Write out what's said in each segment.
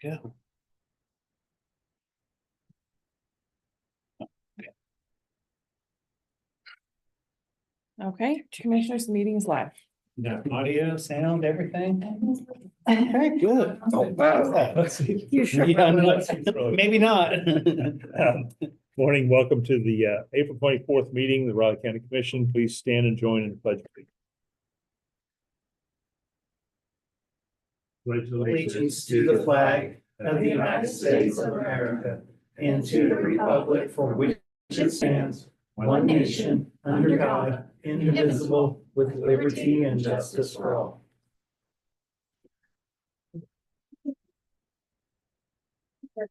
Go. Okay, commissioners, meeting is live. No, audio, sound, everything. Okay, good. Oh, wow. Let's see. You sure? Yeah, no, maybe not. Morning, welcome to the April 24th meeting, of the Raleigh County Commission. Please stand and join in the pledge. Allegiance to the flag of the United States of America and to the republic for which it stands, one nation, under God, indivisible, with liberty and justice for all. Do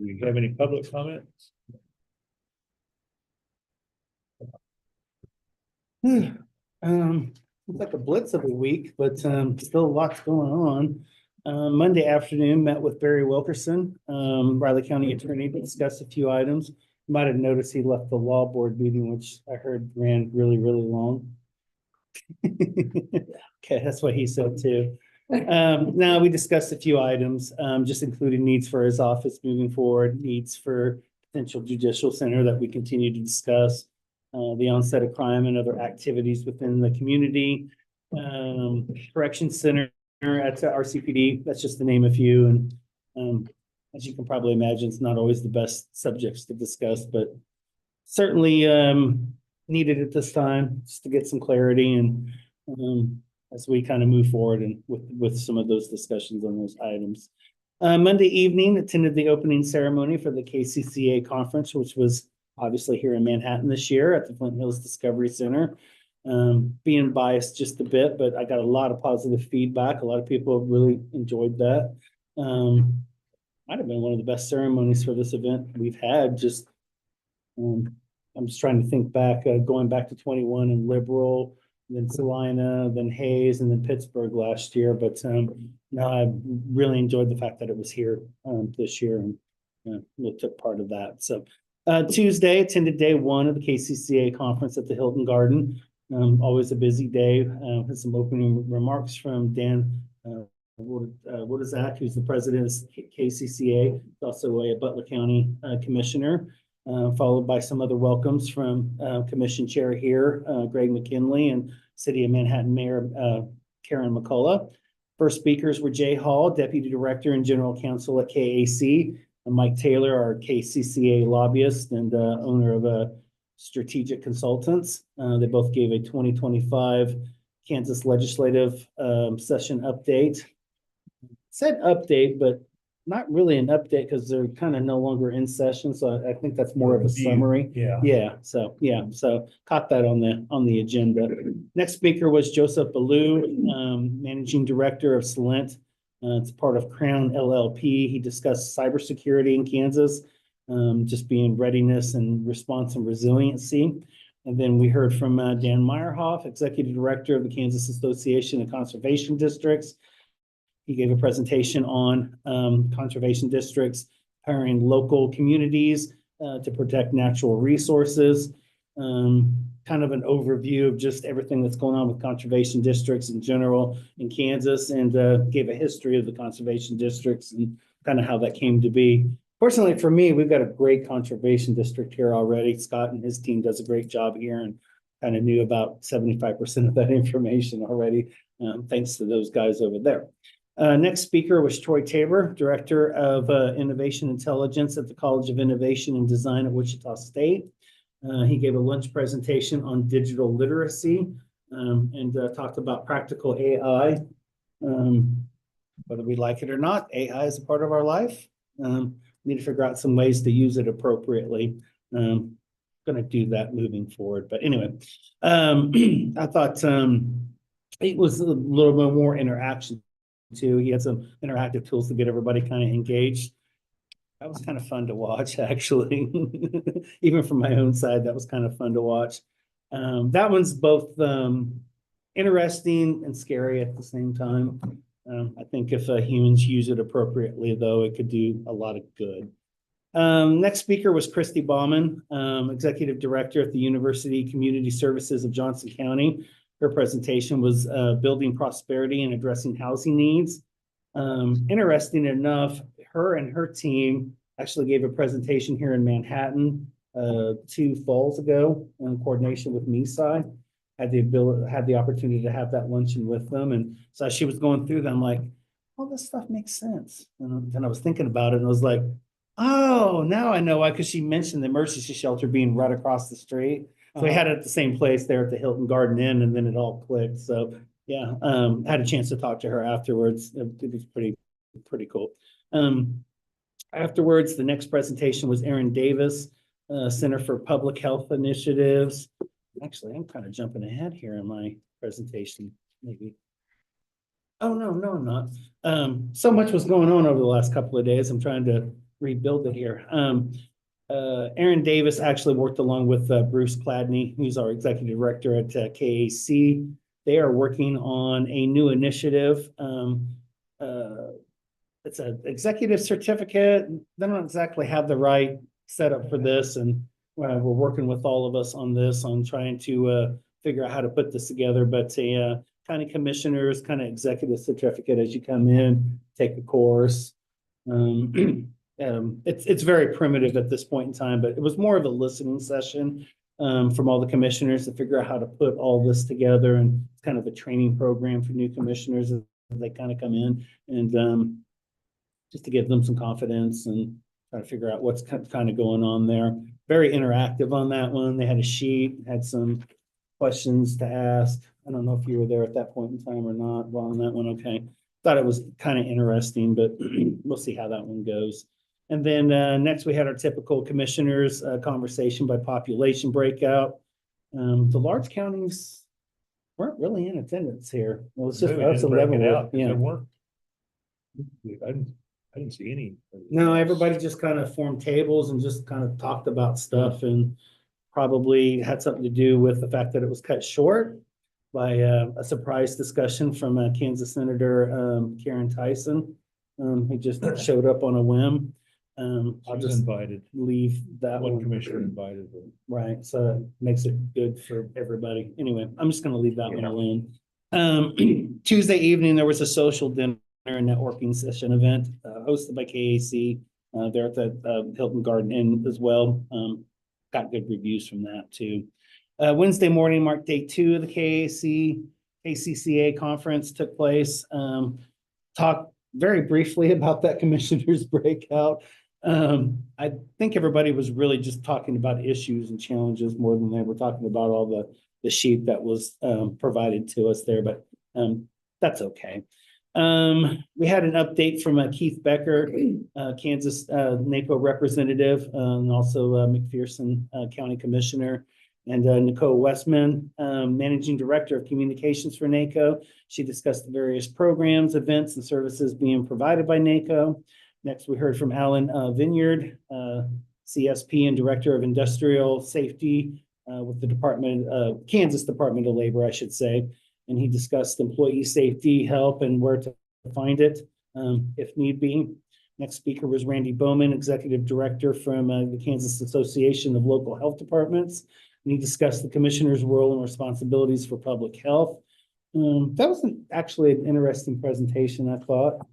we have any public comments? It's like a blitz of a week, but still lots going on. Monday afternoon, met with Barry Wilkerson, Riley County Attorney, to discuss a few items. You might have noticed he left the law board meeting, which I heard ran really, really long. Okay, that's what he said too. Now we discussed a few items, just including needs for his office moving forward, needs for potential judicial center that we continue to discuss, the onset of crime and other activities within the community, correction center at RCPD. That's just to name a few. And as you can probably imagine, it's not always the best subjects to discuss, but certainly needed at this time just to get some clarity and as we kind of move forward and with some of those discussions on those items. Monday evening, attended the opening ceremony for the KCCA conference, which was obviously here in Manhattan this year at the Flint Hills Discovery Center. Being biased just a bit, but I got a lot of positive feedback. A lot of people have really enjoyed that. Might have been one of the best ceremonies for this event we've had. Just I'm just trying to think back, going back to 21 and Liberal, then Salina, then Hayes, and then Pittsburgh last year. But no, I really enjoyed the fact that it was here this year and took part of that. So Tuesday, attended day one of the KCCA conference at the Hilton Garden. Always a busy day. Had some opening remarks from Dan Woodazak, who's the president of KCCA, also a Butler County commissioner. Followed by some other welcomes from Commission Chair here, Greg McKinley, and City of Manhattan Mayor Karen McCullough. First speakers were Jay Hall, Deputy Director and General Counsel at KAC, and Mike Taylor, our KCCA lobbyist and owner of Strategic Consultants. They both gave a 2025 Kansas legislative session update. It said update, but not really an update because they're kind of no longer in session. So I think that's more of a summary. Yeah. So caught that on the agenda. Next speaker was Joseph Ballou, Managing Director of Salent. It's part of Crown LLP. He discussed cybersecurity in Kansas, just being readiness and response and resiliency. And then we heard from Dan Meyerhoff, Executive Director of the Kansas Association of Conservation Districts. He gave a presentation on conservation districts, empowering local communities to protect natural resources. Kind of an overview of just everything that's going on with conservation districts in general in Kansas, and gave a history of the conservation districts and kind of how that came to be. Fortunately for me, we've got a great conservation district here already. Scott and his team does a great job here and kind of knew about 75% of that information already, thanks to those guys over there. Next speaker was Troy Tabor, Director of Innovation Intelligence at the College of Innovation and Design at Wichita State. He gave a lunch presentation on digital literacy and talked about practical AI. Whether we like it or not, AI is a part of our life. Need to figure out some ways to use it appropriately. Going to do that moving forward. But anyway, I thought it was a little bit more interaction too. He had some interactive tools to get everybody kind of engaged. That was kind of fun to watch, actually. Even from my own side, that was kind of fun to watch. That one's both interesting and scary at the same time. I think if humans use it appropriately, though, it could do a lot of good. Next speaker was Christy Bauman, Executive Director at the University Community Services of Johnson County. Her presentation was building prosperity and addressing housing needs. Interesting enough, her and her team actually gave a presentation here in Manhattan 2 falls ago in coordination with MeSci. Had the opportunity to have that luncheon with them. And so as she was going through them, like, all this stuff makes sense. And then I was thinking about it and I was like, oh, now I know why, because she mentioned the emergency shelter being right across the street. So we had it at the same place there at the Hilton Garden Inn, and then it all clicked. So yeah, had a chance to talk to her afterwards. It was pretty cool. Afterwards, the next presentation was Erin Davis, Center for Public Health Initiatives. Actually, I'm kind of jumping ahead here in my presentation, maybe. Oh, no, I'm not. So much was going on over the last couple of days. I'm trying to rebuild it here. Erin Davis actually worked along with Bruce Cladney, who's our executive director at KAC. They are working on a new initiative. It's an executive certificate. They don't exactly have the right setup for this, and we're working with all of us on this, on trying to figure out how to put this together. But a county commissioners kind of executive certificate as you come in, take the course. It's very primitive at this point in time, but it was more of a listening session from all the commissioners to figure out how to put all this together, and it's kind of a training program for new commissioners as they kind of come in, and just to give them some confidence and try to figure out what's kind of going on there. Very interactive on that one. They had a sheet, had some questions to ask. I don't know if you were there at that point in time or not. Well, on that one, okay. Thought it was kind of interesting, but we'll see how that one goes. And then next we had our typical commissioners conversation by population breakup. The large counties weren't really in attendance here. It was just us 11. Yeah. I didn't see any. No, everybody just kind of formed tables and just kind of talked about stuff, and probably had something to do with the fact that it was cut short by a surprise discussion from Kansas Senator Karen Tyson, who just showed up on a whim. I'll just invited. leave that One one. commissioner invited her. Right, so it makes it good for everybody. Anyway, I'm just gonna leave that one alone. Tuesday evening, there was a social dinner and networking session event hosted by KAC. There at the Hilton Garden Inn as well. Got good reviews from that too. Wednesday morning marked day 2 of the KCCA conference took place. Talked very briefly about that commissioner's breakout. I think everybody was really just talking about issues and challenges more than they were talking about all the sheet that was provided to us there, but that's okay. We had an update from Keith Becker, Kansas NACO representative, and also McPherson County Commissioner, and Nicole Westman, Managing Director of Communications for NACO. She discussed the various programs, events, and services being provided by NACO. Next, we heard from Alan Vineyard, CSP and Director of Industrial Safety with the Kansas Department of Labor, I should say. And he discussed employee safety help and where to find it if need be. Next speaker was Randy Bowman, Executive Director from the Kansas Association of Local Health Departments. And he discussed the commissioner's role and responsibilities for public health. That was actually an interesting presentation, I thought.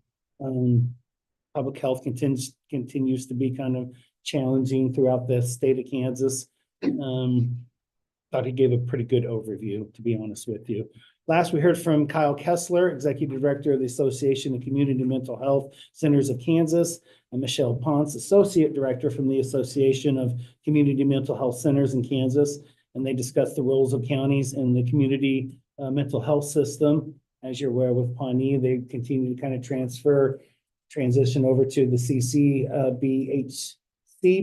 Public health continues to be kind of challenging throughout the state of Kansas. Thought he gave a pretty good overview, to be honest with you. Last, we heard from Kyle Kessler, Executive Director of the Association of Community Mental Health Centers of Kansas, and Michelle Ponce, Associate Director from the Association of Community Mental Health Centers in Kansas. And they discussed the roles of counties in the community mental health system. As you're aware, with Pawnee, they continue to kind of transition over to the CCBHC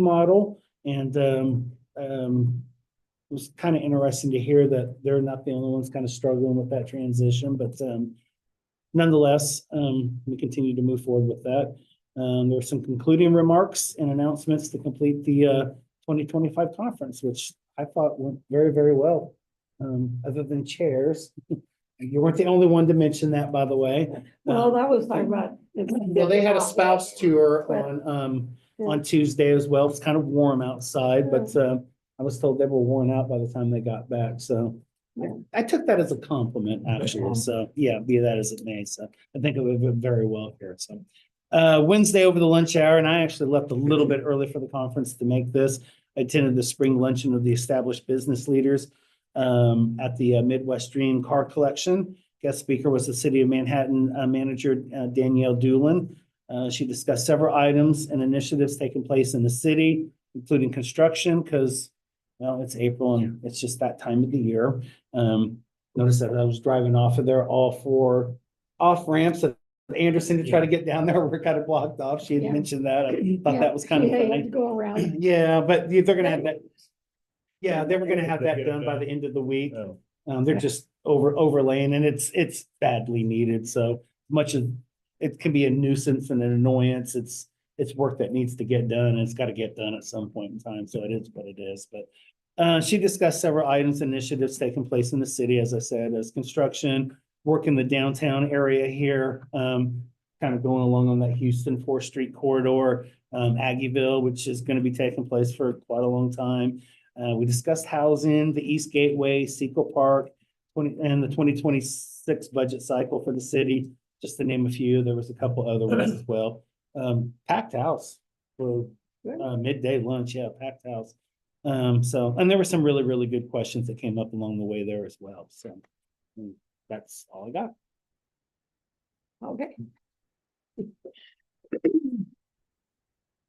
model. And it was kind of interesting to hear that they're not the only ones kind of struggling with that transition, but nonetheless, we continue to move forward with that. There were some concluding remarks and announcements to complete the 2025 conference, which I thought went very, very well, other than chairs. You weren't the only one to mention that, by the way. Well, that was talking about. Well, they had a spouse tour on on Tuesday as well. It's kind of warm outside, but I was told they were worn out by the time they got back, so. I took that as a compliment, actually, so, yeah, be that as it may, so I think it would have very well here, so. Wednesday over the lunch hour, and I actually left a little bit early for the conference to make this. I attended the spring luncheon of the established business leaders at the Midwest Dream Car Collection. Guest speaker was the City of Manhattan manager Danielle Doolin. She discussed several items and initiatives taking place in the city, including construction, because, well, it's April and it's just that time of the year. Notice that I was driving off of there, all four off ramps at Anderson to try to get down there were kind of blocked off. She had mentioned that. I thought that was kind of Yeah, you had funny. to go around. Yeah, but they're gonna have that. Yeah, they were gonna have that done by the end of the week. They're just overlaying, and it's badly needed. So much of it can be a nuisance and an annoyance. It's work that needs to get done, and it's got to get done at some point in time. So it is what it is. But she discussed several items, initiatives taking place in the city, as I said, as construction, work in the downtown area here, kind of going along on that Houston 4th Street corridor, Aggieville, which is going to be taking place for quite a long time. We discussed housing, the East Gateway, Sequel Park, and the 2026 budget cycle for the city, just to name a few. There was a couple other ones as well. Packed house for midday lunch. Yeah, packed house. And there were some really, really good questions that came up along the way there as well. So that's all I got. Okay.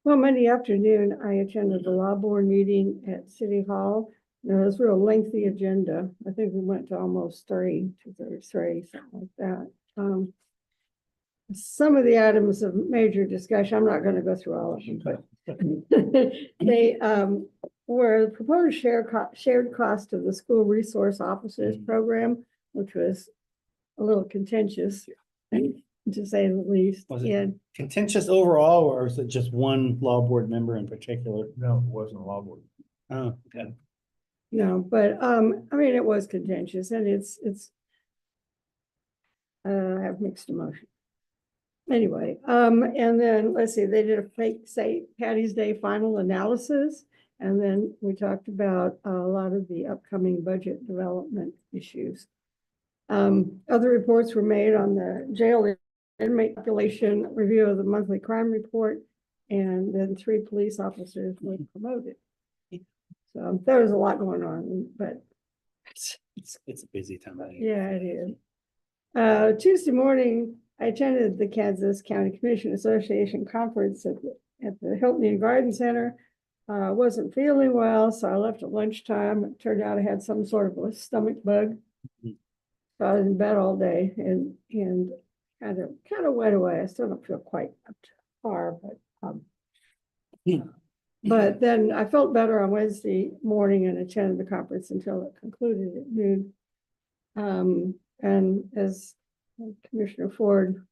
Well, Monday afternoon, I attended the law board meeting at City Hall. It was a real lengthy agenda. I think we went to almost 2:33, something like that. Some of the items of major discussion, I'm not going to go through all of them, but they were the proposed shared cost of the school resource officers program, which was a little contentious, to say the least. Was it contentious overall, or is it just one law board member in particular? No, it wasn't a law board. Oh, okay. No, but I mean, it was contentious, and it's I have mixed emotions. Anyway, and then let's see, they did a fake Patty's Day final analysis, and then we talked about a lot of the upcoming budget development issues. Other reports were made on the jail inmate population, review of the monthly crime report, and then 3 police officers were promoted. So there was a lot going on, but It's a busy time of year. yeah, it is. Tuesday morning, I attended the Kansas County Commission Association conference at the Hilton Inn Garden Center. Wasn't feeling well, so I left at lunchtime. It turned out I had some sort of a stomach bug. So I was in bed all day and kind of went away. I still don't feel quite up to par, but then I felt better on Wednesday morning and attended the conference until it concluded at noon. And as Commissioner Ford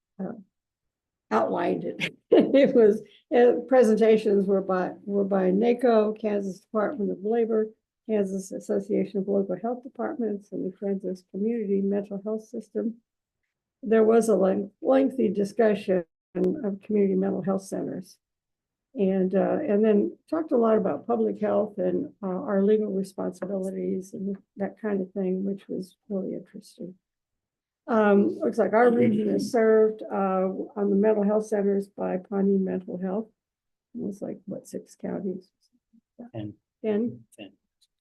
outlined it, it was presentations were by NACO, Kansas Department of Labor, Kansas Association of Local Health Departments, and the Kansas Community Mental Health System. There was a lengthy discussion of community mental health centers, and then talked a lot about public health and our legal responsibilities and that kind of thing, which was really interesting. Looks like our region is served on the mental health centers by Pawnee Mental Health. It was like, what, 6 counties? 10. 10? 10.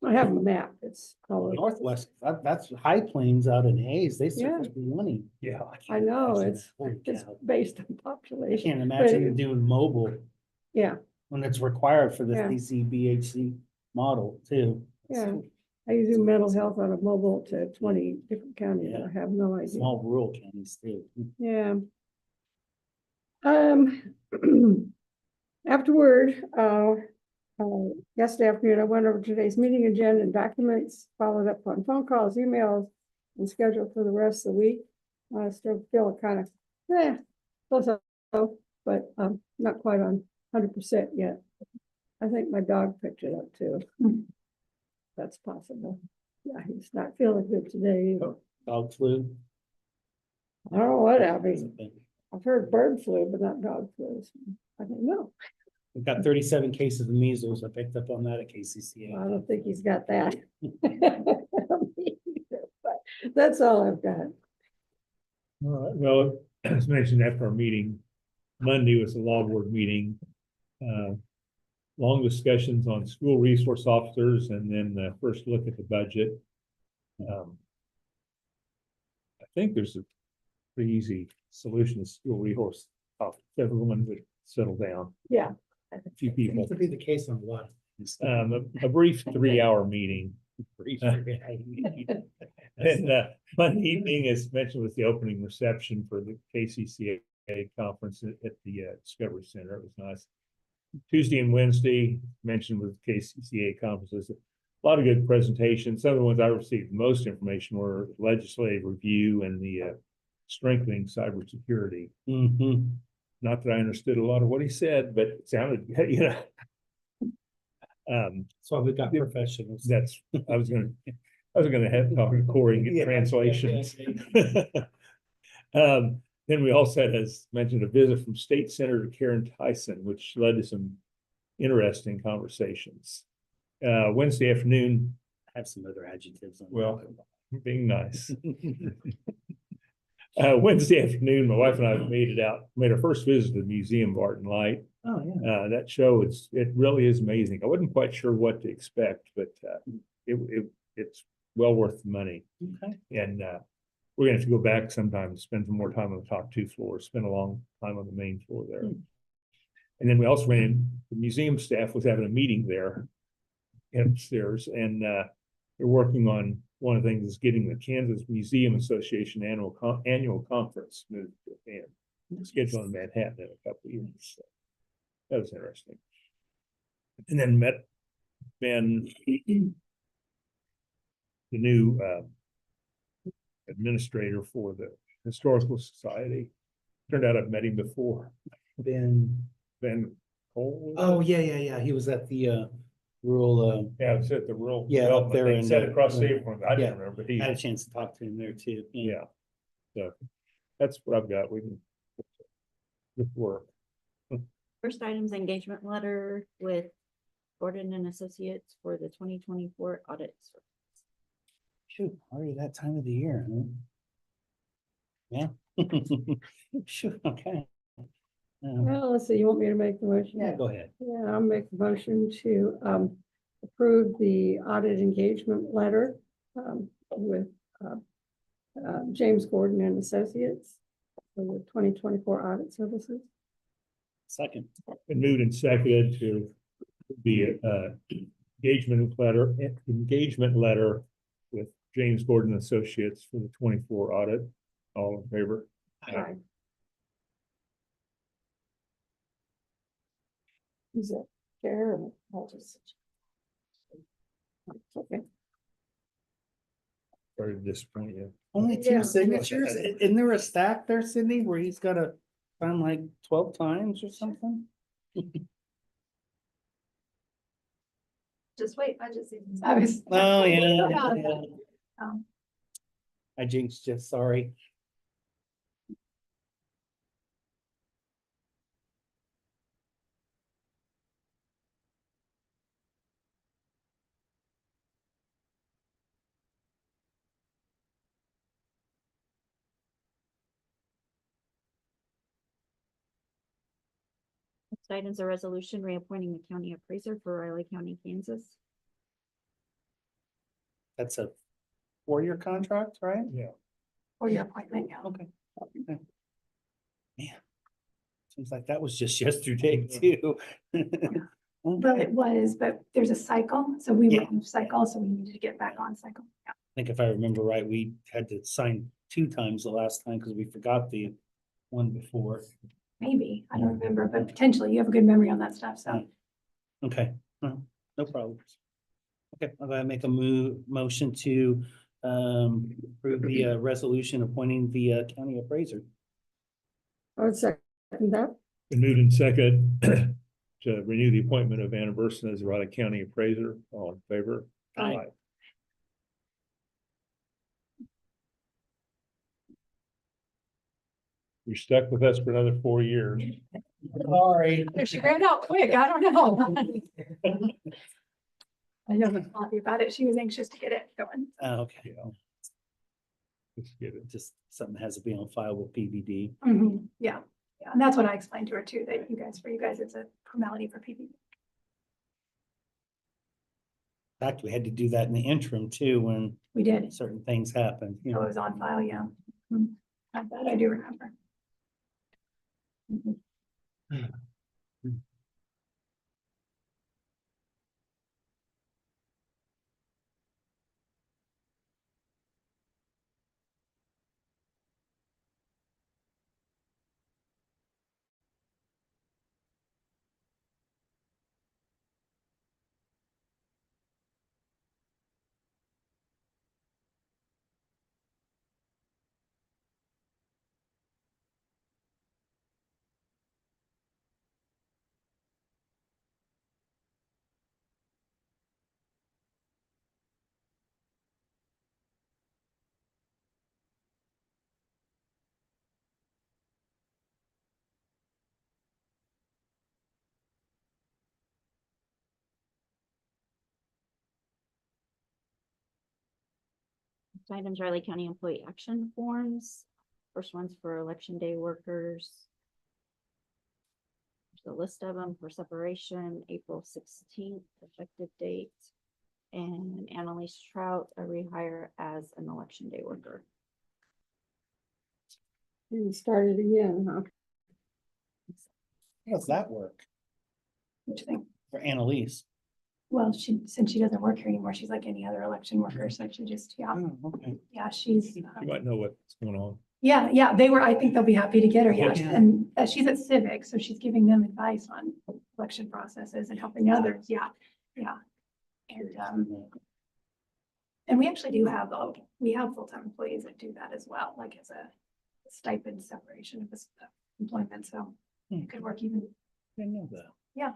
I have a map. It's all Northwest, that's High Plains out in Hayes. They serve Yeah. 20. Yeah. I know, Imagine it's that. Holy it's cow. based on I population. can't imagine But- doing mobile Yeah, when it's required for the Yeah. CCBHC model too. yeah. I do mental health on a mobile to 20 different counties. Yeah. I have no idea. Small rural counties too. Yeah. Afterward, yesterday afternoon, I went over today's meeting agenda and documents, followed up on phone calls, emails, and scheduled for the rest of the week. I still feel kind of, so, but not quite on 100% yet. I think my dog picked it up too. That's possible. Yeah, he's not feeling good today either. Dog flu. I don't know what, I mean, I've heard bird flu, but not dog flu. So I don't know. We've got 37 cases of measles. I picked up on that at KCCA. I don't think he's got that. But that's all I've got. All right, well, as mentioned after our meeting, Monday was the law board meeting. Long discussions on school resource officers and then the first look at the budget. I think there's a pretty easy solution to school resource officers. Everyone would settle down. Yeah. A few people. Seems to be the case on a lot. A brief 3-hour meeting. And Monday evening, as mentioned, was the opening reception for the KCCA conference at the Discovery Center. It was nice. Tuesday and Wednesday, mentioned with KCCA conferences, a lot of good presentations. Some of the ones I received most information were legislative review and the strengthening cybersecurity. Not that I understood a lot of what he said, but it sounded, So we've got professionals. that's, I was gonna have talk to Corey and get Yeah. translations. Then we also had, as mentioned, a visit from State Senator Karen Tyson, which led to some interesting conversations. Wednesday afternoon, I have some other adjectives. On well, being nice. Wednesday afternoon, my wife and I made our first visit to the Museum of Art and Light. Oh, yeah. That show, it really is amazing. I wasn't quite sure what to expect, but it's well worth the money. Okay. And we're gonna have to go back sometime to spend some more time on the top 2 floors, spend a long time on the main floor there. And then we also the museum staff was having a meeting there upstairs, and they're working on one of the things is getting the Kansas Museum Association annual conference moved and scheduled in Manhattan in a couple of years. So that was interesting. And then met Ben, the new administrator for the Historical Society. Turned out I've met him before. Ben Cole. Oh, yeah. He was at the rural, Yeah, it's at the rural. Yeah, up development there thing, in sat the- across the street from him. I yeah. didn't remember, but he, had a chance to talk to him there too. yeah. So that's what I've got. We can with work. First item's engagement letter with Gordon and Associates for the 2024 audit. Shoot, already that time of the year, huh? Yeah. Shoot, okay. Well, let's see, you want me to make the motion? Yeah, go ahead. Yeah, I'll make the motion to approve the audit engagement letter with James Gordon and Associates for the 2024 audit services. Second. Been moved and seconded to the engagement letter with James Gordon Associates for the 24 audit. All in favor? Aye. Is it fair? Or I'll just- Okay. Sorry to disappoint you. Only two Yeah. signatures? Isn't there a stack there, Sydney, where he's got to sign like 12 times or something? Just wait, budget season. Oh, yeah. Um, I jinxed you, sorry. Next item's a resolution reappointing the county appraiser for Riley County, Kansas. That's a 4-year contract, right? Yeah. For your appointment, yeah. Okay. Okay. Man, seems like that was just yesterday too. But it was, but there's a cycle, so we Yeah. went on cycle, so we needed to get back on cycle. Yeah. I think if I remember right, we had to sign 2 times the last time because we forgot the one before. Maybe, I don't remember, but potentially you have a good memory on that stuff, so. Okay, no problem. Okay, I'm gonna make a motion to approve the resolution appointing the county appraiser. I would second that. Been moved and seconded to renew the appointment of Anna Burson as the Riley County appraiser. All in favor? Aye. You're stuck with us for another 4 years. Sorry. If she ran out quick, I don't know. I know Bobby about it. She was anxious to get it going. Oh, okay. Just get it. Just something that has to be on file with PVD. Yeah, yeah, and that's what I explained to her too, that for you guys, it's a formality for PPP. In fact, we had to do that in the interim too, when We did. certain things happened, you So it know. was on file, yeah. I do remember. Next items, Riley County Employee Action Forms. First one's for election day workers. There's a list of them for separation, April 16th, effective date. And Annalise Trout, a rehire as an election day worker. And started again, huh? How does that work Which thing? for Annalise? Well, since she doesn't work here anymore, she's like any other election worker, so she just, yeah, Oh, okay. yeah, she's. You might know what's going on. Yeah, yeah, I think they'll be happy to get her, yeah, Yeah. and she's at Civic, so she's giving them advice on election processes and helping others, yeah, yeah. And we actually do have, we have full-time employees that do that as well, like as a stipend separation of this employment, so it could work even, Didn't know that. yeah.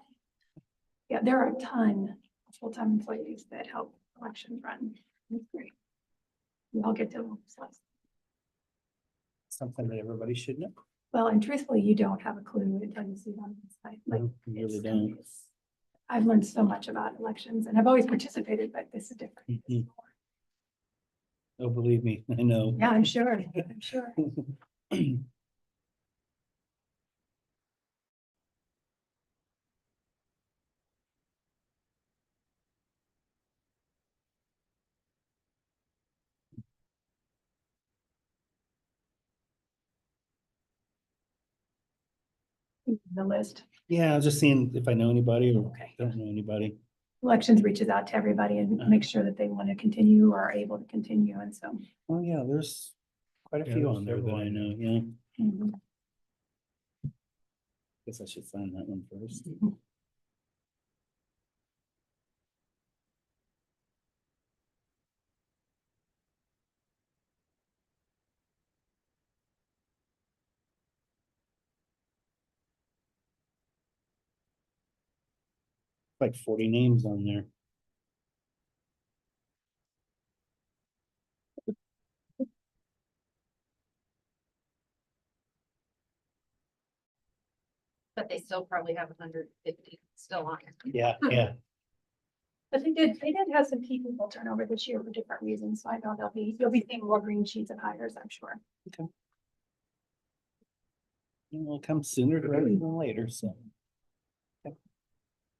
Yeah, there are a ton of full-time employees that help elections run, it's great. We all get to, Something that everybody should know. well, and truthfully, you don't have a clue until you see it on the site. Like, No, you really it's- don't. it's- I've learned so much about elections and I've always participated, but this is different. This is Mhm. more. Oh, believe me, I know. Yeah, I'm sure, I'm sure. The list, Yeah, I was just seeing if I know anybody or Okay. don't know anybody. elections reaches out to everybody and makes sure that they want to continue or are able to continue, and so. Oh, yeah, there's quite a Yeah, few there's on there that several I on know, there. yeah. Mhm. Guess I should sign that one first. Like 40 names on there. But they still probably have 150 still on it. Yeah, yeah. But they did have some key people turn over this year for different reasons, so I know you'll be seeing more green sheets of hires, I'm sure. It'll come sooner rather than later, so.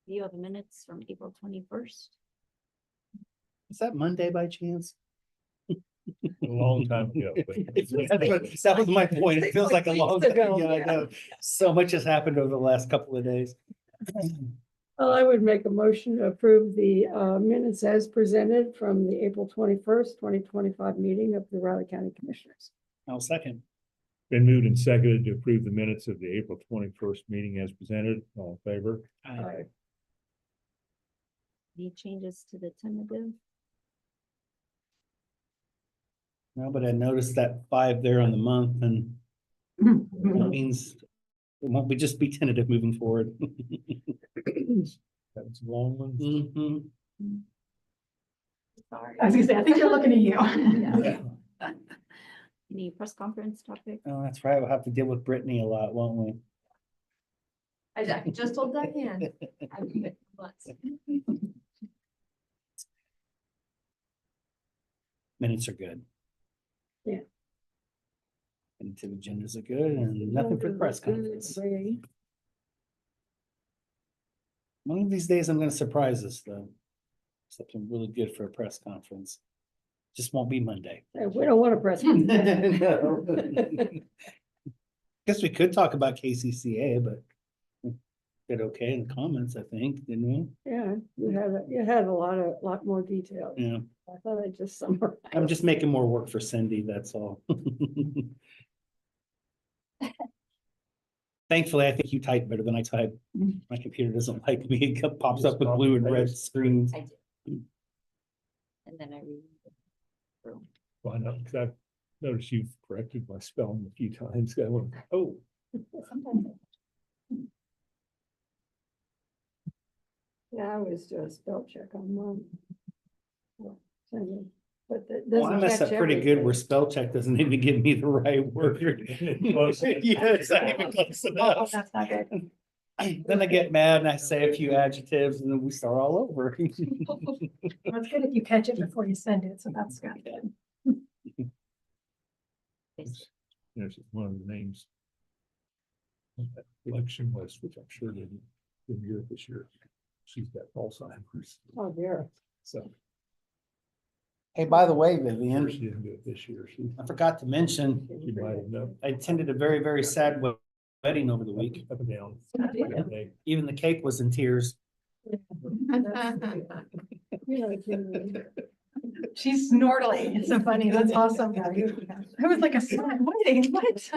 You have minutes from April 21st. Is that Monday by chance? A long time ago. but- That was my point. It feels like a long Weeks time. ago, Yeah, I yeah. know. So much has happened over the last couple of days. Well, I would make a motion to approve the minutes as presented from the April 21st, 2025 meeting of the Riley County Commissioners. I'll second. Been moved and seconded to approve the minutes of the April 21st meeting as presented. All in favor? Aye. Any changes to the tentative? No, but I noticed that 5 there on the month, and that means it won't be just be tentative moving forward. That was a long one. Mhm. Sorry. I was gonna say, I think they're looking at you. Yeah. Any press conference topic? Oh, that's right. We'll have to deal with Brittany a lot, won't we? I just told Diane. I've been months. Minutes are good. Yeah. And two agendas are good and nothing for the press conference. One of these days I'm gonna surprise us though. Something really good for a press conference. Just won't be Monday. Hey, we don't want to press. No. Guess we could talk about KCCA, but we did okay in the comments, I think, didn't we? Yeah, you had a lot more detail. Yeah, I thought I just summarized. I'm just making more work for Cindy, that's all. Thankfully, I think you type better than I type. My computer doesn't like me. It pops up with blue and red screens. I did. And then I read. Why not? Because I've noticed you've corrected my spelling a few times. I went, oh, Yeah, I always do a spell check on one. But that Well, I doesn't mess catch up pretty good where everything. spell check doesn't even give me the right word. Close. Yes, not even close Oh, enough. that's not good. Then I get mad and I say a few adjectives and then we start all over. Well, it's good if you catch it before you send it, so that's good. There's one of the names. on that election list, which I'm sure didn't hear it this year. She's got Alzheimer's, Oh, dear. so Hey, by the way, she Vivian, didn't do it this year. She I forgot to mention, might have known I attended a very, very sad wedding over the week. up and down. Even the cake was in tears. She's snortling. It's so funny. That's awesome. It was like a sad wedding. What?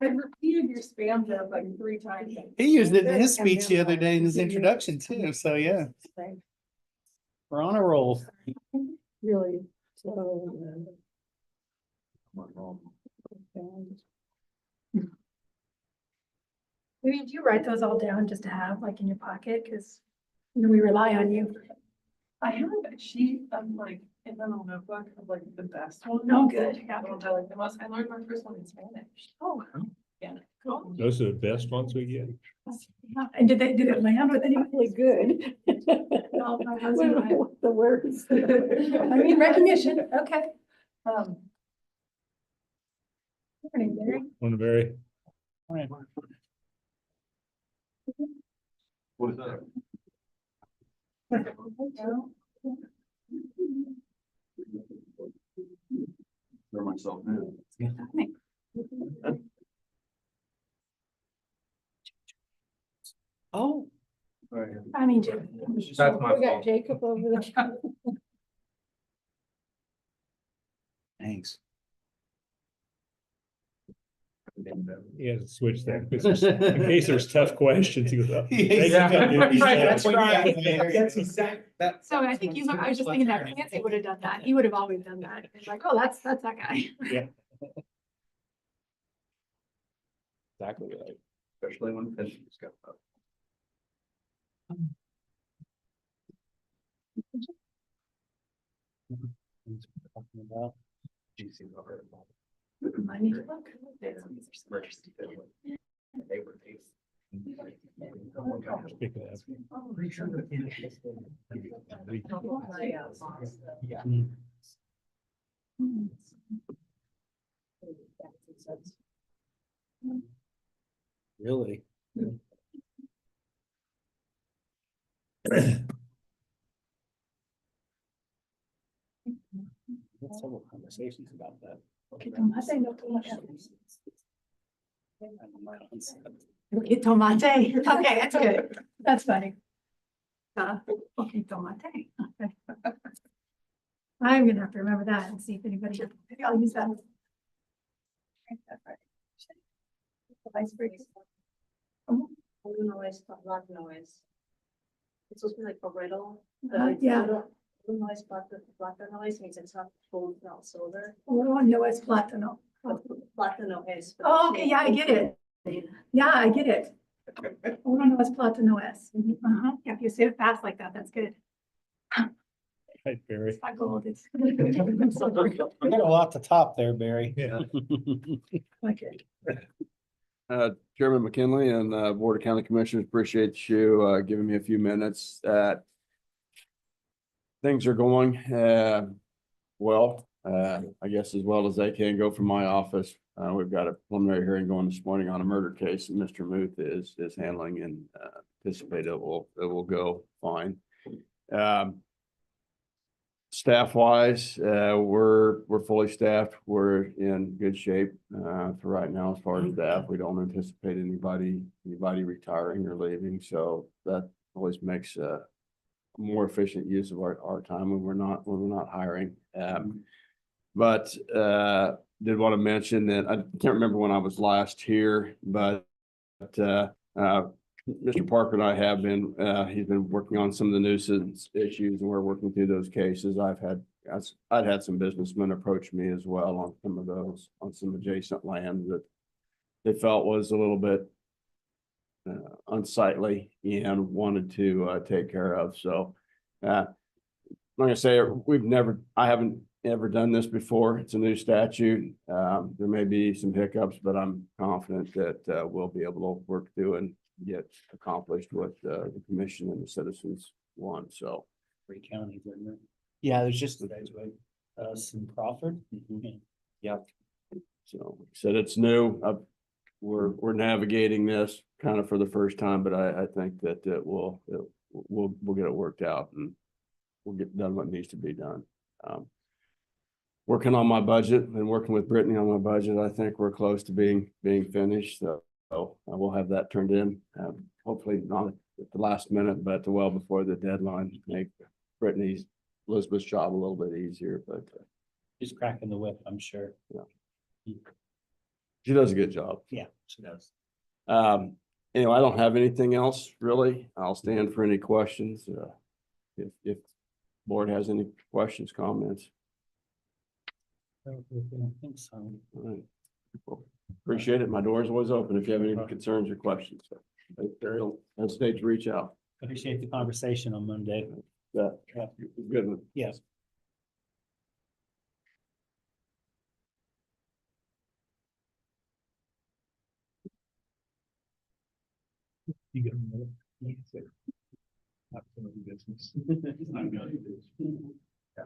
I repeated your spam job like 3 times. He used it in his speech the other day in his introduction too, so yeah, we're on a roll. Really, so. Maybe do you write those all down just to have like in your pocket? Cause you know, we rely on you. I have a sheet of like, in my little notebook of like the best one. Oh, good. Yeah. I don't like the most, I learned my first one in Spanish. Oh, Yeah. Cool. Those are the best ones we get. yeah. And did it land with anyone? Really good. No, my I don't husband. know what the words. I mean, recognition. Okay. Morning, Mary. One very, What is that? Throw myself in. Oh. I mean, Jim. That's my We got fault. Jacob over there. Thanks. he has to switch that, because in case there's tough questions, he goes, oh, Yeah. That's right. That's exact. So I think you, I was just thinking that Clancy would have done that. He would have always done that. It's like, oh, that's that guy. Exactly right. Especially when pensions go up. GC over at all. I need to look. Emergency family. They were these. pick it up. Yeah. Really? We had several conversations about that. Que tomate, no tomate. Concept. Okay, tomate. Okay, that's good. That's funny. Okay, tomate. Okay. I'm gonna have to remember that and see if anybody, maybe I'll use that. Icebreaker. No es, black noise. It's supposed to be like a riddle. Yeah. Noise, black noise means it's not gold, not silver. Oh, no, it's platano. Platano is. Oh, okay, yeah, I get it. Yeah, I get it. Oh, no, it's platano es. Uh-huh. Yeah, if you say it fast like that, that's good. Right, Barry. It's not gold, it's. We got a lot to top there, Barry. Yeah. Like it. Chairman McKinley and Board of County Commissioners, appreciate you giving me a few minutes. Things are going well, I guess as well as they can go from my office. We've got a preliminary hearing going this morning on a murder case that Mr. Muth is handling and anticipate it will go fine. Staff wise, we're fully staffed. We're in good shape for right now as far as staff. We don't anticipate anybody retiring or leaving, so that always makes a more efficient use of our time when we're not hiring. But did want to mention that I can't remember when I was last here, but Mr. Parker and I have been, he's been working on some of the nuisance issues and we're working through those cases. I'd had some businessmen approach me as well on some of those, on some adjacent land that they felt was a little bit unsightly and wanted to take care of. So, like I say, I haven't ever done this before. It's a new statute. There may be some hiccups, but I'm confident that we'll be able to work through and get accomplished what the commission and the citizens want. So 3 counties, isn't it? Yeah, there's just, Us and Crawford. yeah, so like I said, it's new. We're navigating this kind of for the first time, but I think that we'll get it worked out and we'll get done what needs to be done. Working on my budget and working with Brittany on my budget, I think we're close to being finished. So I will have that turned in, hopefully not at the last minute, but well before the deadline, make Elizabeth's job a little bit easier, but She's cracking the whip, I'm sure. she does a good job. Yeah, she does. Anyway, I don't have anything else really. I'll stand for any questions. If board has any questions, comments. I don't think so. All right. Well, appreciate it. My door is always open if you have any concerns or questions. So, don't hesitate to reach out. Appreciate the conversation on Monday. Yeah, Yeah. good one. Yes. You get another. Not some of the business. I'm gonna do this. Yeah.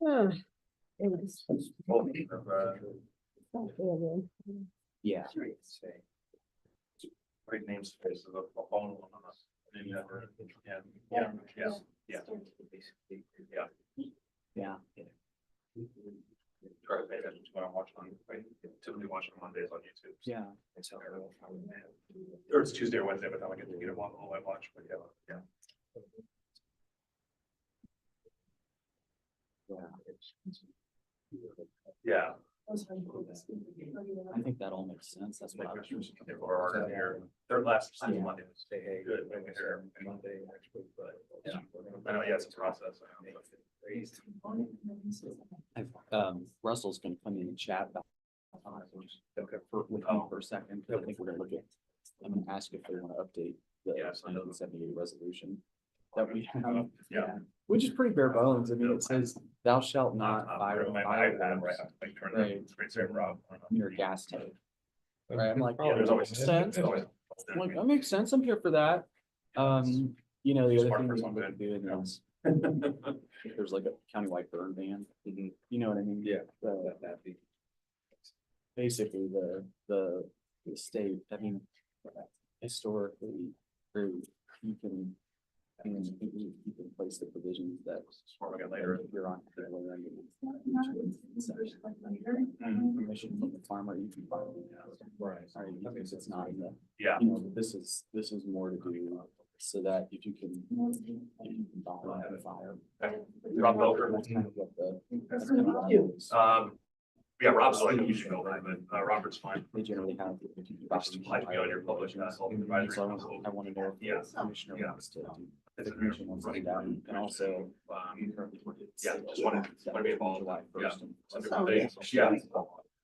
Ah, yeah. Great names, faces of a phone. Yeah. Try to pay attention to what I'm watching on, I typically watch on Mondays on YouTube. Yeah. Or it's Tuesday or Wednesday, but then I get to get it one I watch, but yeah. Yeah. I think that all makes sense. That's what I was. Their last Monday was good. Monday next week, but yeah. I know, yeah, it's a process. Russell's gonna come in and chat about. With me for a second, I think we're gonna look at, I'm gonna ask if they wanna update the Yes, I know. 1978 resolution that we have. Yeah. Which is pretty bare bones. I mean, it says thou shalt not fire My iPad, right? Like turn Right. it, screen saver Rob. near a gas tank. Right, I'm like, Yeah, there's always. sense. there's always- I'm like, that makes sense. I'm here for that. You know, the other Smart thing person, we man. could do is if there's like a countywide burn ban. You know what I mean? Yeah. That'd be. Basically, the state, I mean, historically, you can. You can place the provisions that. Smart guy later. If you're on. Permission from the farmer, you can file. Right. All right, because it's not in the, Yeah. you know, this is more to do so that if you can. Fire. Rob Belcher. That's kind of what the. that's kind of what it is. Yeah, Rob's like, you should know that, but Robert's fine. They generally have. Just apply to be on your public health advisory So council. I want to know if Yeah. the commissioner Yeah. wants to do the commission wants to do that, and also, Yeah, just wanted to be involved. July Yeah. 1st. Some different things. Yeah,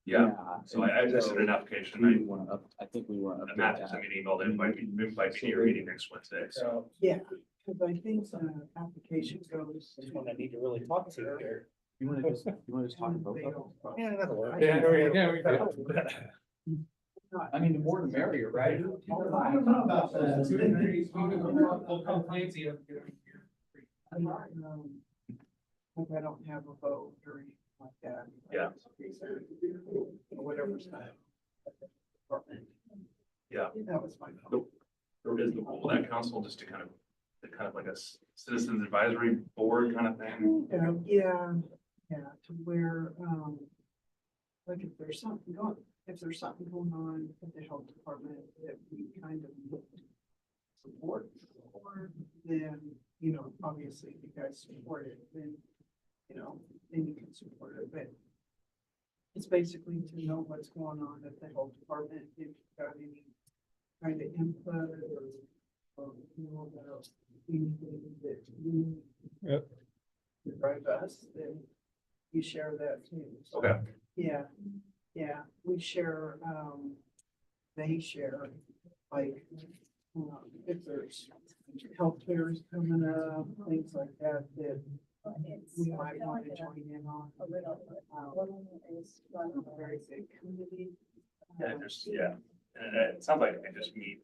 yeah. So I just did an I application. think we want to I think we want to. Matt just sent me an email that invite me to your meeting next Wednesday. So Yeah, because I think the application goes. This one I need to really talk to here. You want to just talk about that? Yeah, that'll work. I mean, the more the merrier, right? Hope I don't have a vote or anything like that. Yeah. Whatever's. Yeah. That was my vote. Or is the role of that council just to kind of like a citizens advisory board kind of thing? Yeah, to where, like if there's something going on at the health department that we kind of support, or then, you know, obviously if you guys support it, then, you know, then you can support it, but it's basically to know what's going on at the health department, if you've got any kind of input or you know, about anything that you Yep. drive us, then you share that too. So, Okay. yeah, we share, they share, like, if there's health fairs coming up, things like that, that we might want to join in on. Very big community. Yeah, just, yeah. And it sounds like they just meet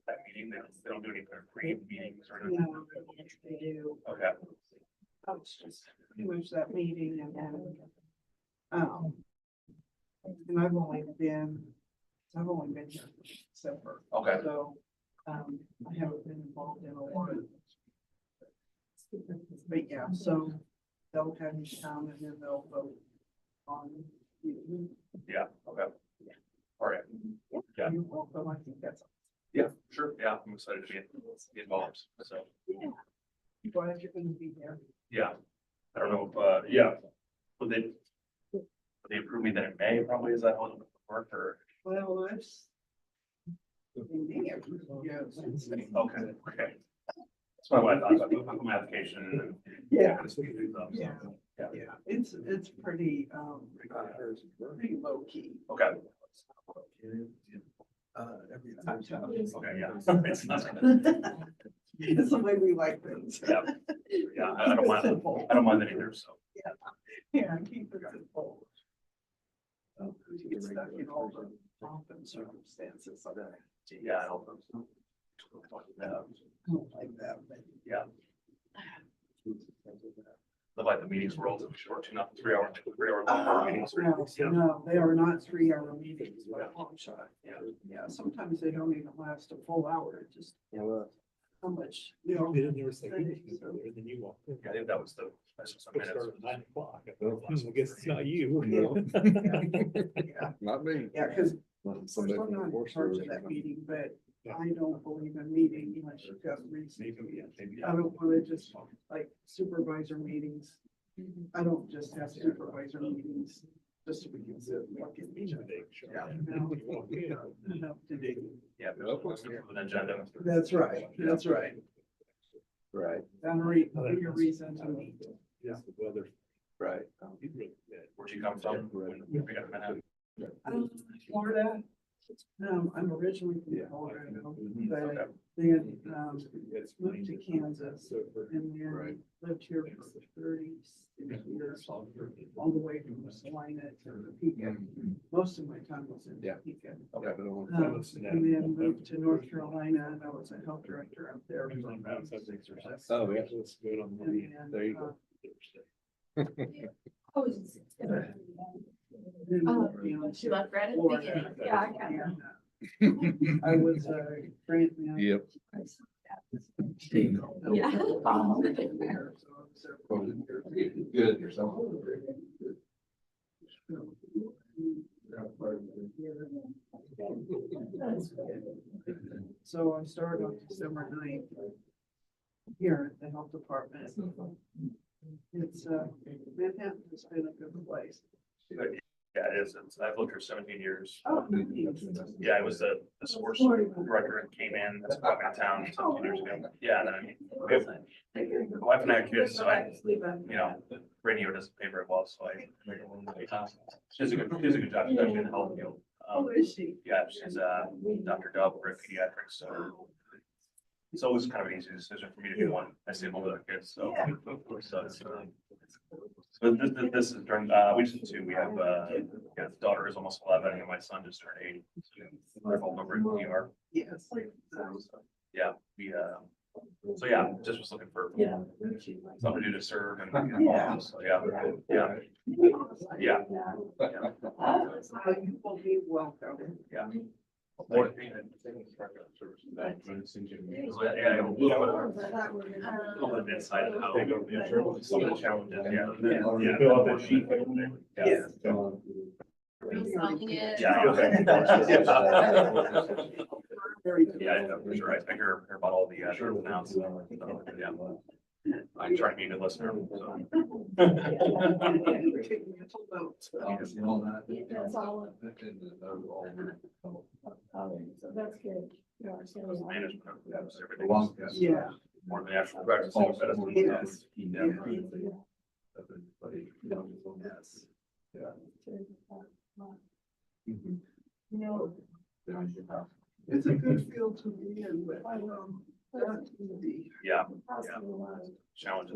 that meeting. They don't do any kind of pre-meetings or anything. No, they do. Okay. It's just pretty much that meeting and then, and I've only been here for December. Okay. So, I haven't been involved in a lot of. But yeah, so they'll have you come and then they'll vote on you. Yeah, okay. All right. Yeah. You're welcome. I think that's. Yeah, sure. Yeah, I'm excited to be involved. So, Glad you're gonna be there. yeah. I don't know if, yeah. Would they approve me then in May probably? Is that how it would work or? Well, that's. Yeah. Okay, okay. That's what I thought about my application. And Yeah. Yeah. Yeah, it's pretty, pretty low key. Okay. I'm telling you. Okay, yeah. It's not- It's the way we like things. Yeah. Yeah, I don't mind that either, so. Yeah, keep it simple. You get stuck in all the often circumstances. I Yeah, I don't. don't like that, but. Yeah. Look like the meetings were relatively short, too, not 3 hour long meetings. No, they are not 3 hour meetings by a long shot. Yeah, sometimes they don't even last a full hour, just how much, you know. Then you walked in. I think that was that's just a minute. Started at 9 o'clock. I guess it's not you. Yeah, Not me. yeah, because Somebody I'm from not the in Forest charge Service. of that meeting, but I don't believe in meeting unless you've got reason. I don't want to just like supervisor meetings. I don't just have supervisor meetings just so we can sit and look at each other. Yeah. Enough to do. Yeah, there's an agenda. That's right, that's right. Right, And your reason to meet. Yeah, the weather. right. Where'd you come from? We got a minute. Florida. I'm originally from Colorado, but Okay. then, moved to Kansas and Right. then lived here for 36 years, all the way from Salina to Topeka. Most of my time was in Yeah. Topeka. Okay. And then moved to North Carolina and I was a health director up there. Oh, yeah. And then, There you go. She left right at the Florida. beginning. Yeah, I got her. I was a grant manager. Yep. Yeah. Good yourself. So I started on December 9th here at the health department. It's Manhattan has been a good place. Yeah, it is. I've lived here 17 years. Oh. Yeah, I was the sports director and came in, that's why I'm in town 17 years ago. Yeah, and then I mean, my wife and I have kids, so I, radio doesn't pay very well, so I. She does a good job, she's actually in the health field. Oh, is she? Yeah, she's Dr. Dub for pediatrics, so. It's always kind of an easy decision for me to do one. I stay home with our kids, so. Yeah. So it's, but this is during, we just did two. We have, yeah, the daughter is almost 11 and my son just turned 8. They're both over in New York. Yes. Yeah, we, so yeah, just was looking for something to do to serve and get Yeah. involved. So yeah, yeah, yeah, You will be welcome. yeah. What? So, yeah, a little bit of insight on how some of the challenges, yeah. Fill out that sheet. Yes. Yeah, okay. Very Yeah, for sure. I hear about all the ins and outs. So, yeah. I try to be a good listener. So. Taking mental notes. That's all. So that's good. Yeah, so- Management of everything. Yeah. More than the actual practice. Yes. You know, it's a good field to be in, but that's easy. Yeah, challenges.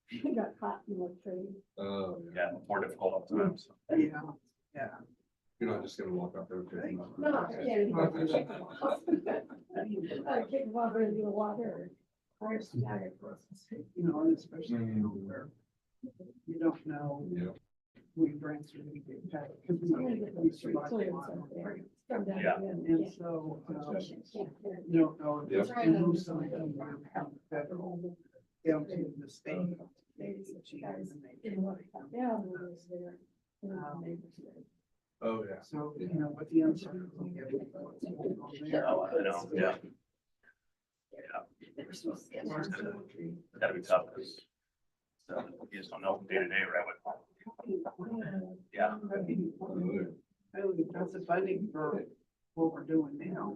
He got caught in the tree. Yeah, more difficult at times. Yeah, yeah. You're not just gonna walk up there. No, I can't. I kick water into the water. Fire started. You know, and especially where you don't know. Yeah. We ran through the big pack, because we survived. a lot. Yeah. And so, you don't know if it's Yep. move something from federal down to the state. Oh, yeah. So, you know, with the uncertainty. Yeah, I know, yeah. Yeah. It's gotta be tough, because you just don't know from day to day, right? Yeah. I think that's the funding for what we're doing now.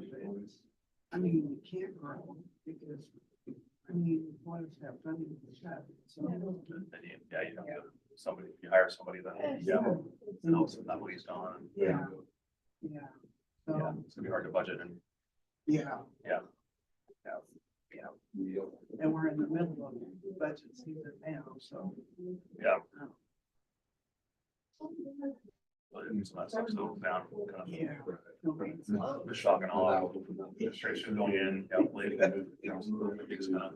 I mean, you can't grow because, I mean, what is that funding for that? So. And yeah, you have to, somebody, if you hire somebody, then, yeah, and also that what he's done. Yeah. Yeah. Yeah, So, it's gonna be hard to budget and, yeah. yeah. Yeah. And we're in the middle of budget season now, so. Yeah. But it's not stuff still down, kind of. Yeah. The shock and awe, administration going in, calculating, it's gonna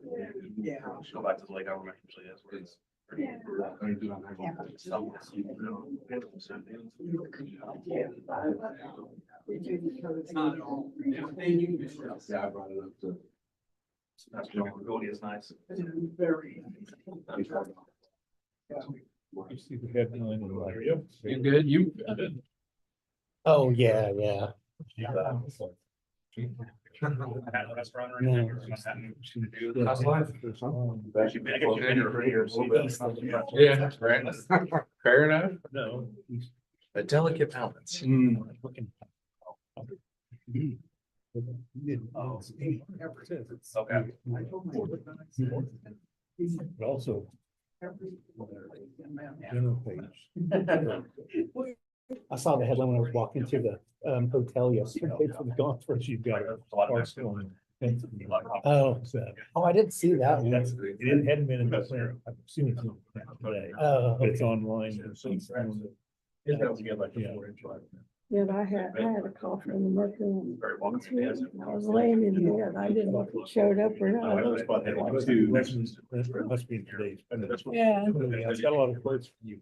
Yeah. go back to the late government usually is where it's. pretty- Some- Yeah, I brought it up to. That's probability is nice. Very. You see the headline and like. You good? You? Oh, yeah, yeah. Had a restaurant or anything, or nothing to do. How's life? Actually, been here for years. Yeah, right. Fair enough. No. A delicate balance. Okay. But also, general page. I saw the headline when I was walking to the hotel yesterday for the conference. You've got a A lot of parcel and. Oh, I didn't see that one. That's, it hadn't been in the plan. I've seen it today, Oh, but it's okay. online. Yeah, I had a call from the Mercury. Very welcome. I was laying in bed. I didn't know if it showed up or not. That must be in today's. Yeah. It's got a lot of words for you.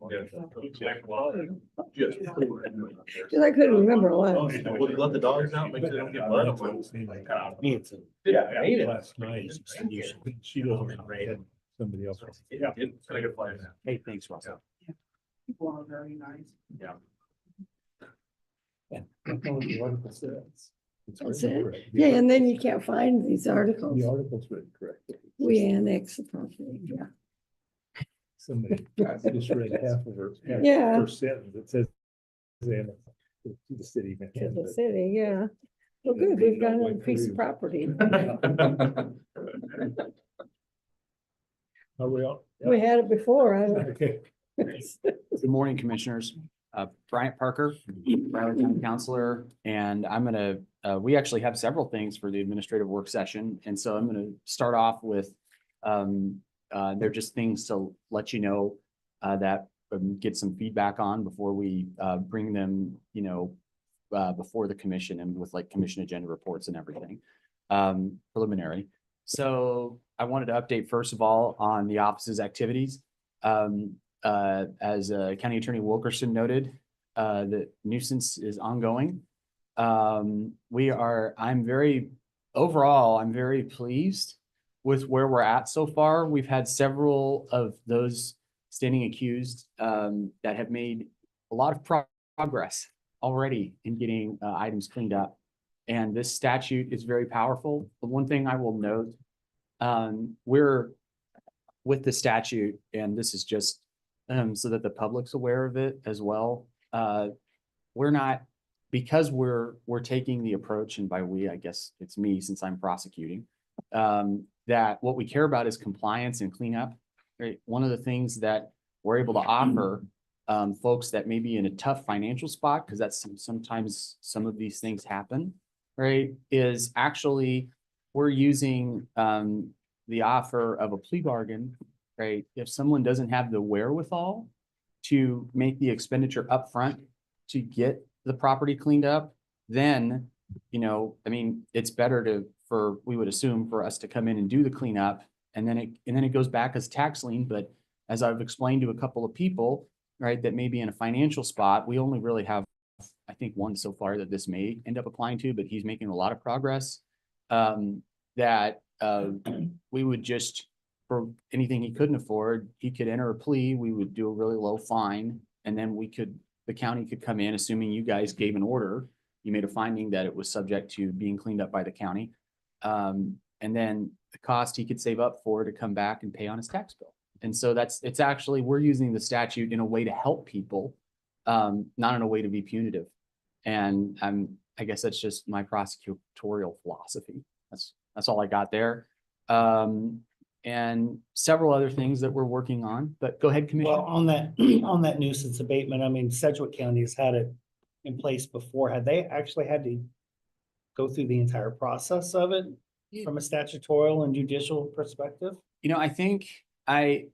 Just. Cause I couldn't remember a lot. Well, you let the dogs out, make sure they don't get blood. Yeah. Last night, she doesn't read somebody else. Yeah, it's got a good flight. Hey, thanks, Russell. People are very nice. Yeah. That's it. Yeah, and then you can't find these articles. The article's written correctly. We annex the property, yeah. Somebody just read half of her. half Yeah. First sentence, it says. "And to the city. of To the Kansas." city, yeah. Well, good, we've got another piece of property. Are we all? We had it before. Okay. Good morning, Commissioners. Bryant Parker, Broward County Counselor, and I'm gonna, we actually have several things for the administrative work session. And so I'm gonna start off with, they're just things to let you know that get some feedback on before we bring them, before the commission and with like commission agenda reports and everything. Preliminary. So I wanted to update first of all on the office's activities. As County Attorney Wilkerson noted, the nuisance is ongoing. I'm very pleased with where we're at so far. We've had several of those standing accused that have made a lot of progress already in getting items cleaned up. And this statute is very powerful. But one thing I will note, we're with the statute, and this is just so that the public's aware of it as well. We're not, because we're taking the approach, and by we, I guess it's me since I'm prosecuting, that what we care about is compliance and cleanup. Right? One of the things that we're able to offer folks that may be in a tough financial spot, because that's sometimes some of these things happen, right? Is actually we're using the offer of a plea bargain, right? If someone doesn't have the wherewithal to make the expenditure upfront to get the property cleaned up, then, it's better we would assume for us to come in and do the cleanup, and then it goes back as tax lien. But as I've explained to a couple of people, right, that may be in a financial spot, we only really have, I think, one so far that this may end up applying to, but he's making a lot of progress. We would just, for anything he couldn't afford, he could enter a plea, we would do a really low fine, and then the county could come in, assuming you guys gave an order, you made a finding that it was subject to being cleaned up by the county. And then the cost he could save up for to come back and pay on his tax bill. And so it's actually, we're using the statute in a way to help people, not in a way to be punitive. And I guess that's just my prosecutorial philosophy. That's all I got there. And several other things that we're working on, but go ahead, Commissioner. Well, on that nuisance abatement, Sedgwick County has had it in place before. Had they actually had to go through the entire process of it from a statutorial and judicial perspective? I think I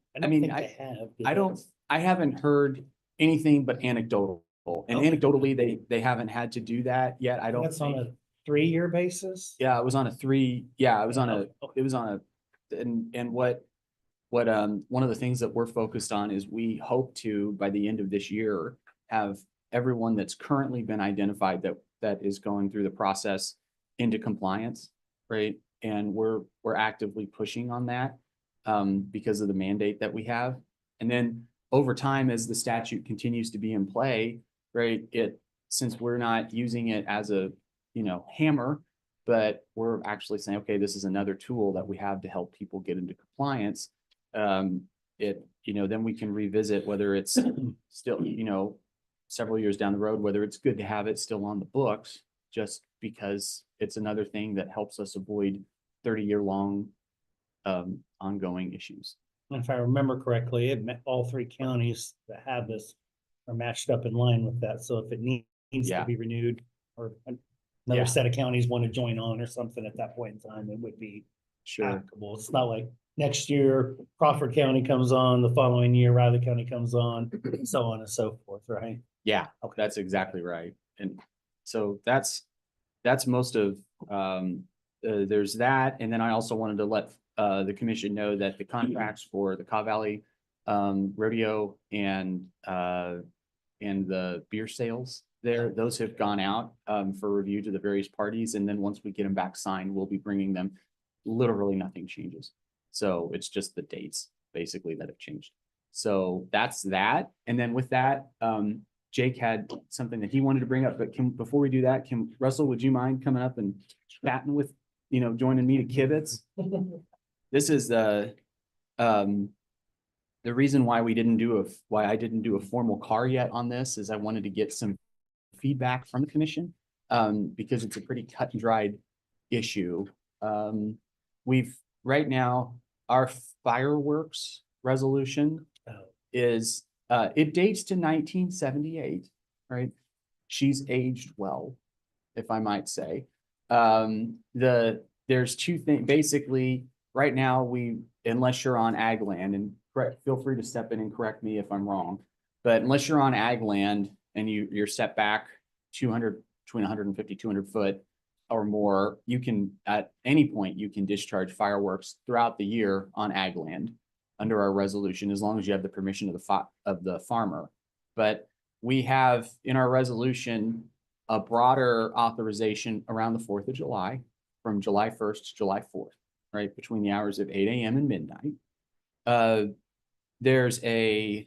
haven't heard anything but anecdotal. And anecdotally, they haven't had to do that yet. I don't That's think. on a 3-year basis? Yeah, it was on and what one of the things that we're focused on is we hope to, by the end of this year, have everyone that's currently been identified that is going through the process into compliance, right? And we're actively pushing on that because of the mandate that we have. And then over time, as the statute continues to be in play, right, since we're not using it as a hammer, but we're actually saying, okay, this is another tool that we have to help people get into compliance. Then we can revisit whether it's still, several years down the road, whether it's good to have it still on the books, just because it's another thing that helps us avoid 30-year-long ongoing issues. And if I remember correctly, all 3 counties that have this are matched up in line with that. So if it needs to be renewed, or another set of counties want to join on or something at that point in time, it would be applicable. It's not like next year Crawford County comes on, the following year Riley County comes on, so on and so forth, right? Yeah, okay, that's exactly right. And so that's most of there's that. And then I also wanted to let the commission know that the contracts for the Caw Valley rodeo and the beer sales there, those have gone out for review to the various parties. And then once we get them back signed, we'll be bringing them. Literally nothing changes. So it's just the dates basically that have changed. So that's that. And then with that, Jake had something that he wanted to bring up, but before we do that, Russell, would you mind coming up and chatting with, joining me to kibitz? This is the reason why why I didn't do a formal CAR yet on this is I wanted to get some feedback from the commission. Because it's a pretty cut and dried issue. Right now, our fireworks resolution is, it dates to 1978, right? She's aged well, if I might say. There's two things, basically, right now, unless you're on ag land, and feel free to step in and correct me if I'm wrong, but unless you're on ag land and you're set back 200, between 150, 200 foot or more, you can, at any point, you can discharge fireworks throughout the year on ag land under our resolution, as long as you have the permission of the farmer. But we have in our resolution a broader authorization around the 4th of July, from July 1st to July 4th, right? Between the hours of 8 a.m. and midnight. There's and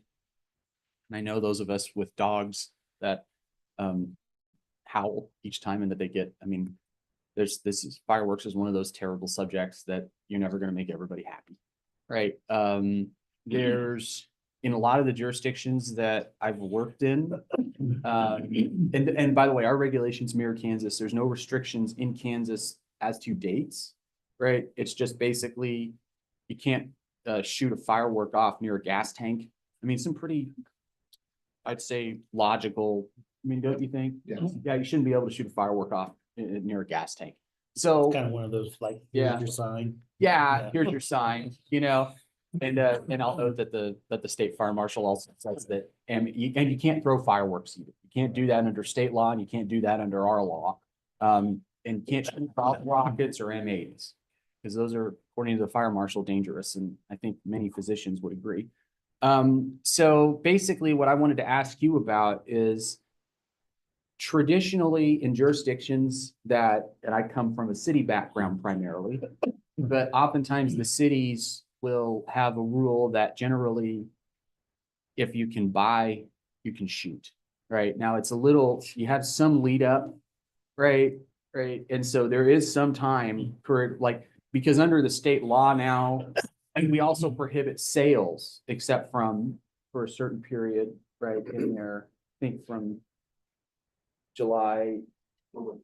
I know those of us with dogs that howl each time and that they get, I mean, fireworks is one of those terrible subjects that you're never going to make everybody happy, right? There's in a lot of the jurisdictions that I've worked in, and by the way, our regulations mirror Kansas. There's no restrictions in Kansas as to dates, right? It's just basically you can't shoot a firework off near a gas tank. I mean, some pretty, I'd say, logical. I mean, don't you think? Yeah, you shouldn't be able to shoot a firework off near a gas tank. So Kind of one of those like, Yeah. here's your sign. yeah, here's your sign, you know, and I'll note that the state fire marshal also says that, and you can't throw fireworks either. You can't do that under state law, and you can't do that under our law. And you can't shoot off rockets or M8s, because those are, according to the fire marshal, dangerous, and I think many physicians would agree. So basically what I wanted to ask you about is, traditionally in jurisdictions and I come from a city background primarily, but oftentimes the cities will have a rule that generally, if you can buy, you can shoot, right? Now it's you have some lead up, right? Right. And so there is some time for because under the state law now, and we also prohibit sales except for a certain period, right, in there, I think from July 1st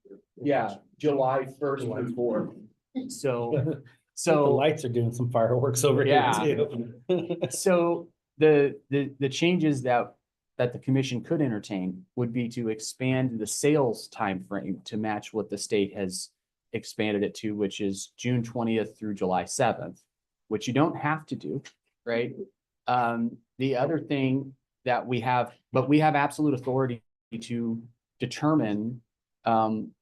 and 4th. So The lights are doing some fireworks over here Yeah. too. So the changes that the commission could entertain would be to expand the sales time frame to match what the state has expanded it to, which is June 20th through July 7th, which you don't have to do, right? The other thing that we have absolute authority to determine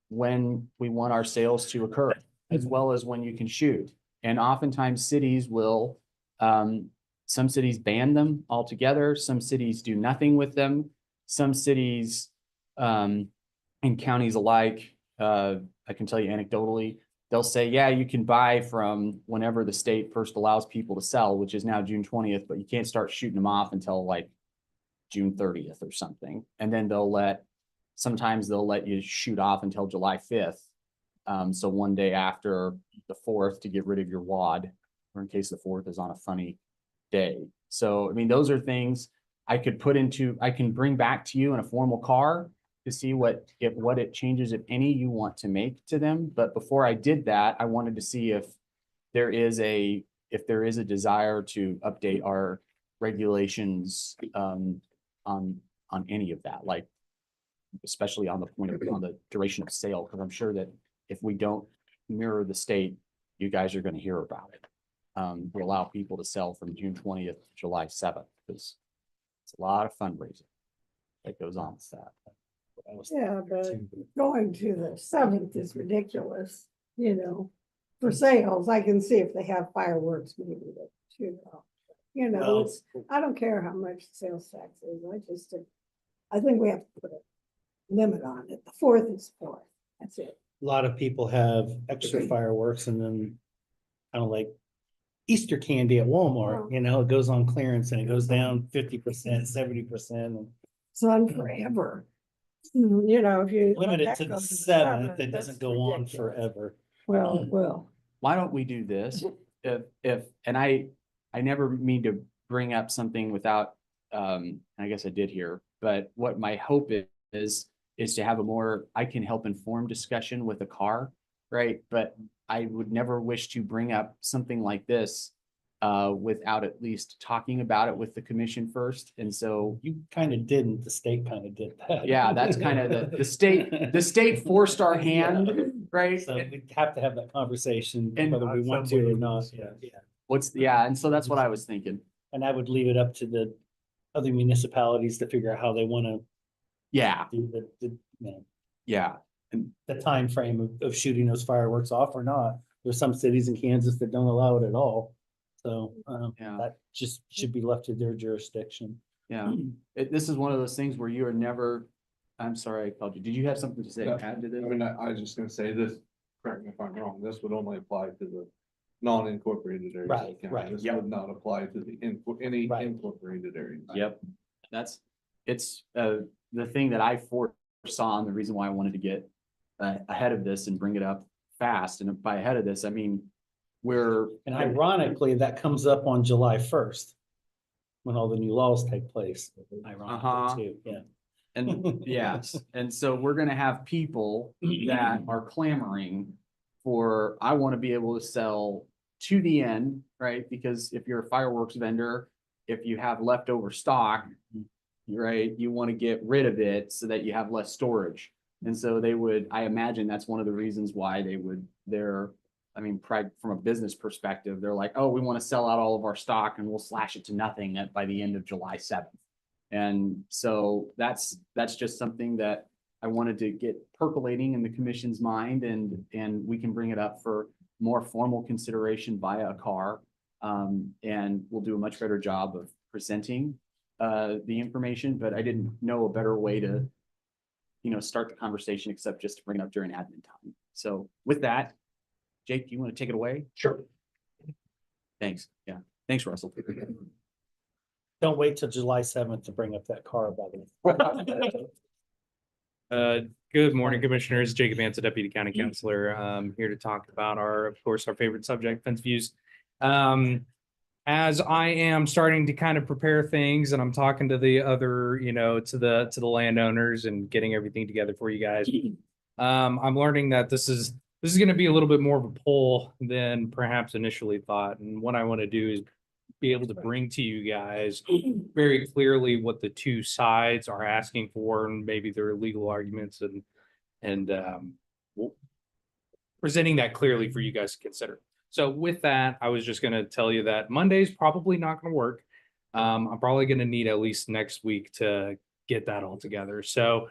when we want our sales to occur, as well as when you can shoot. And oftentimes cities will, some cities ban them altogether. Some cities do nothing with them. Some cities and counties alike, I can tell you anecdotally, they'll say, yeah, you can buy from whenever the state first allows people to sell, which is now June 20th, but you can't start shooting them off until like June 30th or something. And then sometimes they'll let you shoot off until July 5th. So one day after the 4th to get rid of your wad, or in case the 4th is on a funny day. So, I mean, those are things I can bring back to you in a formal CAR to see what it changes, if any, you want to make to them. But before I did that, I wanted to see if there is a desire to update our regulations on any of that, like especially on the duration of sale, because I'm sure that if we don't mirror the state, you guys are going to hear about it. We allow people to sell from June 20th to July 7th, because it's a lot of fundraising that goes on with that. Yeah, but going to the 7th is ridiculous, for sales. I can see if they have fireworks, maybe they shoot off. I don't care how much sales tax is. I think we have to put a limit on it. The 4th is 4th. That's it. A lot of people have extra fireworks, and then kind of like Easter candy at Walmart, it goes on clearance and it goes down 50%, 70%. It's on forever. If you Limit it let to that the go 7th, it that's doesn't go on ridiculous. forever. Well, Why don't we do this? And I never mean to bring up something without, I guess I did here, but what my hope is to have a more, I can help inform discussion with a car, right? But I would never wish to bring up something like this without at least talking about it with the commission first. And so, You kind of didn't, the state kind of did that. yeah, that's kind of the state forced our hand, right? So we have to have that conversation And- whether we want to or not. Yeah, and so that's what I was thinking. And I would leave it up to the other municipalities to figure out how they want to Yeah, do the, you know, yeah. the timeframe of shooting those fireworks off or not. There's some cities in Kansas that don't allow it at all. So, Yeah. that just should be left to their jurisdiction. Yeah, this is one of those things where you are never, I'm sorry, I called you. Did you have something to say? No, Add to this? I mean, I was just gonna say this, correct me if I'm wrong, this would only apply to the non-incorporated areas. of the Right, county. right. This Yep. would not apply to the any Right. incorporated areas. Yep, it's the thing that I foresaw and the reason why I wanted to get ahead of this and bring it up fast. And by ahead of this, I mean, And ironically, that comes up on July 1st. When all the new laws take place, ironically too, yeah. and yes, and so we're gonna have people that are clamoring for, I want to be able to sell to the end, right? Because if you're a fireworks vendor, if you have leftover stock, right, you want to get rid of it so that you have less storage. And so they would, I imagine that's one of the reasons why I mean, from a business perspective, they're like, oh, we want to sell out all of our stock and we'll slash it to nothing by the end of July 7th. And so that's just something that I wanted to get percolating in the commission's mind, and we can bring it up for more formal consideration via a car. And we'll do a much better job of presenting the information, but I didn't know a better way to, start the conversation except just to bring it up during admin time. So with that, Jake, do you want to take it away? Sure. Thanks. Yeah. Thanks, Russell. Don't wait till July 7th to bring up that car, by the way. Good morning, Commissioners. Jacob Ansa, Deputy County Counselor, here to talk about of course, our favorite subject, fence views. As I am starting to kind of prepare things and I'm talking to the other, to the landowners and getting everything together for you guys. I'm learning that this is going to be a little bit more of a poll than perhaps initially thought. And what I want to do is be able to bring to you guys very clearly what the two sides are asking for and maybe their legal arguments and presenting that clearly for you guys to consider. So with that, I was just going to tell you that Monday's probably not going to work. I'm probably going to need at least next week to get that all together. So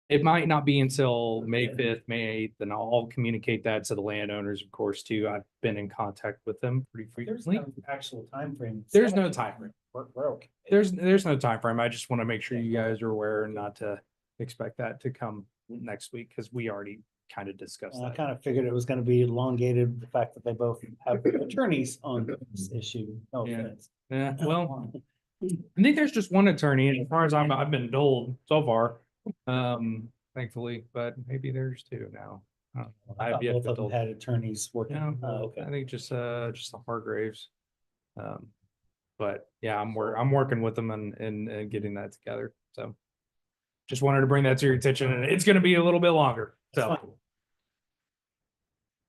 it might not be until May 5th, May 8th, and I'll communicate that to the landowners, of course, too. I've been in contact with them pretty There's frequently. no actual timeframe. There's no timeframe. We're okay. There's no timeframe. I just want to make sure you guys are aware and not to expect that to come next week because we already kind of discussed I that. kind of figured it was going to be elongated, the fact that they both have attorneys on this issue. No Yeah. offense. Yeah, well, I think there's just one attorney, and as far as I've been told so far, thankfully, but maybe there's two now. I I've thought yet both to of them told. had attorneys working. No, Oh, okay. I think just the Hargraves. But yeah, I'm working with them and getting that together. So just wanted to bring that to your attention, and it's going to be a little bit longer. That's So, fine.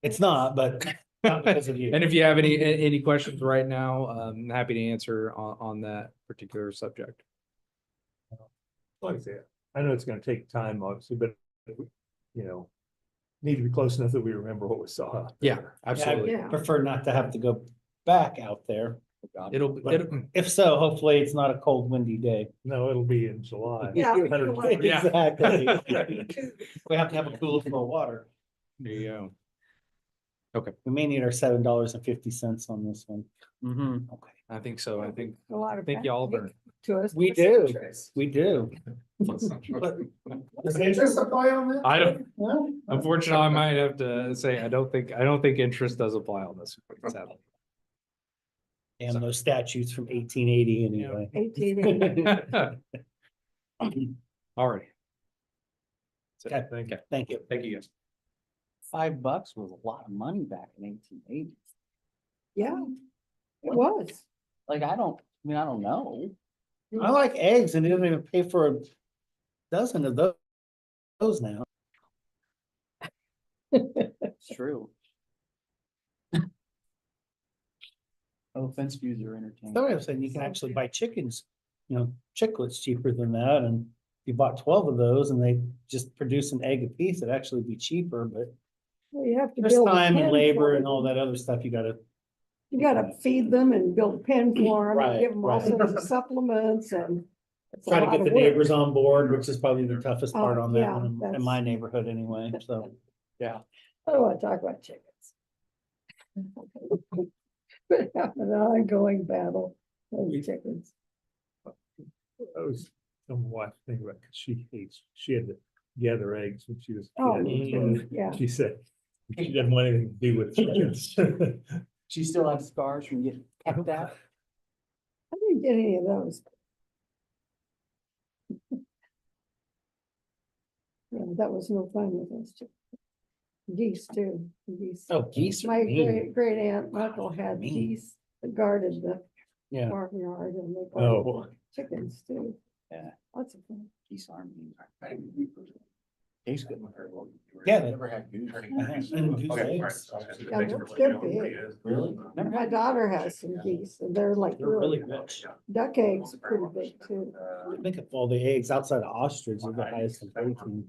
It's not, but not because of you. and if you have any questions right now, I'm happy to answer on that particular subject. Like I said, I know it's gonna take time, obviously, but need to be close enough that we remember what we saw. Yeah, absolutely. Yeah. Prefer not to have to go back out there. It'll If so, hopefully it's not a cold, windy day. No, it'll be in July. Yeah. Yeah. Exactly. We have to have a cooler for water. there you go. We may need our $7.50 on this one. Mhm. Okay. I think so. I think A lot of. y'all benefit are. To us. We for do. citrus. We do. Does interest apply on that? I don't. Well, Unfortunately, I might have to say I don't think interest does apply on this. Sadly. and those statutes from 1880 anyway. 1880. All right. Okay. Thank you. Thank you, guys. $5 was a lot of money back in 1880. Yeah, it was. Like, I don't know. I like eggs and they don't even pay for a dozen of those now. It's true. Oh, fence views are entertaining. Somebody was saying you can actually buy chickens, chicklets cheaper than that, and you bought 12 of those and they just produce an egg a piece, it'd actually be cheaper, but Well, you have to there's build a time pen and for labor and them. all that other stuff you gotta. You gotta feed them and build a pen for them, Right, and give them all right. sorts of supplements and. it's a Try to lot get of the work. neighbors on board, which is probably the toughest part Oh, on that yeah, one in that's- my neighborhood anyway, so. Yeah. I don't wanna talk about chickens. But have an ongoing battle over chickens. I was, some wife thing about, 'cause she had to gather eggs when she was. a Oh, kid, me and too, yeah. She said, she didn't want anything to do with chickens. She still have scars from getting pecked at. I didn't get any of those. Yeah, that was no fun with those chickens. Geese too, geese. Oh, geese are My mean. great aunt Michael had Mean. geese that guarded the Yeah. farmyard and they Oh. guarded chickens too. Yeah. Lots of fun. Geese aren't mean. Tastes good. Yeah. Never had goose. And goose eggs. Yeah, those could be. Really? Never My had. daughter has some geese and they're like They're really really, rich. duck eggs are pretty big too. I think of all the eggs outside of ostrich are the highest in protein.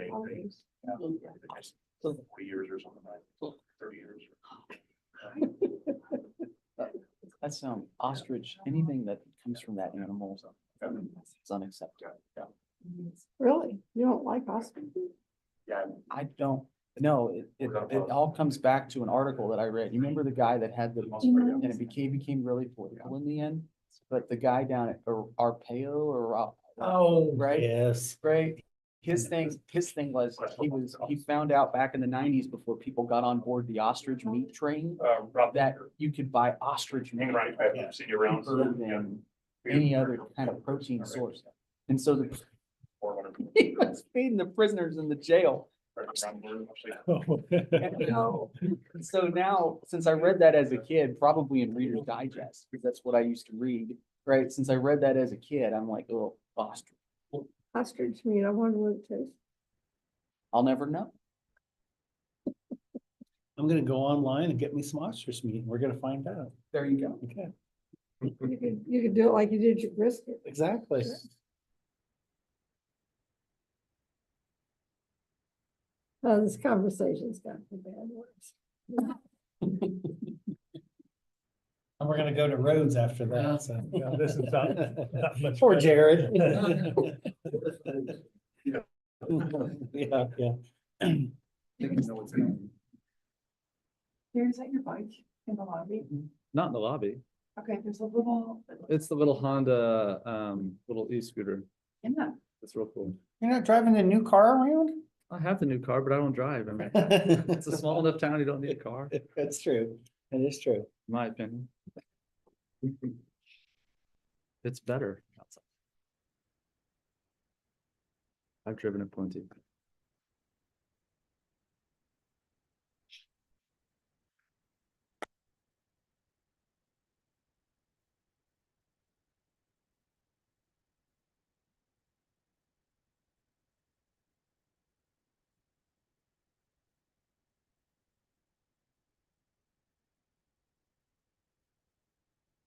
40 years or something like that, 30 years. That's ostrich, anything that comes from that animal is unacceptable. Really? You don't like ostrich? I don't, no, it all comes back to an article that I read. You remember the guy that had the, and it became really political in the end? But the guy down at Arpaio or. Oh, Right? yes. Right? His thing was, he found out back in the 90s before people got on board the ostrich meat train, that you could buy ostrich meat I've seen you around. cheaper than any other kind of protein source. And so he was feeding the prisoners in the jail. So now, since I read that as a kid, probably in Reader's Digest, because that's what I used to read, right? Since I read that as a kid, I'm like, oh, ostrich. Ostrich meat, I wonder what it tastes. I'll never know. I'm gonna go online and get me some ostrich meat and we're gonna find out. There you go. Okay, You could do it like you did your brisket. exactly. Oh, this conversation's gotten bad words. And we're gonna go to roads after that, so. Yeah, this is not much Poor better. Jared. Yeah, yeah. Here's that your bike in the lobby? Not in the lobby. Okay, there's a little. It's the little Honda, little e-scooter. Yeah. It's real cool. You're not driving a new car around? I have the new car, but I don't drive. I mean, it's a small enough town. You don't need a car, in That's true. That is true. my opinion. It's better outside. I've driven it plenty.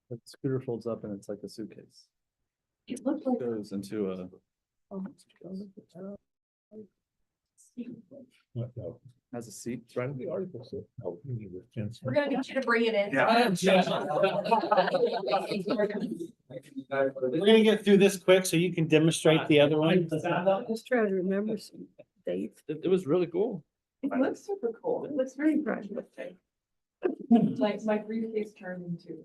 The scooter folds up and it's like a suitcase. It looked like. Goes into a, No, has a seat. It's right in the the article said, oh, you need a fence. We're gonna need you to bring it in. We're gonna get through this quick so you can demonstrate the other one. Just try to remember some dates. It was really cool. It looks super cool. It looks very practical. Like my briefcase turned into.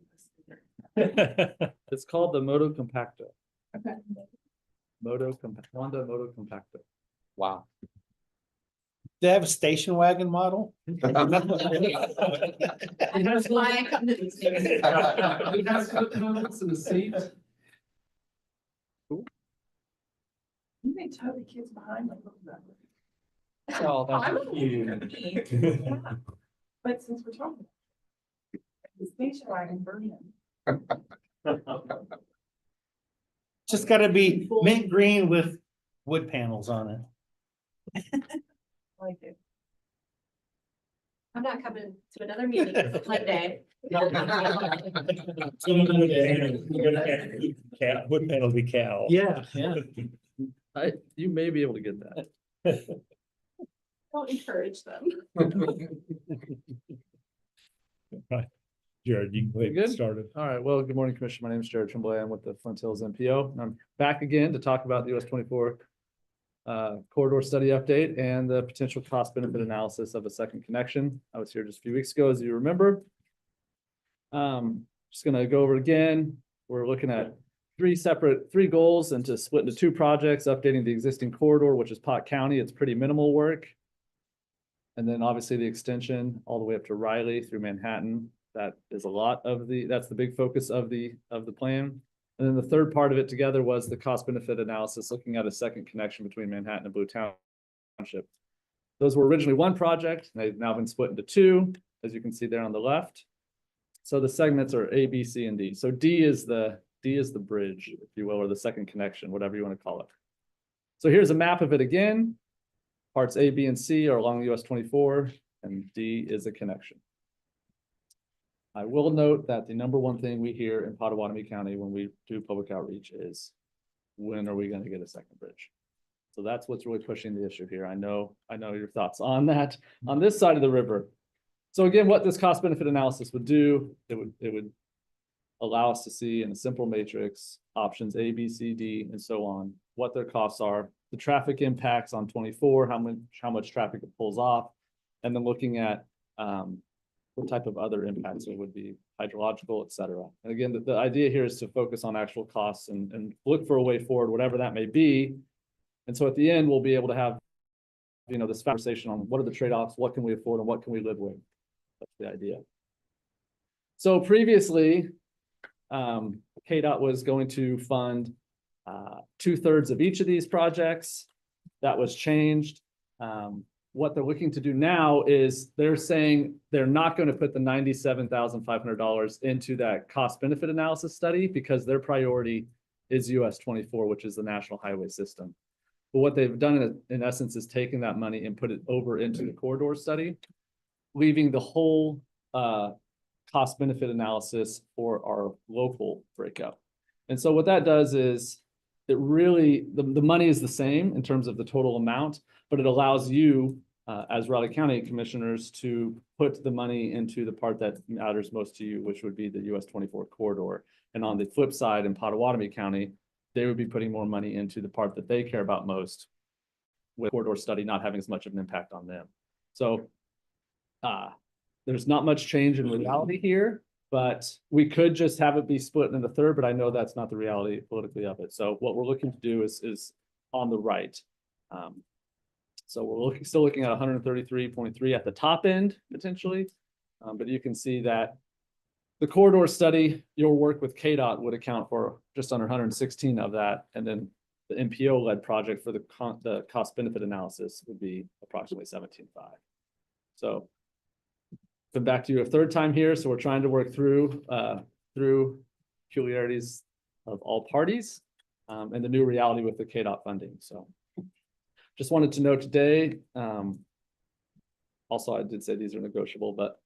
It's called the Moto Compacto. Okay. Honda Moto Compacto. Wow. They have a station wagon model? It has Why I come to these things. It has footnotes in the seat. You may tell the kids behind like, look at that. Oh, I'm that's cute. But since we're talking. The station wagon Berlin Just gotta be mint green with wood panels on it. Like it. I'm not coming to another meeting Monday. Wood penalty cow. Yeah. You may be able to get that. Don't encourage them. Jared, you can go ahead and Good? get started. All right, well, good morning, Commissioner. My name is Jared Tremblay. I'm with the Flint Hills MPO. And I'm back again to talk about the US 24 corridor study update and the potential cost benefit analysis of a second connection. I was here just a few weeks ago, as you remember. Just gonna go over it again. We're looking at three goals and to split into two projects, updating the existing corridor, which is Pot County. It's pretty minimal work. And then obviously the extension all the way up to Riley through Manhattan. That is a lot of that's the big focus of the plan. And then the third part of it together was the cost benefit analysis, looking at a second connection between Manhattan and Blue Township. Those were originally one project, and they've now been split into two, as you can see there on the left. So the segments are A, B, C, and D. So D is the bridge, if you will, or the second connection, whatever you want to call it. So here's a map of it again. Parts A, B, and C are along US 24, and D is a connection. I will note that the number one thing we hear in Potawatomi County when we do public outreach is, when are we going to get a second bridge? So that's what's really pushing the issue here. I know your thoughts on that on this side of the river. So again, what this cost benefit analysis would do, it would allow us to see in a simple matrix options A, B, C, D, and so on, what their costs are, the traffic impacts on 24, how much traffic it pulls off, and then looking at what type of other impacts it would be, hydrological, et cetera. And again, the idea here is to focus on actual costs and look for a way forward, whatever that may be. And so at the end, we'll be able to have, this conversation on what are the trade-offs, what can we afford, and what can we live with. That's the idea. So previously, KDOT was going to fund 2/3 of each of these projects. That was changed. What they're looking to do now is they're saying they're not going to put the $97,500 into that cost benefit analysis study because their priority is US 24, which is the national highway system. But what they've done in essence is taken that money and put it over into the corridor study, leaving the whole cost benefit analysis for our local breakup. And so what that does is it really, the money is the same in terms of the total amount, but it allows you as Raleigh County commissioners to put the money into the part that matters most to you, which would be the US 24 corridor. And on the flip side, in Potawatomi County, they would be putting more money into the part that they care about most, with corridor study not having as much of an impact on them. So there's not much change in reality here, but we could just have it be split in the third, but I know that's not the reality politically of it. So what we're looking to do is on the right. So we're still looking at 133.3 at the top end, potentially. But you can see that the corridor study, your work with KDOT would account for just under 116 of that. And then the MPO-led project for the cost benefit analysis would be approximately 17.5. So come back to you a third time here. So we're trying to work through peculiarities of all parties and the new reality with the KDOT funding. So just wanted to know today, also I did say these are negotiable, but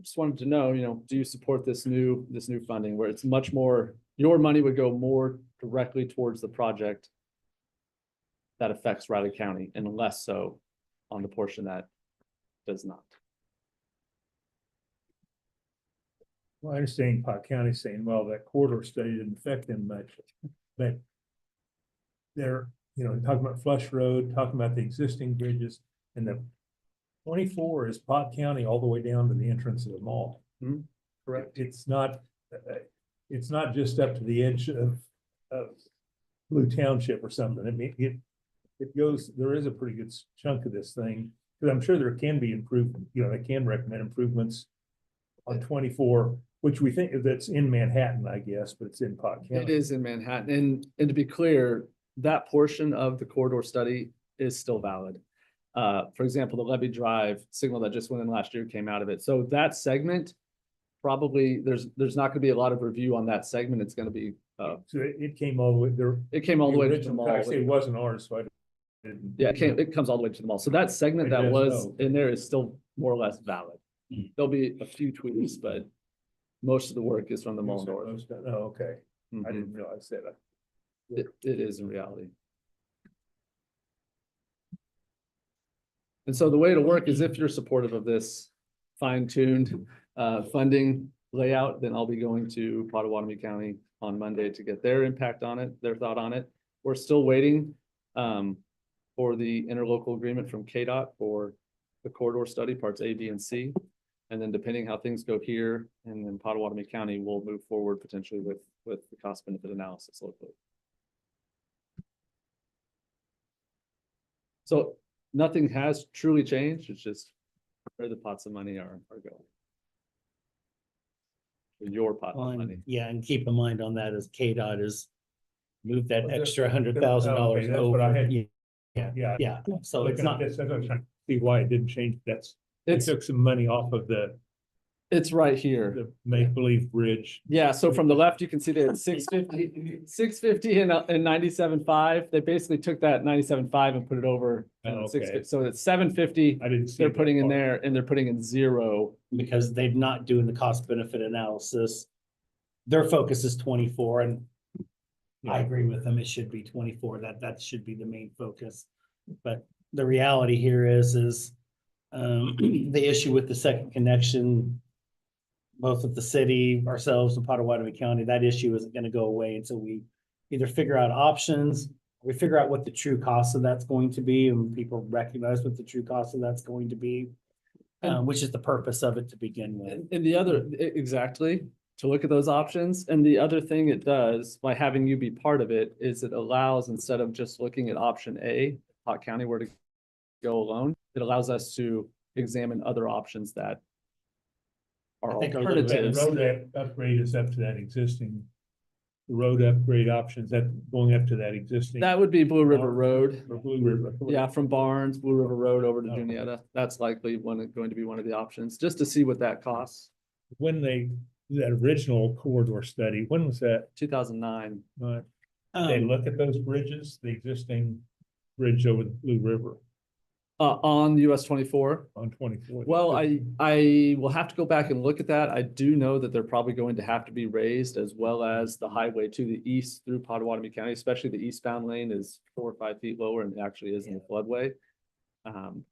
just wanted to know, do you support this new funding where it's much more, your money would go more directly towards the project that affects Riley County and less so on the portion that does not? Well, I understand Pot County saying, well, that corridor study didn't affect them much, but they're, talking about Flush Road, talking about the existing bridges, and the 24 is Pot County all the way down to the entrance of the mall. Mm-hmm. Correct. It's not just up to the edge of Blue Township or something. I mean, it goes, there is a pretty good chunk of this thing, because I'm sure there can be improvement, they can recommend improvements on 24, which we think that's in Manhattan, I guess, but it's in Pot County. It is in Manhattan. And to be clear, that portion of the corridor study is still valid. For example, the Levy Drive signal that just went in last year came out of it. So that segment probably, there's not gonna be a lot of review on that segment. It's gonna be, So it came all the way there. it came all the way to the original- mall. Actually, it wasn't ours, so I didn't. Yeah, it comes all the way to the mall. So that segment I that guess was so. in there is still more or less valid. Mm. There'll be a few tweaks, but most of the work is from the mall north. Oh, okay. I Mhm. didn't realize that. It is in reality. And so the way to work is if you're supportive of this fine-tuned funding layout, then I'll be going to Potawatomi County on Monday to get their impact on it, their thought on it. We're still waiting for the interlocal agreement from KDOT for the corridor study, parts A, B, and C. And then depending how things go here and then Potawatomi County, we'll move forward potentially with the cost benefit analysis locally. So nothing has truly changed. It's just where the pots of money are going. Your pot of money. Yeah, and keep in mind on that is KDOT is moved that Was it- extra $100,000 Okay, that's what I over. had. Yeah, Yeah. yeah, so it's not, That's what I'm trying to see why it didn't change. It It's took some money off of the right here. the make-believe bridge. Yeah, so from the left, you can see that 650 and 97.5. They basically took that 97.5 and put it over. Oh, 650. okay. So it's 750 I didn't see. they're that putting in part. there and they're putting in 0. because they're not doing the cost benefit analysis. Their focus is 24, and I agree with them. It should be 24. That should be the main focus. But the reality here is the issue with the second connection, both of the city, ourselves, and Potawatomi County, that issue isn't gonna go away until we either figure out options, we figure out what the true cost of that's going to be, and people recognize what the true cost of that's going to be, which is the purpose of it to begin with. And the other, exactly, to look at those options. And the other thing it does by having you be part of it is it allows, instead of just looking at option A, Pot County where to go alone, it allows us to examine other options that are I think our That alternatives. road upgrade is up to that existing. The road upgrade options that going up to that existing. That would be Blue River Road. Or Blue River. Yeah, from Barnes, Blue River Road over to Okay. Juniata. That's likely going to be one of the options, just to see what that costs. When that original corridor study, when was that? 2009. They look at those bridges, the existing bridge over the Blue River On US 24. on 24. Well, I will have to go back and look at that. I do know that they're probably going to have to be raised, as well as the highway to the east through Potawatomi County, especially the eastbound lane is 4 or 5 feet lower and actually is in the floodway.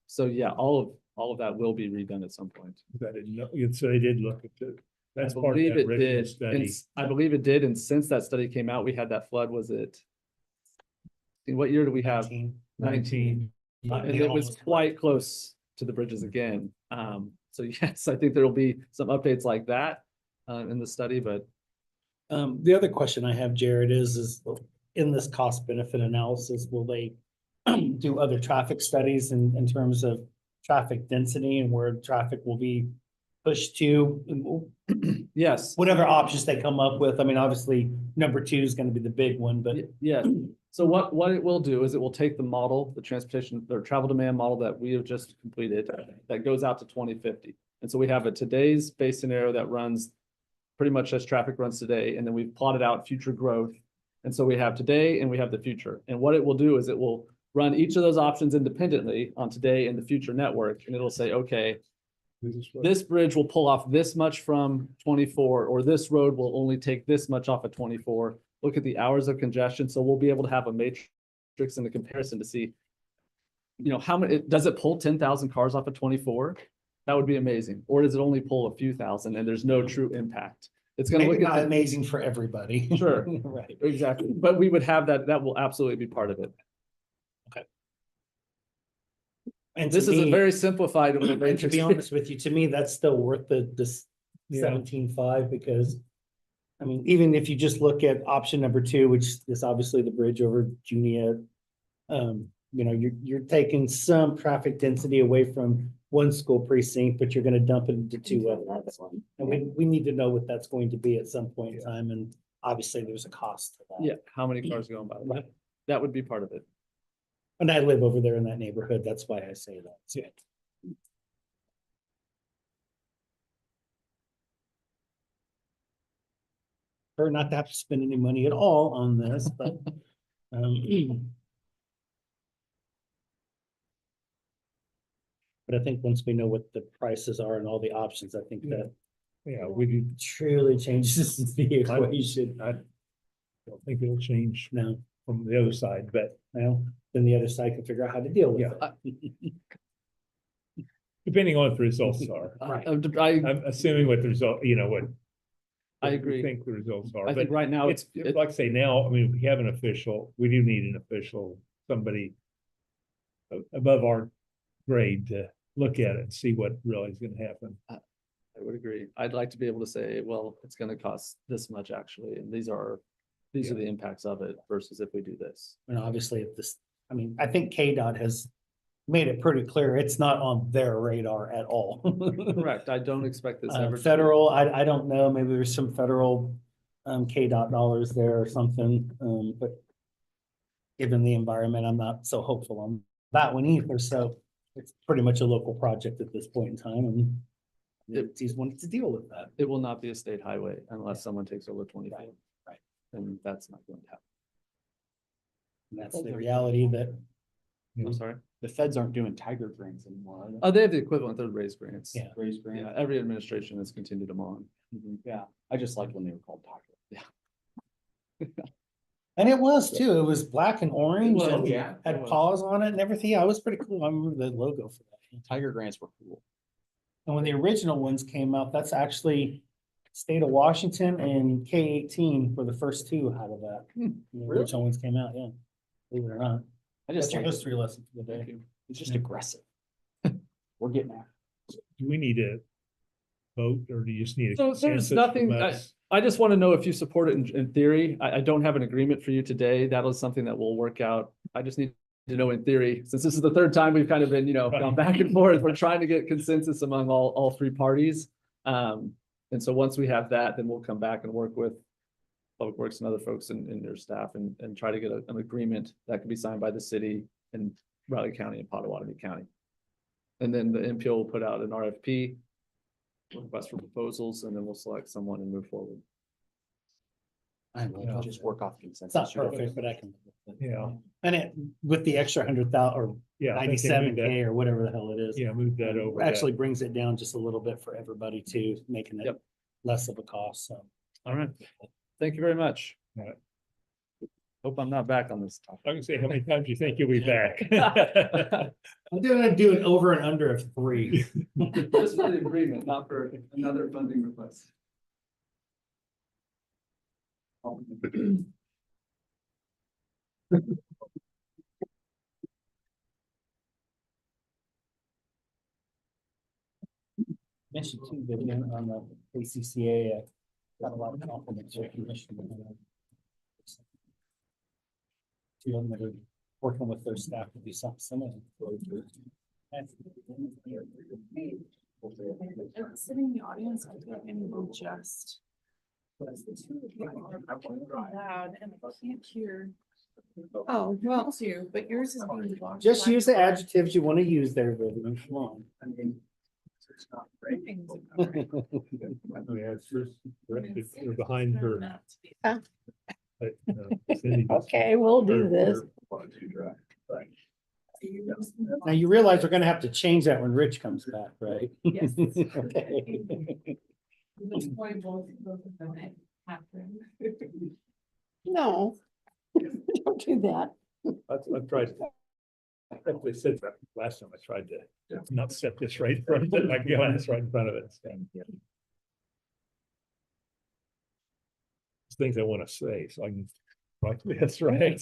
So yeah, all of that will be redone at some point. I didn't know, so they did look at it. That's I part of believe that it original did. study. And I believe it did. And since that study came out, we had that flood. Was it? What year do we have? 19. And it was quite close to the bridges again. So yes, I think there will be some updates like that in the study, but The other question I have, Jared, is in this cost benefit analysis, will they do other traffic studies in terms of traffic density and where traffic will be pushed to? yes, Whatever options they come up with. I mean, obviously, number 2 is gonna be the big one, but yes. So what it will do is it will take the model, the transportation or travel demand model that we have just completed, that goes out to 2050. And so we have a today's base scenario that runs pretty much as traffic runs today, and then we've plotted out future growth. And so we have today and we have the future. And what it will do is it will run each of those options independently on today and the future network, and it'll say, okay, this bridge will pull off this much from 24, or this road will only take this much off of 24. Look at the hours of congestion. So we'll be able to have a matrix and a comparison to see, how many, does it pull 10,000 cars off of 24? That would be amazing. Or does it only pull a few thousand and there's no true impact? It's going to maybe look not at amazing for everybody. Sure. Right. exactly, but we would have that will absolutely be part of it. And This to is a me- very simplified. And to matrix. be honest with you, to me, that's still worth this Yeah. 17.5, because I mean, even if you just look at option number 2, which is obviously the bridge over Juniata, you're taking some traffic density away from one school precinct, but you're gonna dump it into 2 others. And we need to know what that's going to be at some point in time, and obviously there's a cost to that. Yeah, how many cars are going by? That would be part of it. And I live over there in that neighborhood, that's why I say that. Yeah. prefer not to have to spend any money at all on this, but. But I think once we know what the prices are and all the options, I think that Yeah, we do, truly changes the equation. I don't think it'll change No, from the other side, but well, then the other side can figure out how to deal with it. depending on what the results are. I'm assuming what the result, what. I what we agree. Think the results are, I but think right now it's, it's, like I say now, I mean, we have an official, we do need an official, somebody above our grade to look at it and see what really is gonna happen. I would agree. I'd like to be able to say, well, it's gonna cost this much actually, and these are the impacts of it versus if we do this. And obviously if this, I mean, I think KDOT has made it pretty clear, it's not on their radar at all. Correct. I don't expect this ever. to be- Federal, I don't know, maybe there's some federal KDOT dollars there or something, but given the environment, I'm not so hopeful on that one either, so it's pretty much a local project at this point in time, and he's wanting to deal with that. It will not be a state highway unless someone takes over 20 feet. Right. And that's not going to happen. And that's the reality that I'm sorry. The feds aren't doing tiger grants anymore, are they? Oh, they have the equivalent. They're raised grants. Yeah. Raised grant? Yeah, every administration has continued them on. Yeah, I just liked when they were called tiger. and it was too, it was black and orange was, and yeah, had it was. paws on it and everything. Yeah, it was pretty cool. I remember the logo for that. Tiger grants were cool. And when the original ones came out, that's actually state of Washington and K-18 were the first two out of that. When the original ones came out, yeah. Believe it or not. I That's just your like, history lesson for the day. it's just aggressive. We're getting at it. Do we need a vote or do you just need a So there's consensus nothing, from us? I just want to know if you support it in theory. I don't have an agreement for you today. That is something that we'll work out. I just need to know in theory, since this is the third time we've kind of been, gone back and forth. We're trying to get consensus among all three parties. And so once we have that, then we'll come back and work with Public Works and other folks in their staff and try to get an agreement that can be signed by the city and Riley County and Potawatomi County. And then the MPO will put out an RFP, request for proposals, and then we'll select someone and move forward. I know, Just work off it's not consensus. perfect, but I can. Yeah, And it, with the extra 100,000 or yeah. I think they moved 97K or whatever the hell it is. Yeah, move that over. Actually brings it down just a little bit for everybody too, making it Yep. less of a cost, so. All right. Thank you very much. All right. Hope I'm not back on this topic. I can say, how many times do you think you'll be back? I'm gonna do an over and under of 3. Just for the agreement, not for another funding request. Mentioned too, that on the ACCA, got a lot of compliments recognition. Two of them that are working with their staff to do something similar. Sitting in the audience, I feel like I need to adjust. Loud and I can't hear Oh, well, you, but yours is being blocked. Just use the adjectives you want to use there, Vivian, come on. You're behind her. Huh? but, Cindy just- okay, we'll do this. Now you realize we're gonna have to change that when Rich comes back, right? Yes. Okay. No. Don't do that. I've tried. I definitely said that last time I tried to not set this right in front of it, like, that's right in front of it. It's things I want to say, so I can, like, that's right.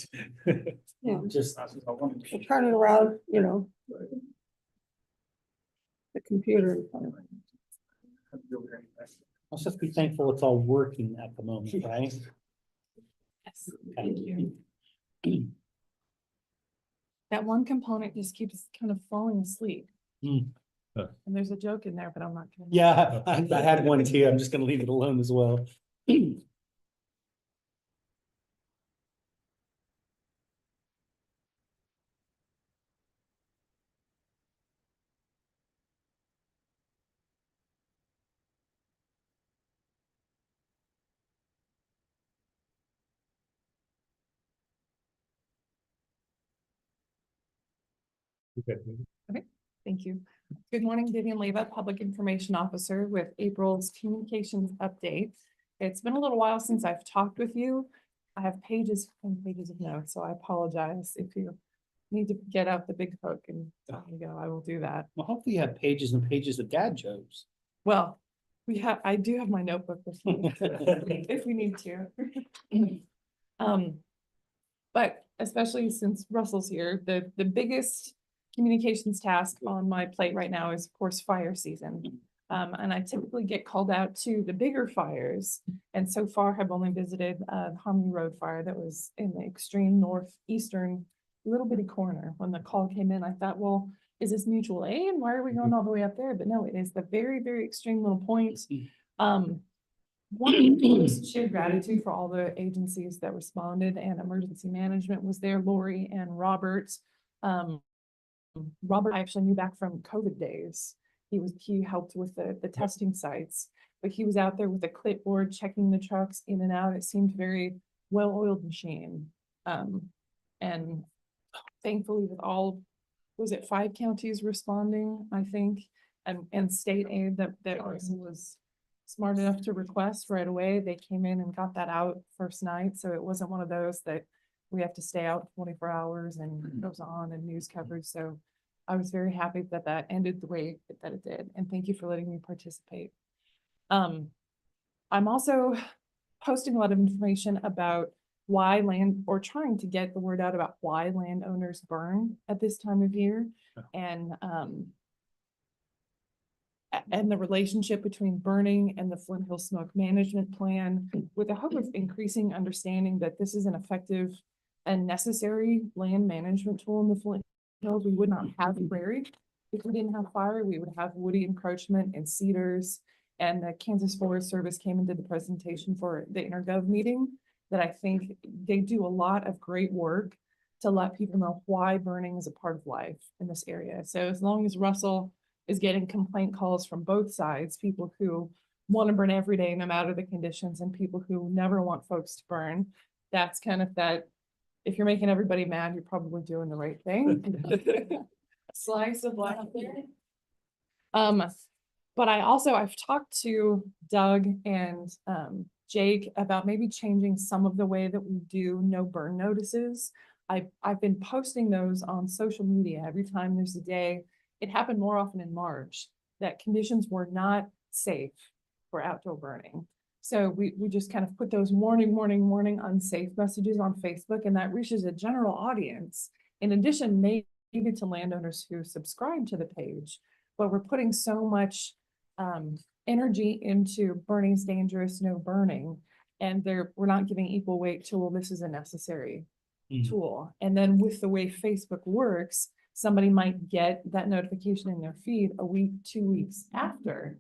Yeah, Just, we'll turn it around, the computer in front of it. let's just be thankful it's all working at the moment, right? Yes, thank you. That one component just keeps kind of falling asleep. Hmm. Huh. And there's a joke in there, but I'm not gonna. Yeah, I had one too. I'm just gonna leave it alone as well. Okay. Thank you. Good morning, Vivian Leva, Public Information Officer with April's Communications Update. It's been a little while since I've talked with you. I have pages and pages of notes, so I apologize if you need to get out the big hook and there you go, I will do that. Well, hopefully you have pages and pages of dad jokes. Well, I do have my notebook with me if we need to. But especially since Russell's here, the biggest communications task on my plate right now is, of course, fire season. And I typically get called out to the bigger fires, and so far have only visited Harmony Road fire that was in the extreme northeastern little bitty corner. When the call came in, I thought, well, is this mutual aid? Why are we going all the way up there? But no, it is the very, very extreme little point. One, sheer gratitude for all the agencies that responded, and emergency management was there, Lori and Robert. Robert, I actually knew back from COVID days. He helped with the testing sites, but he was out there with a clipboard, checking the trucks in and out. It seemed very well-oiled machine. And thankfully with all, was it 5 counties responding, I think, and state aid that was smart enough to request right away. They came in and got that out first night. So it wasn't one of those that we have to stay out 24 hours and it goes on and news coverage. So I was very happy that that ended the way that it did. And thank you for letting me participate. I'm also posting a lot of information about why trying to get the word out about why landowners burn at this time of year. And the relationship between burning and the Flint Hill Smoke Management Plan, with the hope of increasing understanding that this is an effective and necessary land management tool in the Flint Hills. We would not have prairie if we didn't have fire. We would have woody encroachment and cedars. And the Kansas Forest Service came and did the presentation for the InterGov meeting that I think they do a lot of great work to let people know why burning is a part of life in this area. So as long as Russell is getting complaint calls from both sides, people who want to burn every day no matter the conditions and people who never want folks to burn, that's kind of that, if you're making everybody mad, you're probably doing the right thing. Slice of life there. But I've talked to Doug and Jake about maybe changing some of the way that we do no burn notices. I've been posting those on social media every time there's a day. It happened more often in March that conditions were not safe for outdoor burning. So we just kind of put those warning, unsafe messages on Facebook, and that reaches a general audience. In addition, maybe to landowners who subscribe to the page, but we're putting so much energy into burning is dangerous, no burning, and we're not giving equal weight to, well, this is a necessary tool. And then with the way Facebook works, somebody might get that notification in their feed a week, 2 weeks after.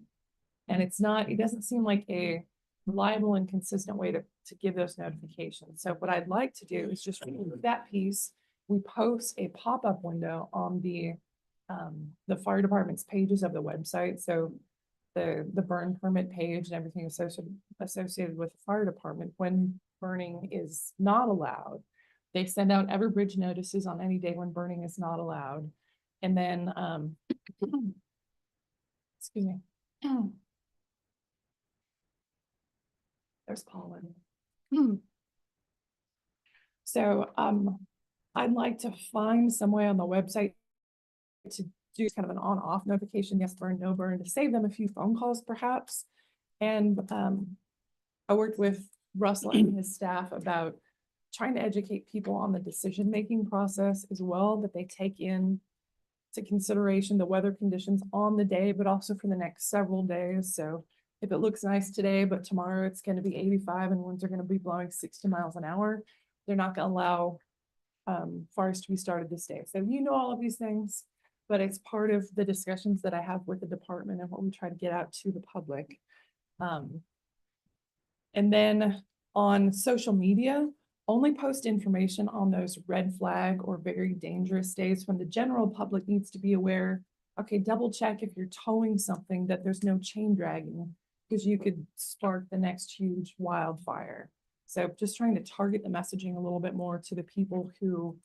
And it doesn't seem like a reliable and consistent way to give those notifications. So what I'd like to do is just remove that piece. We post a pop-up window on the fire department's pages of the website. So the burn permit page and everything associated with the fire department, when burning is not allowed, they send out Everbridge notices on any day when burning is not allowed. And then, excuse me. There's pollen. So I'd like to find some way on the website to do kind of an on-off notification, yes burn, no burn, to save them a few phone calls perhaps. And I worked with Russell and his staff about trying to educate people on the decision-making process as well, that they take in to consideration the weather conditions on the day, but also for the next several days. So if it looks nice today, but tomorrow it's going to be 85 and winds are going to be blowing 60 miles an hour, they're not going to allow fires to be started this day. So you know all of these things, but it's part of the discussions that I have with the department and what we try to get out to the public. And then on social media, only post information on those red flag or very dangerous days when the general public needs to be aware. Okay, double check if you're towing something that there's no chain dragging, because you could spark the next huge wildfire. So just trying to target the messaging a little bit more to the people who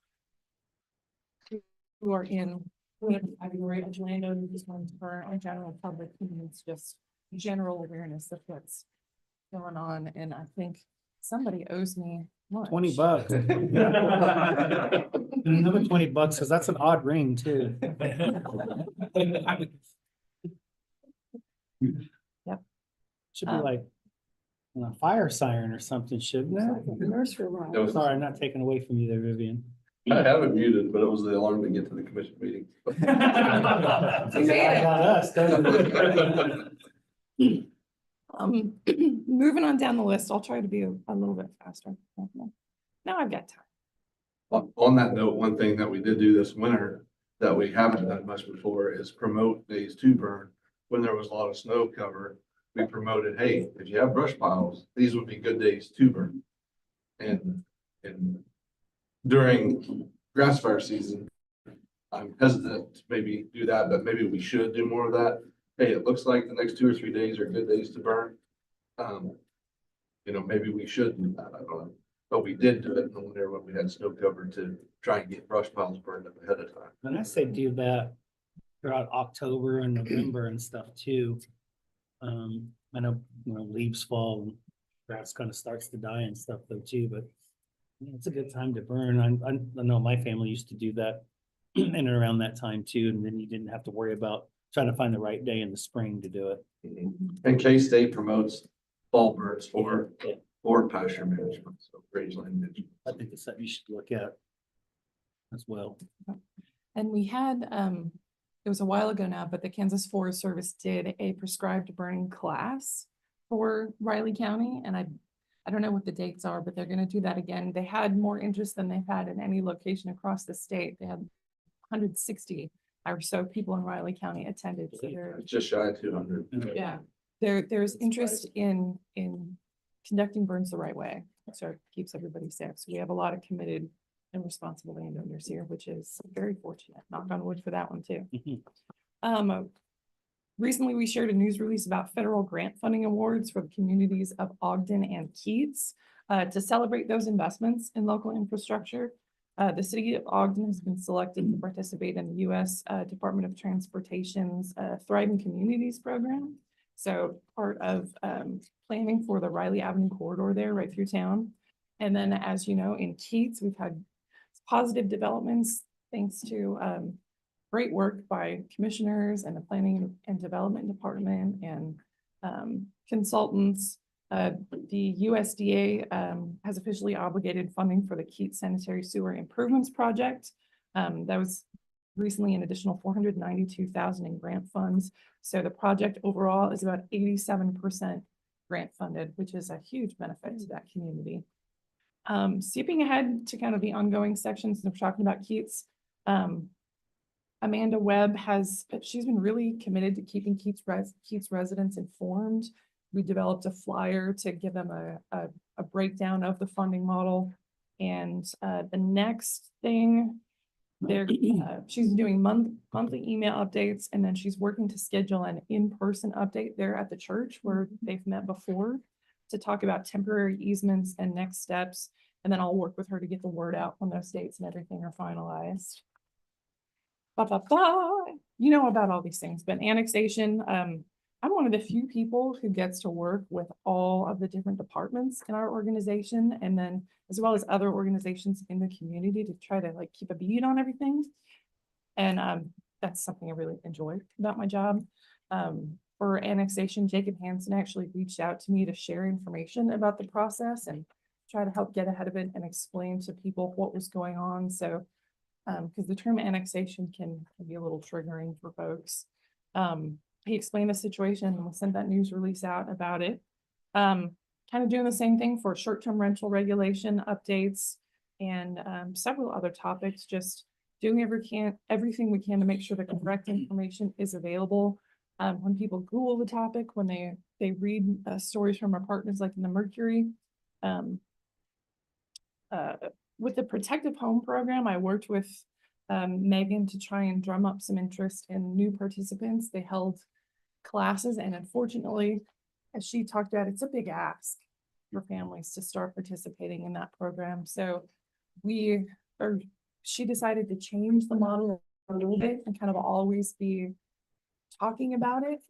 are in category of landowners is going to burn our general public, it's just general awareness of what's going on, and I think somebody owes me lunch. $20. Another $20, because that's an odd ring too. Yep. Should be like a fire siren or something, shouldn't it? Nursery rhyme. It was- Sorry, I'm not taking away from you there, Vivian. I have it muted, but it was the alarm to get to the commission meeting. Moving on down the list, I'll try to be a little bit faster. Now I've got time. On that note, one thing that we did do this winter that we haven't done much before is promote days to burn. When there was a lot of snow cover, we promoted, hey, if you have brush piles, these would be good days to burn. And during grass fire season, I'm hesitant to maybe do that, but maybe we should do more of that. Hey, it looks like the next 2 or 3 days are good days to burn. Maybe we should do that. I don't know. But we did do it in the winter when we had snow cover to try and get brush piles burned up ahead of time. And I say do that throughout October and November and stuff too. I know, leaves fall and grass kind of starts to die and stuff though too, but it's a good time to burn. I know my family used to do that in and around that time too, and then you didn't have to worry about trying to find the right day in the spring to do it. And K-State promotes fall burns for pasture management, so rangeland management. I think it's something you should look at as well. And we had, it was a while ago now, but the Kansas Forest Service did a prescribed burning class for Riley County. And I don't know what the dates are, but they're going to do that again. They had more interest than they've had in any location across the state. They had 160 or so people in Riley County attended. So It's just shy of 200. yeah, there's interest in conducting burns the right way. So it keeps everybody safe. So we have a lot of committed and responsible landowners here, which is very fortunate. Knock on wood for that one too. Recently, we shared a news release about federal grant funding awards for the communities of Ogden and Keats to celebrate those investments in local infrastructure. The city of Ogden has been selected to participate in the U.S. Department of Transportation's Thriving Communities program. So part of planning for the Riley Avenue corridor there right through town. And then, as you know, in Keats, we've had positive developments thanks to great work by commissioners and the Planning and Development Department and consultants. The USDA has officially obligated funding for the Keats Sanitary Sewer Improvements Project. That was recently an additional $492,000 in grant funds. So the project overall is about 87% grant funded, which is a huge benefit to that community. Skipping ahead to kind of the ongoing sections of talking about Keats, Amanda Webb she's been really committed to keeping Keats residents informed. We developed a flyer to give them a breakdown of the funding model. And the next thing, she's doing monthly email updates, and then she's working to schedule an in-person update there at the church where they've met before to talk about temporary easements and next steps. And then I'll work with her to get the word out when those dates and everything are finalized. You know about all these things, but annexation, I'm one of the few people who gets to work with all of the different departments in our organization, and then as well as other organizations in the community to try to keep a bead on everything. And that's something I really enjoy about my job. For annexation, Jacob Hansen actually reached out to me to share information about the process and try to help get ahead of it and explain to people what was going on. So, because the term annexation can be a little triggering for folks. He explained the situation and we sent that news release out about it. Kind of doing the same thing for short-term rental regulation updates and several other topics, just doing everything we can to make sure the correct information is available. When people Google the topic, when they read stories from our partners like in the Mercury. With the Protective Home Program, I worked with Megan to try and drum up some interest in new participants. They held classes, and unfortunately, as she talked about, it's a big ask for families to start participating in that program. So she decided to change the model a little bit and kind of always be talking about it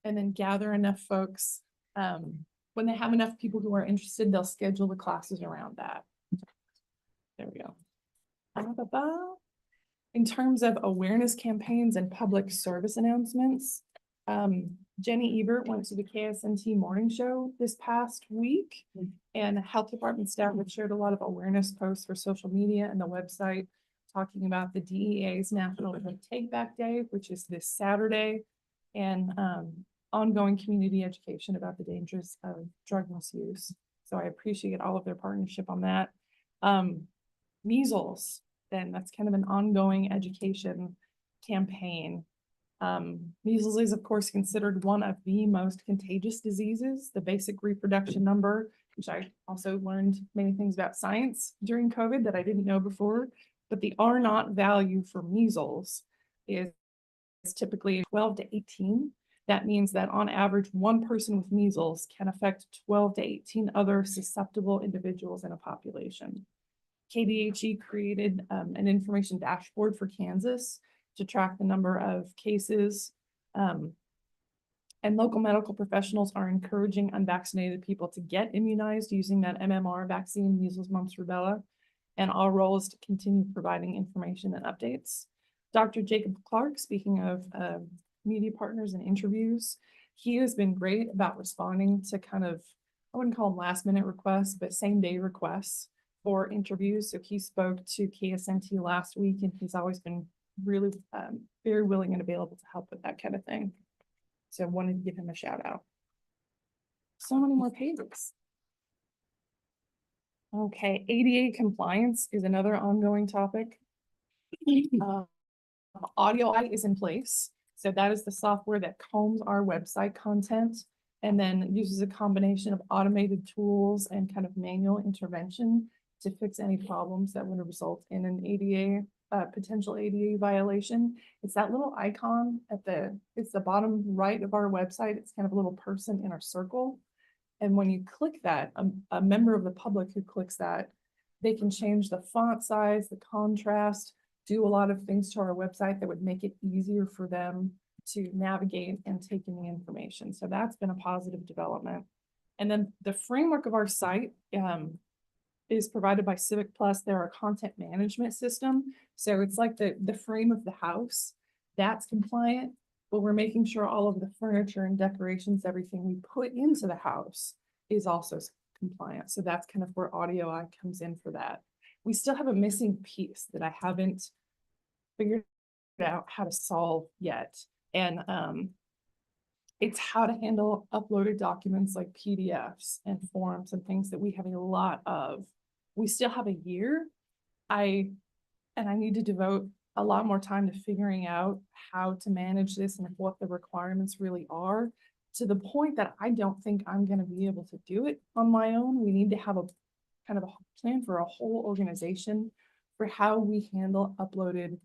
and then gather enough folks. When they have enough people who are interested, they'll schedule the classes around that. There we go. In terms of awareness campaigns and public service announcements, Jenny Ebert went to the KSNT morning show this past week, and the health department staff had shared a lot of awareness posts for social media and the website talking about the DEA's National Drug Take Back Day, which is this Saturday, and ongoing community education about the dangers of drug misuse. So I appreciate all of their partnership on that. Measles, then that's kind of an ongoing education campaign. Measles is of course considered one of the most contagious diseases. The basic reproduction number, which I also learned many things about science during COVID that I didn't know before, but the R0 value for measles is typically 12 to 18. That means that on average, one person with measles can affect 12 to 18 other susceptible individuals in a population. KDHE created an information dashboard for Kansas to track the number of cases. And local medical professionals are encouraging unvaccinated people to get immunized using that MMR vaccine, measles, mumps, rubella. And our role is to continue providing information and updates. Dr. Jacob Clark, speaking of media partners and interviews, he has been great about responding to kind of, I wouldn't call them last minute requests, but same day requests for interviews. So he spoke to KSNT last week, and he's always been really very willing and available to help with that kind of thing. So I wanted to give him a shout out. So many more pages. Okay, ADA compliance is another ongoing topic. Audio is in place. So that is the software that combs our website content and then uses a combination of automated tools and kind of manual intervention to fix any problems that would result in an ADA, potential ADA violation. It's that little icon at it's the bottom right of our website. It's kind of a little person in a circle. And when you click that, a member of the public who clicks that, they can change the font size, the contrast, do a lot of things to our website that would make it easier for them to navigate and take in the information. So that's been a positive development. And then the framework of our site is provided by Civic Plus. They're a content management system. So it's like the frame of the house that's compliant, but we're making sure all of the furniture and decorations, everything we put into the house is also compliant. So that's kind of where Audio comes in for that. We still have a missing piece that I haven't figured out how to solve yet. And it's how to handle uploaded documents like PDFs and forms and things that we have a lot of. We still have a year. I need to devote a lot more time to figuring out how to manage this and what the requirements really are, to the point that I don't think I'm going to be able to do it on my own. We need to have a kind of a plan for a whole organization for how we handle uploaded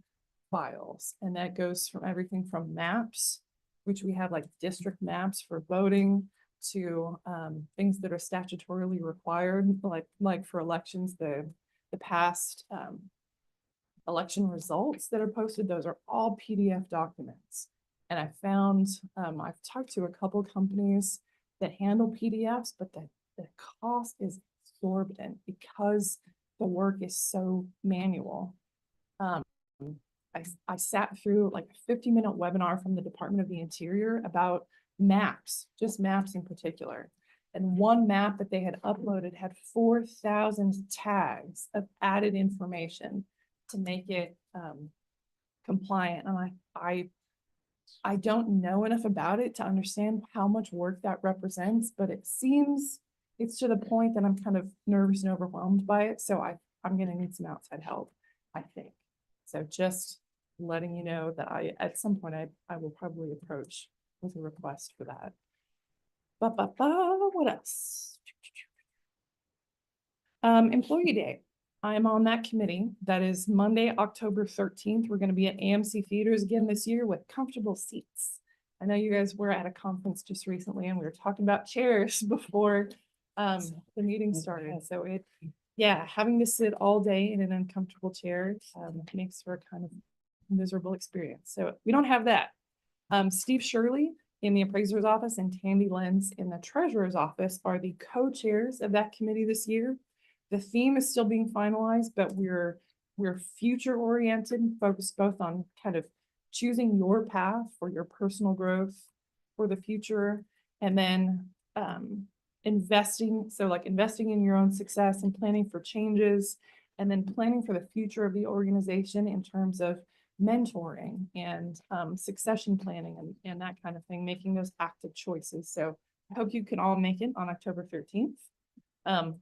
files. And that goes from everything from maps, which we have like district maps for voting, to things that are statutorily required, like for elections, the past election results that are posted. Those are all PDF documents. And I found, I've talked to a couple companies that handle PDFs, but the cost is exorbitant because the work is so manual. I sat through like a 50-minute webinar from the Department of the Interior about maps, just maps in particular. And one map that they had uploaded had 4,000 tags of added information to make it compliant. And I don't know enough about it to understand how much work that represents, but it seems it's to the point that I'm kind of nervous and overwhelmed by it. So I'm going to need some outside help, I think. So just letting you know that at some point I will probably approach with a request for that. What else? Employee Day. I'm on that committee. That is Monday, October 13th. We're going to be at AMC Theaters again this year with comfortable seats. I know you guys were at a conference just recently and we were talking about chairs before the meeting started. So having to sit all day in an uncomfortable chair makes for kind of miserable experience. So we don't have that. Steve Shirley in the appraiser's office and Tandy Lenz in the treasurer's office are the co-chairs of that committee this year. The theme is still being finalized, but we're future oriented and focused both on kind of choosing your path for your personal growth for the future, and then investing in your own success and planning for changes, and then planning for the future of the organization in terms of mentoring and succession planning and that kind of thing, making those active choices. So I hope you can all make it on October 13th. I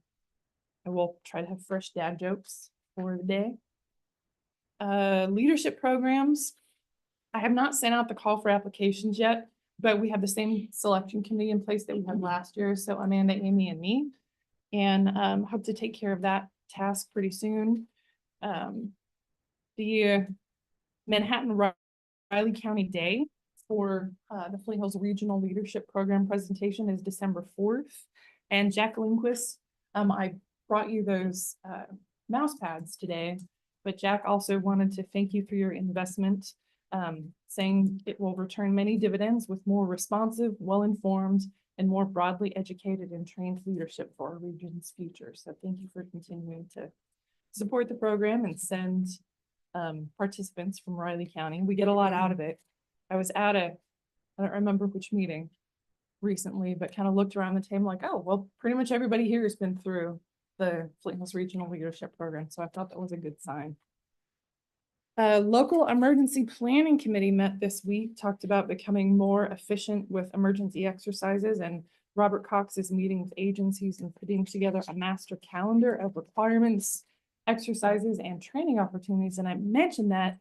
will try to have fresh dad jokes for the day. Leadership programs. I have not sent out the call for applications yet, but we have the same selection committee in place that we had last year. So Amanda, Amy, and me, and hope to take care of that task pretty soon. The Manhattan Riley County Day for the Flint Hills Regional Leadership Program presentation is December 4th. And Jack Lindquist, I brought you those mouse pads today, but Jack also wanted to thank you for your investment, saying it will return many dividends with more responsive, well-informed, and more broadly educated and trained leadership for our region's future. So thank you for continuing to support the program and send participants from Riley County. We get a lot out of it. I was at I don't remember which meeting recently, but kind of looked around the table like, oh, well, pretty much everybody here has been through the Flint Hills Regional Leadership Program. So I thought that was a good sign. Local Emergency Planning Committee met this week, talked about becoming more efficient with emergency exercises, and Robert Cox is meeting with agencies and putting together a master calendar of requirements, exercises, and training opportunities. And I mentioned that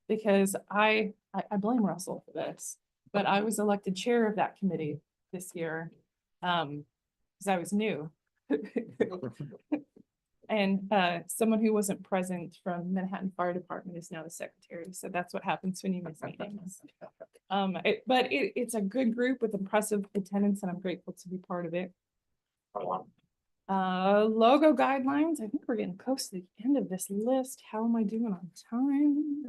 because I blame Russell for this, but I was elected chair of that committee this year because I was new. And someone who wasn't present from Manhattan Fire Department is now the secretary. So that's what happens when you miss meetings. But it's a good group with impressive attendance, and I'm grateful to be part of it. Logo guidelines. I think we're getting close to the end of this list. How am I doing on time?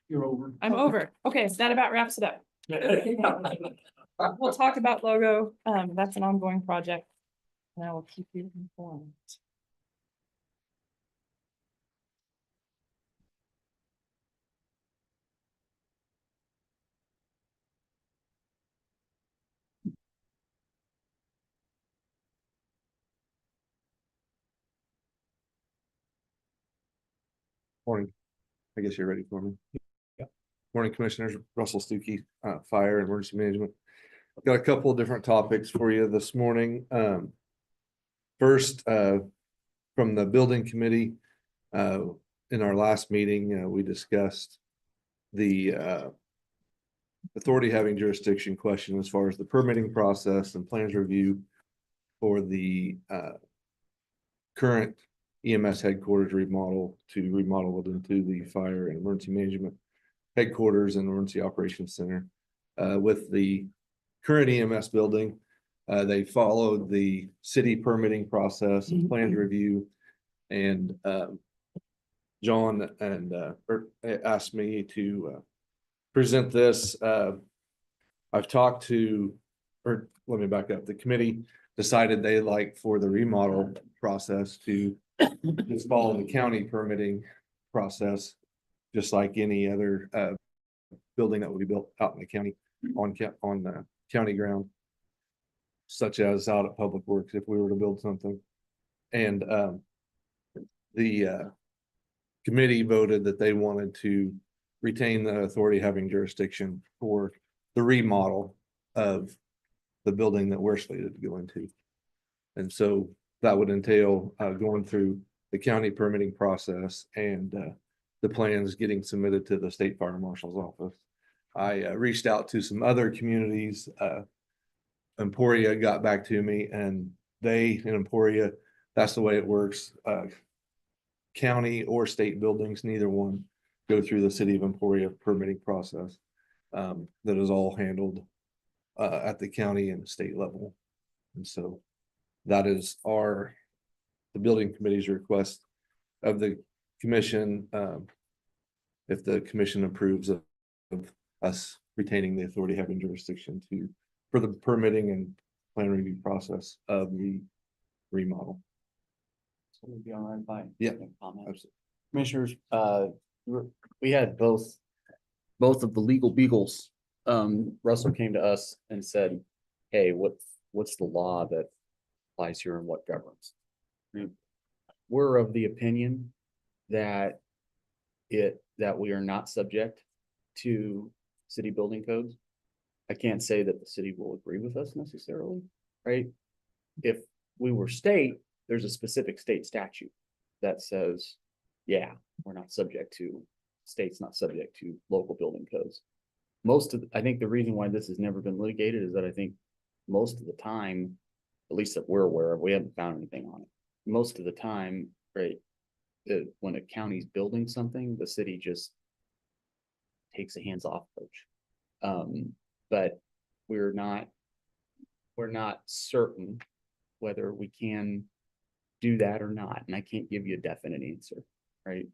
You're over. I'm over. Okay, so that about wraps it up. We'll talk about logo. That's an ongoing project, and I will keep you informed. Morning. I guess you're ready for me. Yeah. Morning, Commissioners. Russell Stuckey, Fire and Emergency Management. I've got a couple of different topics for you this morning. First, from the Building Committee, in our last meeting, we discussed the authority having jurisdiction question as far as the permitting process and plans review for the current EMS headquarters remodel it into the Fire and Emergency Management headquarters and Emergency Operations Center. With the current EMS building, they followed the city permitting process and plans review, and John asked me to present this. I've talked to, or let me back up. The committee decided they like for the remodel process to just follow the county permitting process, just like any other building that would be built out in the county on county ground, such as out at Public Works if we were to build something. And the committee voted that they wanted to retain the authority having jurisdiction for the remodel of the building that we're slated to go into. And so that would entail going through the county permitting process and the plans getting submitted to the state fire marshal's office. I reached out to some other communities. Emporia got back to me, and they in Emporia, that's the way it works. County or state buildings, neither one, go through the city of Emporia permitting process. That is all handled at the county and state level. And so that is the building committee's request of the commission if the commission approves of us retaining the authority, having jurisdiction for the permitting and plan review process of the remodel. So we'd be all right by. Yeah. Comment. Absolutely. Commissioners, we had both of the legal beagles. Russell came to us and said, hey, what's the law that applies here and what governs? We're of the opinion that we are not subject to city building codes. I can't say that the city will agree with us necessarily, right? If we were state, there's a specific state statute that says, yeah, we're not subject to, state's not subject to local building codes. I think the reason why this has never been litigated is that I think most of the time, at least that we're aware of, we haven't found anything on it. Most of the time, right, when a county's building something, the city just takes a hands-off approach. But we're not certain whether we can do that or not, and I can't give you a definite answer, right?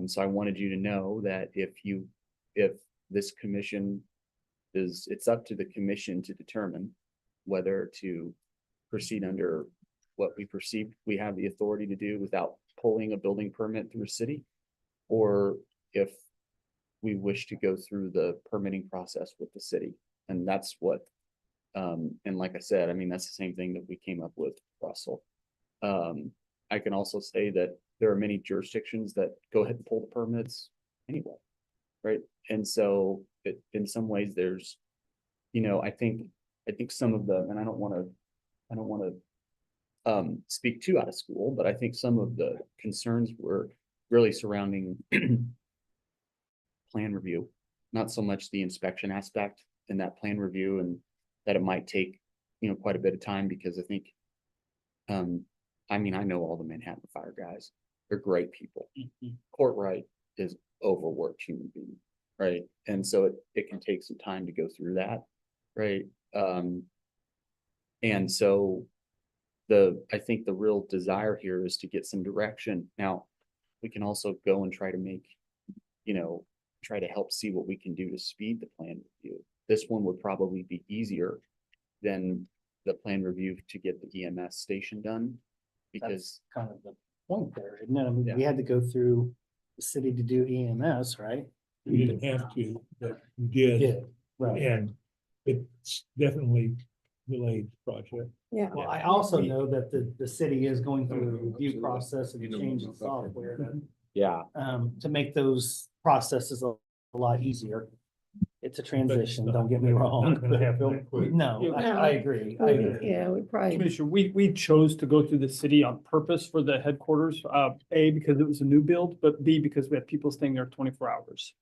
So I wanted you to know that if this commission it's up to the commission to determine whether to proceed under what we perceive we have the authority to do without pulling a building permit through a city, or if we wish to go through the permitting process with the city. And that's what, and like I said, I mean, that's the same thing that we came up with, Russell. I can also say that there are many jurisdictions that go ahead and pull the permits anyway, right? And so in some ways there's, I think some of the, and I don't want to speak too out of school, but I think some of the concerns were really surrounding plan review, not so much the inspection aspect in that plan review, and that it might take, quite a bit of time, because I think, I mean, I know all the Manhattan Fire guys. They're great people. Courtright is overworked human being, right? And so it can take some time to go through that, right? And so I think the real desire here is to get some direction. Now, we can also go and try to make, try to help see what we can do to speed the plan review. This one would probably be easier than the plan review to get the EMS station done, because That's kind of the point there, isn't it? I mean, we had to go through the city to do EMS, right? We didn't have to, but we did. Yeah, right. And it's definitely delayed the project. Yeah. Well, I also know that the city is going through a review process and change the software yeah, to make those processes a lot easier. It's a transition, don't get me wrong. Not gonna happen that quick. No, I agree. I agree. Yeah, we probably, Commissioner, we chose to go through the city on purpose for the headquarters, A, because it was a new build, but B, because we had people staying there 24 hours.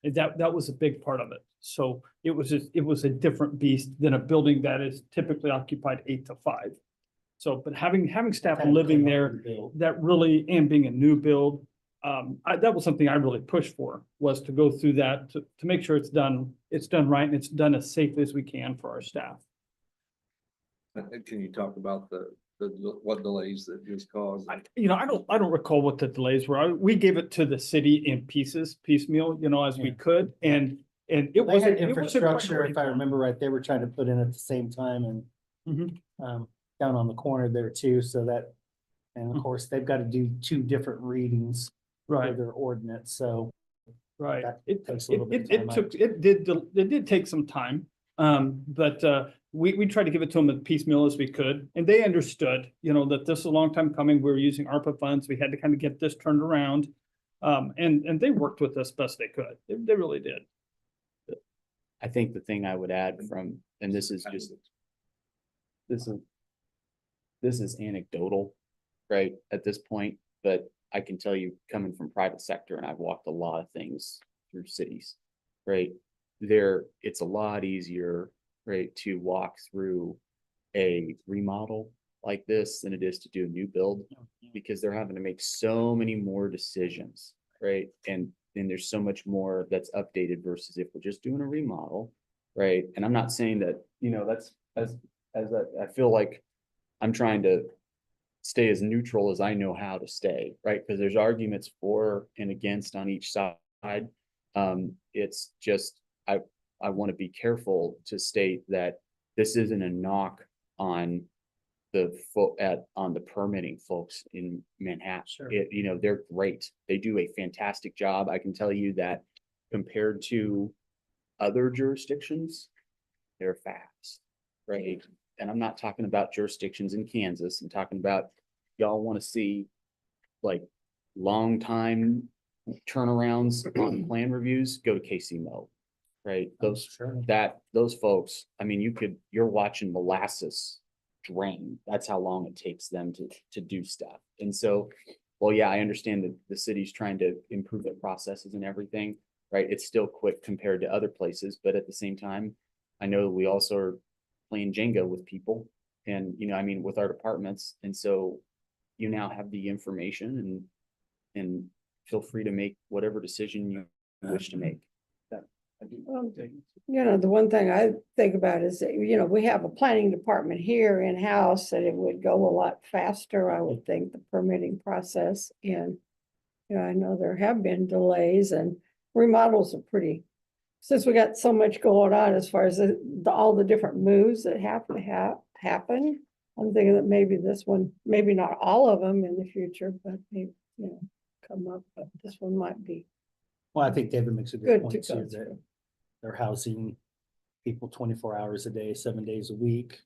That was a big part of it. So it was a different beast than a building that is typically occupied 8 to 5. So, but having staff living there, that really, and being a new build, that was something I really pushed for, was to go through that to make sure it's done right, and it's done as safely as we can for our staff. Can you talk about what delays that just caused? I don't recall what the delays were. We gave it to the city in piecemeal, as we could, and it They wasn't. had it wasn't quite infrastructure, if I ready. remember right, they were trying to put in at the same time and down on the corner there too, so that, and of course, they've got to do 2 different readings for Right, their ordinance, so right. that It takes a little bit of time. it did take some time. But we tried to give it to them as piecemeal as we could, and they understood, that this is a long time coming. We were using ARPA funds. We had to kind of get this turned around. And they worked with us best they could. They really did. I think the thing I would add from, and this is anecdotal, right, at this point, but I can tell you, coming from private sector, and I've walked a lot of things through cities, right? It's a lot easier, right, to walk through a remodel like this than it is to do a new build, because they're having to make so many more decisions, right? And there's so much more that's updated versus if we're just doing a remodel, right? And I'm not saying that, that's I feel like I'm trying to stay as neutral as I know how to stay, right? Because there's arguments for and against on each side. It's just, I want to be careful to state that this isn't a knock on on the permitting folks in Manhattan. Sure. You know, they're great. They do a fantastic job. I can tell you that compared to other jurisdictions, they're fast, right? And I'm not talking about jurisdictions in Kansas. I'm talking about y'all want to see like long time turnarounds on plan reviews, go to KC Mo, right? Those folks, I mean, you're watching molasses drain. That's how long it takes them to do stuff. And so, well, yeah, I understand that the city's trying to improve their processes and everything, right? It's still quick compared to other places, but at the same time, I know that we also are playing Jenga with people and, you know, I mean, with our departments. And so you now have the information and feel free to make whatever decision you wish to make. You know, the one thing I think about is that, you know, we have a planning department here in-house that it would go a lot faster, I would think, the permitting process. And, you know, I know there have been delays and remodels are pretty, since we got so much going on as far as all the different moves that have to happen. I'm thinking that maybe this one, maybe not all of them in the future, but maybe, you know, come up, but this one might be Well, I think David makes a good good to point go too, that through. they're housing people 24 hours a day, 7 days a week.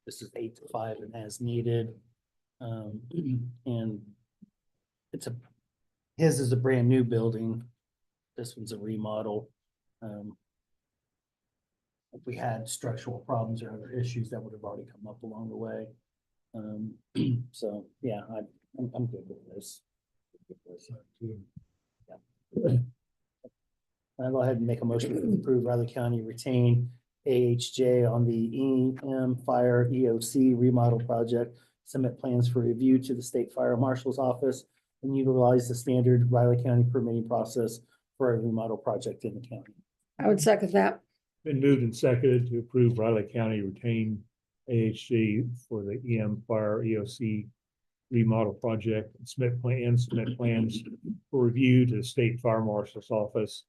This is 8 to 5 and as needed. And his is a brand new building. This one's a remodel. If we had structural problems or other issues that would have already come up along the way. So yeah, I'm good with this. Yeah. I'll go ahead and make a motion to approve Riley County retain AHJ on the EM Fire EOC remodel project. Submit plans for review to the State Fire Marshal's Office and utilize the standard Riley County permitting process for a remodel project in the county. I would second that. Been moved and seconded to approve Riley County retain AHC for the EM Fire EOC remodel project. Submit plans for review to the State Fire Marshal's Office.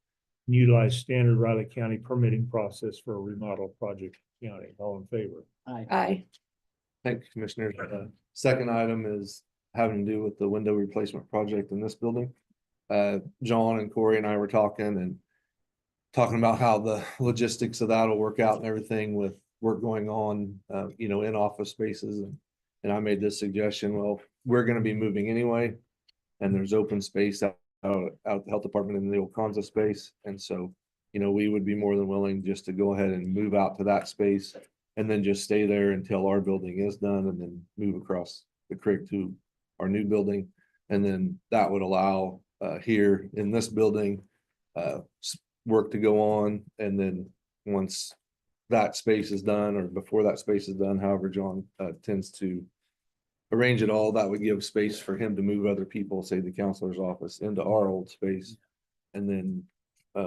And utilize standard Riley County permitting process for a remodel project in the county. All in favor? Aye. Thank you, Commissioners. Second item is having to do with the window replacement project in this building. John and Corey and I were talking about how the logistics of that will work out and everything with work going on, you know, in office spaces. And I made this suggestion, well, we're going to be moving anyway, and there's open space out at the health department in the old Conza space. And so, you know, we would be more than willing just to go ahead and move out to that space and then just stay there until our building is done and then move across the creek to our new building. And then that would allow here in this building work to go on. And then once that space is done or before that space is done, however John tends to arrange it all, that would give space for him to move other people, say the counselor's office, into our old space and then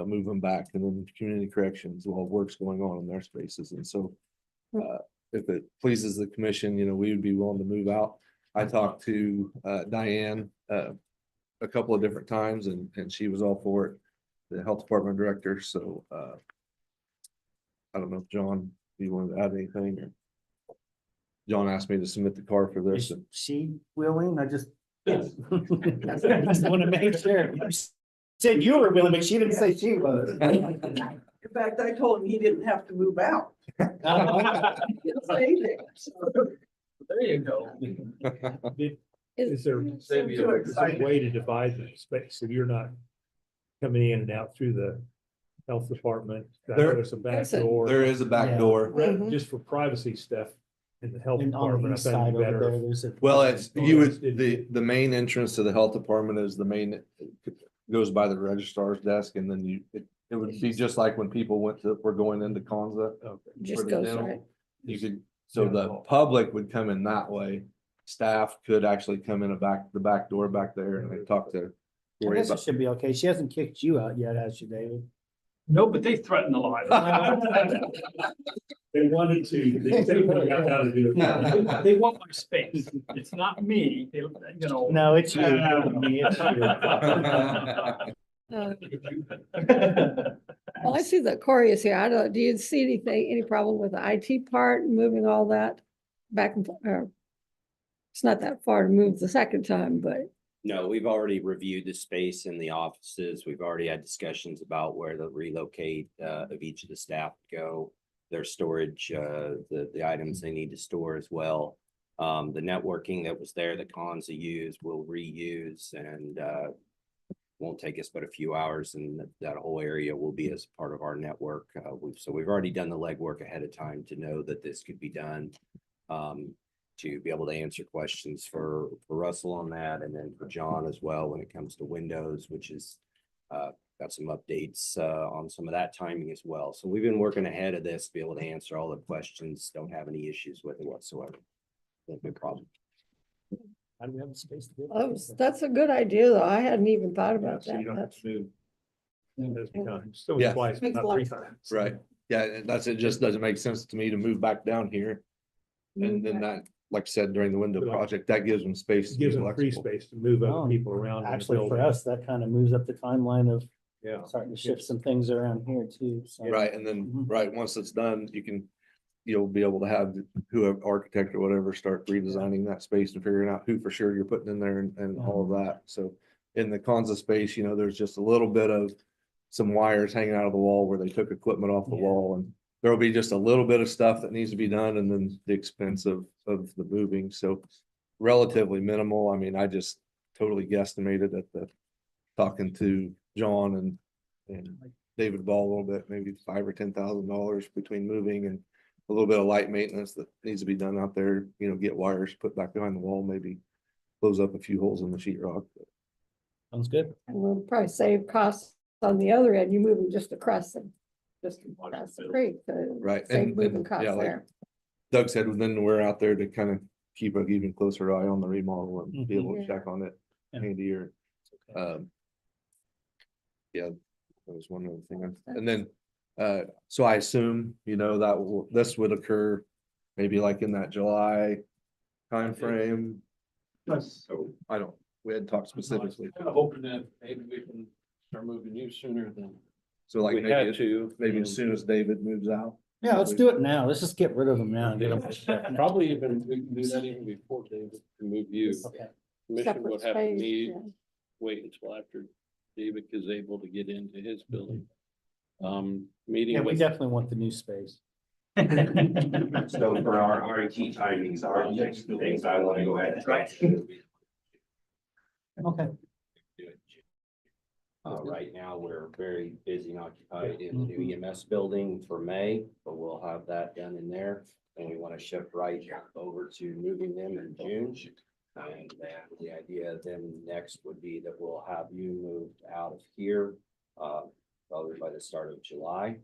move them back, and then community corrections while work's going on in their spaces. And so if it pleases the commission, you know, we would be willing to move out. I talked to Diane a couple of different times and she was all for it, the health department director. So I don't know if John, do you want to add anything? Or John asked me to submit the car for this. Is she willing? I just want to make sure. You said you were willing, but she didn't say she was. In fact, I told him he didn't have to move out. He'll stay there. So, There you go. Is there a way to divide the space so you're not coming in and out through the health department? There's a back door. There is a back door. Just for privacy stuff in the health And on the department. east side over there, there's a. Well, it's, you would, the main entrance to the health department is the main, goes by the registrar's desk, and then it would be just like when people were going into Conza. Just for the goes dental. right. You could, so the public would come in that way. Staff could actually come in the back door back there and they talk to I Corey guess it about. should be okay. She hasn't kicked you out yet, has she, David? No, but they threaten a lot. They wanted to, they said they got how to do it. They want my space. It's not me, they, you know. No, it's you. It's Well, I see that Corey is here. I don't, do you see anything, any problem with the IT part, moving all that back and, it's not that far to move the second time, but No, we've already reviewed the space in the offices. We've already had discussions about where the relocate of each of the staff go. Their storage, the items they need to store as well. The networking that was there that Conza used, we'll reuse and won't take us but a few hours, and that whole area will be as part of our network. So we've already done the legwork ahead of time to know that this could be done. To be able to answer questions for Russell on that, and then for John as well when it comes to Windows, which is got some updates on some of that timing as well. So we've been working ahead of this to be able to answer all the questions. Don't have any issues with it whatsoever. No problem. How do we have the space to do that's a good idea, though. I hadn't even thought about So you that. don't have That's, to move. Still Yeah. twice, but Makes a not lot three of times. Right, yeah, and that's, it just doesn't make sense to me to move back down here. And then that, like I said, during the window Like- project, that gives them space. to be Gives them free flexible. space to move Oh, other people around. in the Actually, for building. us, that kind of moves up the timeline of Yeah. starting to shift some things around here too. So. Right, and then, Mhm. right, once it's done, you'll be able to have whoever architect or whatever start redesigning that space and figuring out who for sure you're putting in there and all of that. So in the Conza space, there's just a little bit of some wires hanging out of the wall where they took equipment off the Yeah. wall, and there'll be just a little bit of stuff that needs to be done, and then the expense of the moving. So relatively minimal. I mean, I just totally guesstimated at the talking to John and David Ball a little bit, maybe $5,000 or $10,000 between moving and a little bit of light maintenance that needs to be done out there, get wires put back behind the wall, maybe close up a few holes in the sheetrock. Sounds good. and we'll probably save costs on the other end. You move them just across the creek. Right, Save and moving yeah, costs like there. Doug said, then we're out there to kind of keep an even closer eye on the remodel and be able to Mhm. check on it Yeah. handier. Yeah, that was one other thing. And then, so I assume, this would occur maybe like in that July timeframe. So we hadn't talked specifically. Kind of hoping that maybe we can start moving you sooner than So like we had maybe, to. maybe as soon as David moves out. Yeah, let's do it now. Let's just get rid of them now and get them. Probably even, we can do that even before David can move you. Okay. Commission Separate would have to space, meet, yeah. wait until after David is able to get into his building. Yeah, Meeting we with, definitely want the new space. So for our IT timings, our next things, I want to go ahead and try. Okay. Right now, we're very busy and occupied in the new EMS building for May, but we'll have that done in there. And we want to shift right over to moving them in June. And then the idea then next would be that we'll have you moved out of here, probably by the start of July.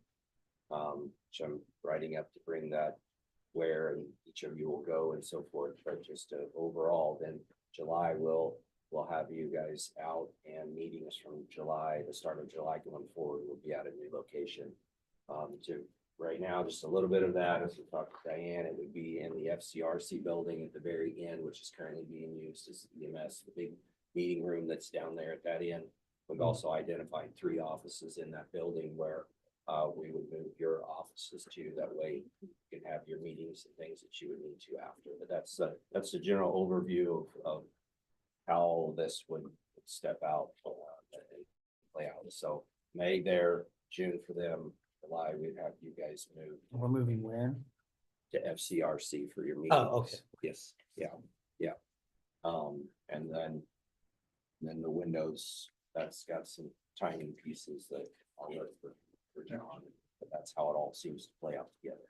Which I'm writing up to bring that where each of you will go and so forth, but just overall, then July we'll have you guys out, and meetings from July, the start of July going forward, will be at a new location. To right now, just a little bit of that, as we talked to Diane, it would be in the FCRC building at the very end, which is currently being used as EMS, the big meeting room that's down there at that end. We've also identified 3 offices in that building where we would move your offices to. That way you can have your meetings and things that you would need to after. But that's the general overview of how this would step out and play out. So May there, June for them, July we'd have you guys move We're moving where? to FCRC for your meetings. Oh, okay. Yes, yeah. And then the windows, that's got some timing pieces that I'll look for John, but that's how it all seems to play out together.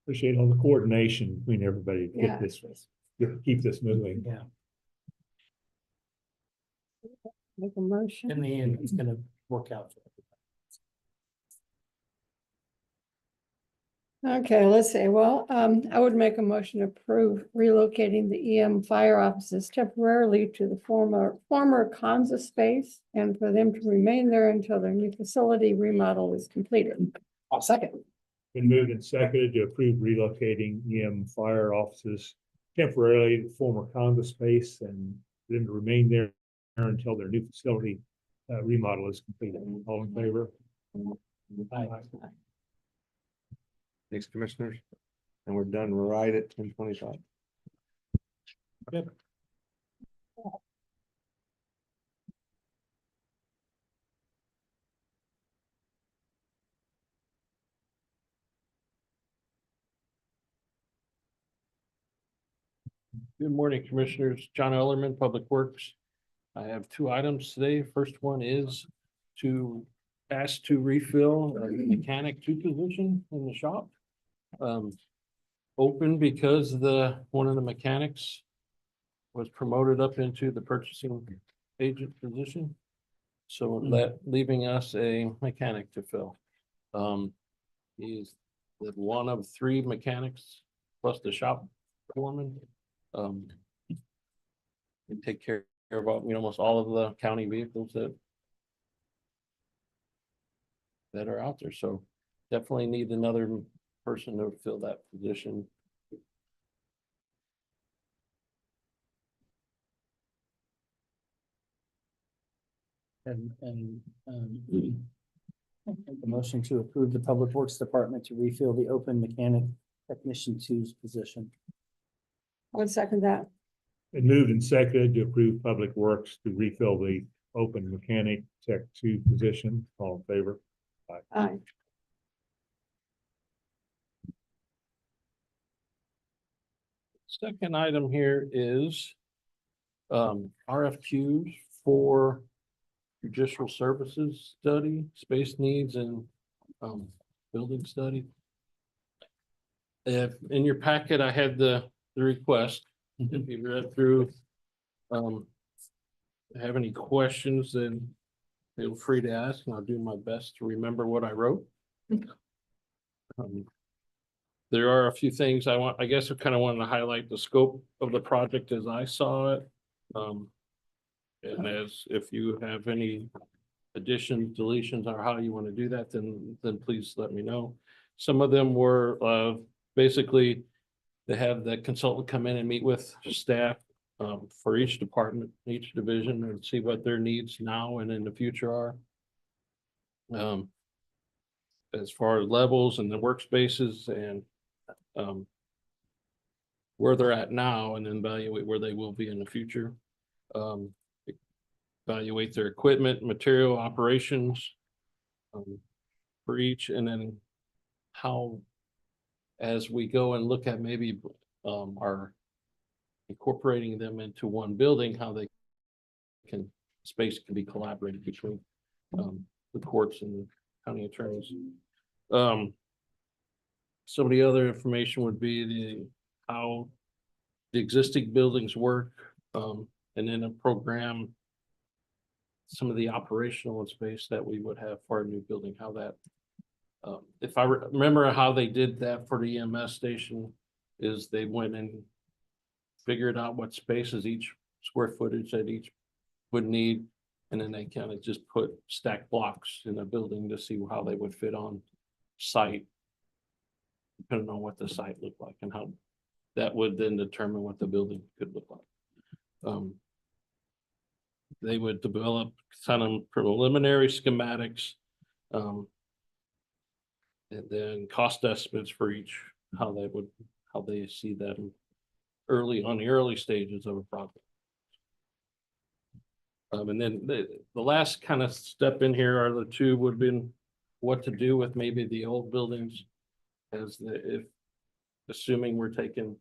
Appreciate all the coordination between everybody to Yeah. keep this moving. Yeah. Make a motion. In the end, it's gonna work out. For everybody. Okay, let's see. Well, I would make a motion to approve relocating the EM fire offices temporarily to the former Kanza space and for them to remain there until their new facility remodel is completed. I'll second. Been moved and seconded to approve relocating EM fire offices temporarily to former condo space and them to remain there until their new facility remodel is completed. All in favor? Aye. Thanks, commissioners. And we're done right at 10:25. Good morning, Commissioners. John Ellerman, Public Works. I have two items today. First one is to ask to refill a mechanic two position in the shop. Open because one of the mechanics was promoted up into the purchasing agent position. So leaving us a mechanic to fill. He's the one of three mechanics plus the shop foreman. We take care of almost all of the county vehicles that are out there. So definitely need another person to fill that position. The motion to approve the Public Works Department to refill the open mechanic technician two's position. I would second that. Been moved and seconded to approve Public Works to refill the open mechanic tech two position. All in favor? Aye. Second item here is RFQs for judicial services study, space needs and building study. If in your packet, I had the request. If you read through, have any questions, then feel free to ask, and I'll do my best to remember what I wrote. There are a few things I guess I kind of wanted to highlight the scope of the project as I saw it. And as if you have any additions, deletions, or how you want to do that, then please let me know. Some of them were basically they have the consultant come in and meet with staff for each department, each division, and see what their needs now and in the future are. As far as levels and the workspaces and where they're at now, and then evaluate where they will be in the future. Evaluate their equipment, material, operations for each, and then how, as we go and look at maybe our incorporating them into one building, how they space can be collaborated between the courts and the county attorneys. Some of the other information would be how the existing buildings work, and then a program, some of the operational and space that we would have for a new building, how that, if I remember how they did that for the EMS station, is they went and figured out what spaces each square footage that each would need. And then they kind of just put stacked blocks in a building to see how they would fit on site, depending on what the site looked like and how that would then determine what the building could look like. They would develop kind of preliminary schematics, and then cost estimates for each, how they see that on the early stages of a project. And then the last kind of step in here are the two would have been what to do with maybe the old buildings, if assuming we're taking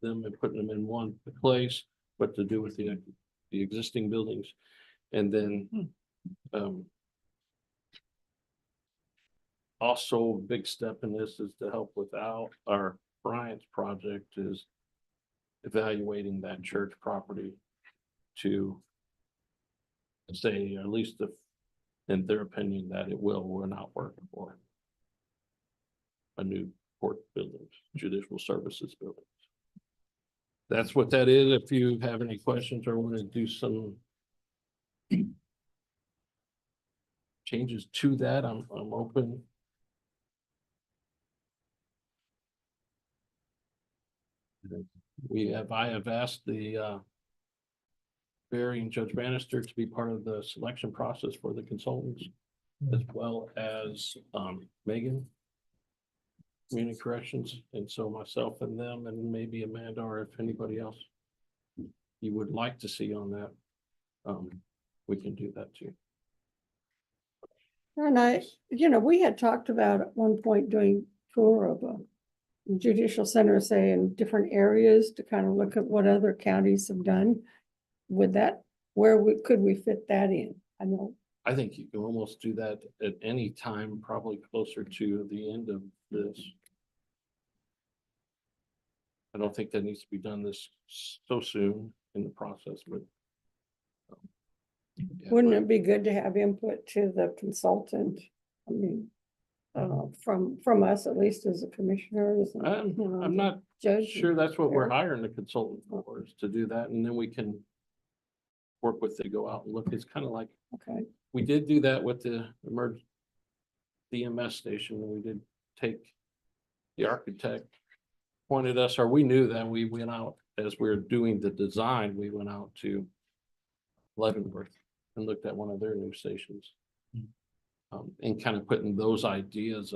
them and putting them in one place, what to do with the existing buildings. And then also a big step in this is to help with our Bryant's project is evaluating that church property to say, at least if in their opinion, that it will or not work for. a new court building, judicial services building. That's what that is. If you have any questions or want to do some changes to that, I'm open. I have asked the Barry and Judge Bannister to be part of the selection process for the consultants, as well as Megan, Community Corrections, and so myself and them, and maybe Amanda, or if anybody else you would like to see on that, we can do that too. And we had talked about at one point doing tour of a judicial center, say in different areas to kind of look at what other counties have done. Would that, could we fit that in? I know. I think you can almost do that at any time, probably closer to the end of this. I don't think that needs to be done this so soon in the process, but. Wouldn't it be good to have input to the consultant? I mean, from us, at least as a commissioners. I'm not sure that's what we're hiring the consultant for, is to do that, and then we can work with, they go out and look. It's kind of like, okay, we did do that with the EMS station. We did take the architect pointed us, or we knew that we went out as we were doing the design, we went out to Leavenworth and looked at one of their new stations. And kind of putting those ideas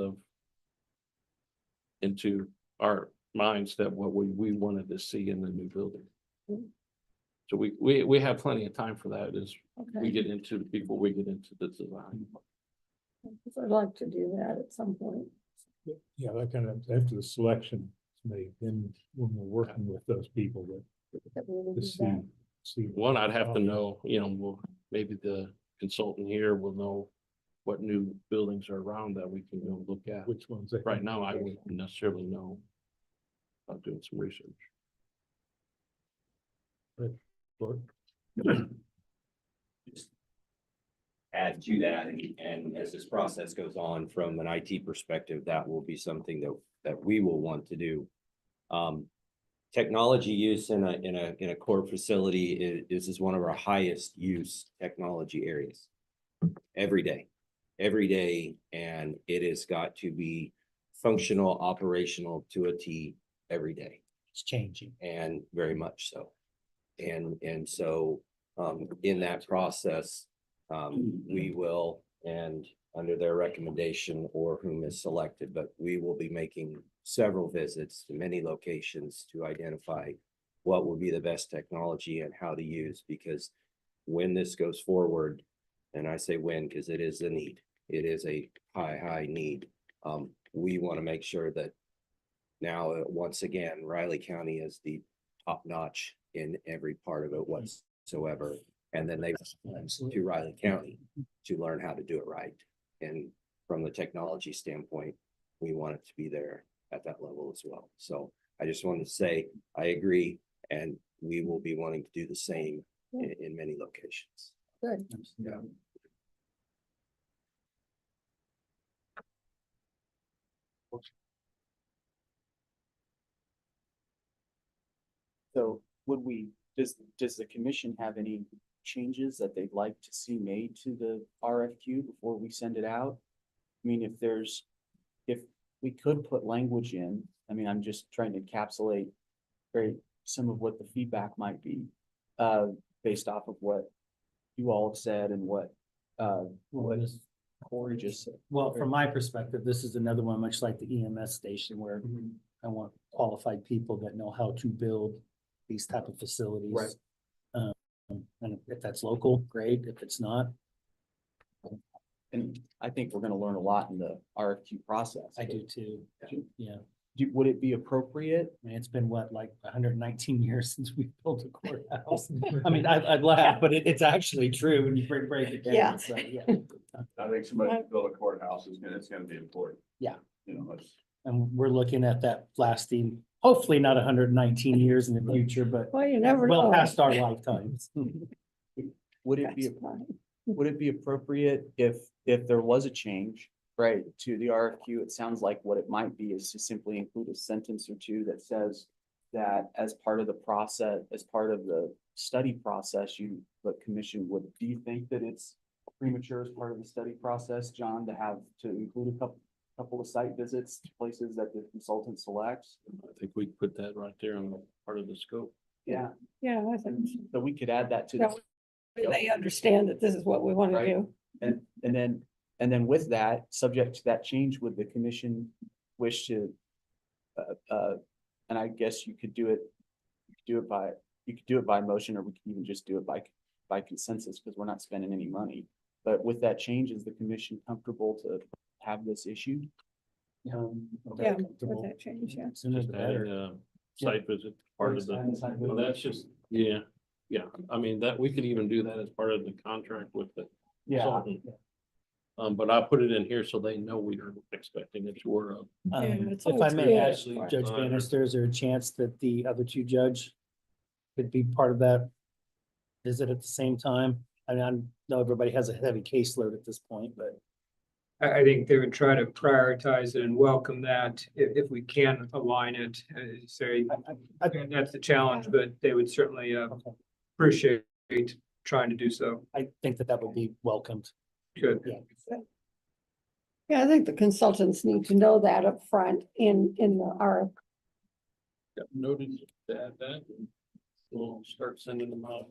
into our minds that what we wanted to see in the new building. So we have plenty of time for that as we get into the people, we get into the design. I'd like to do that at some point. Yeah, that kind of, after the selection is made, then when we're working with those people to see. One, I'd have to know, maybe the consultant here will know what new buildings are around that we can go look at. Which ones? Right now, I wouldn't necessarily know. I'm doing some research. Add to that, and as this process goes on from an IT perspective, that will be something that we will want to do. Technology use in a court facility is one of our highest use technology areas. Every day, and it has got to be functional, operational to a T every day. It's changing. And very much so. And so in that process, we will, and under their recommendation or whom is selected, but we will be making several visits to many locations to identify what will be the best technology and how to use, because when this goes forward, and I say when, because it is a need, it is a high need. We want to make sure that now, once again, Riley County is the top notch in every part of it whatsoever. And then they to Riley County to learn how to do it right. And from the technology standpoint, we want it to be there at that level as well. So I just wanted to say, I agree, and we will be wanting to do the same in many locations. Good. Yeah. So does the commission have any changes that they'd like to see made to the RFQ before we send it out? I mean, if we could put language in, I mean, I'm just trying to encapsulate some of what the feedback might be, based off of what you all have said and what Corey just said. Well, from my perspective, this is another one, much like the EMS station, where I want qualified people that know how to build these type of facilities. Right. And if that's local, great. If it's not, And I think we're gonna learn a lot in the RFQ process. I do too. Yeah. Would it be appropriate? I mean, it's been what, like 119 years since we built a courthouse. I mean, I'd laugh, but it's actually true when you break it down. Yeah. So, yeah. I think somebody to build a courthouse it's gonna be important. Yeah. It's. And we're looking at that lasting, hopefully not 119 years in the future, but Well, you never know. well past our lifetimes. Would it be appropriate if there was a change right, to the RFQ, it sounds like what it might be is to simply include a sentence or two that says that as part of the process, as part of the study process, the commission would, do you think that it's premature as part of the study process, John, to include a couple of site visits to places that the consultant selects? I think we put that right there on part of the scope. Yeah, Yeah, I think so we could add that to That they understand that this is what we want to Right. do. And then with that, subject to that change, would the commission wish to, and I guess you could do it by motion, or we could even just do it by consensus, because we're not spending any money. But with that change, is the commission comfortable to have this issued? Yeah, with that change, yeah. Sooner the Just better. adding a site visit, part of well, that's just, yeah, I mean, that, we could even do that as part of the contract with the consultant. But I put it in here so they know we are expecting it to work. it's If I always may, good. actually, Judge Bannister, is there a chance that the other two judge could be part of that visit at the same time? I mean, I know everybody has a heavy caseload at this point, but I think they would try to prioritize it and welcome that if we can align it, say, and that's the challenge, but they would certainly appreciate trying to do so. I think that would be welcomed. Good. Yeah, I think the consultants need to know that up front in the RFQ. Noted to add that. And we'll start sending them out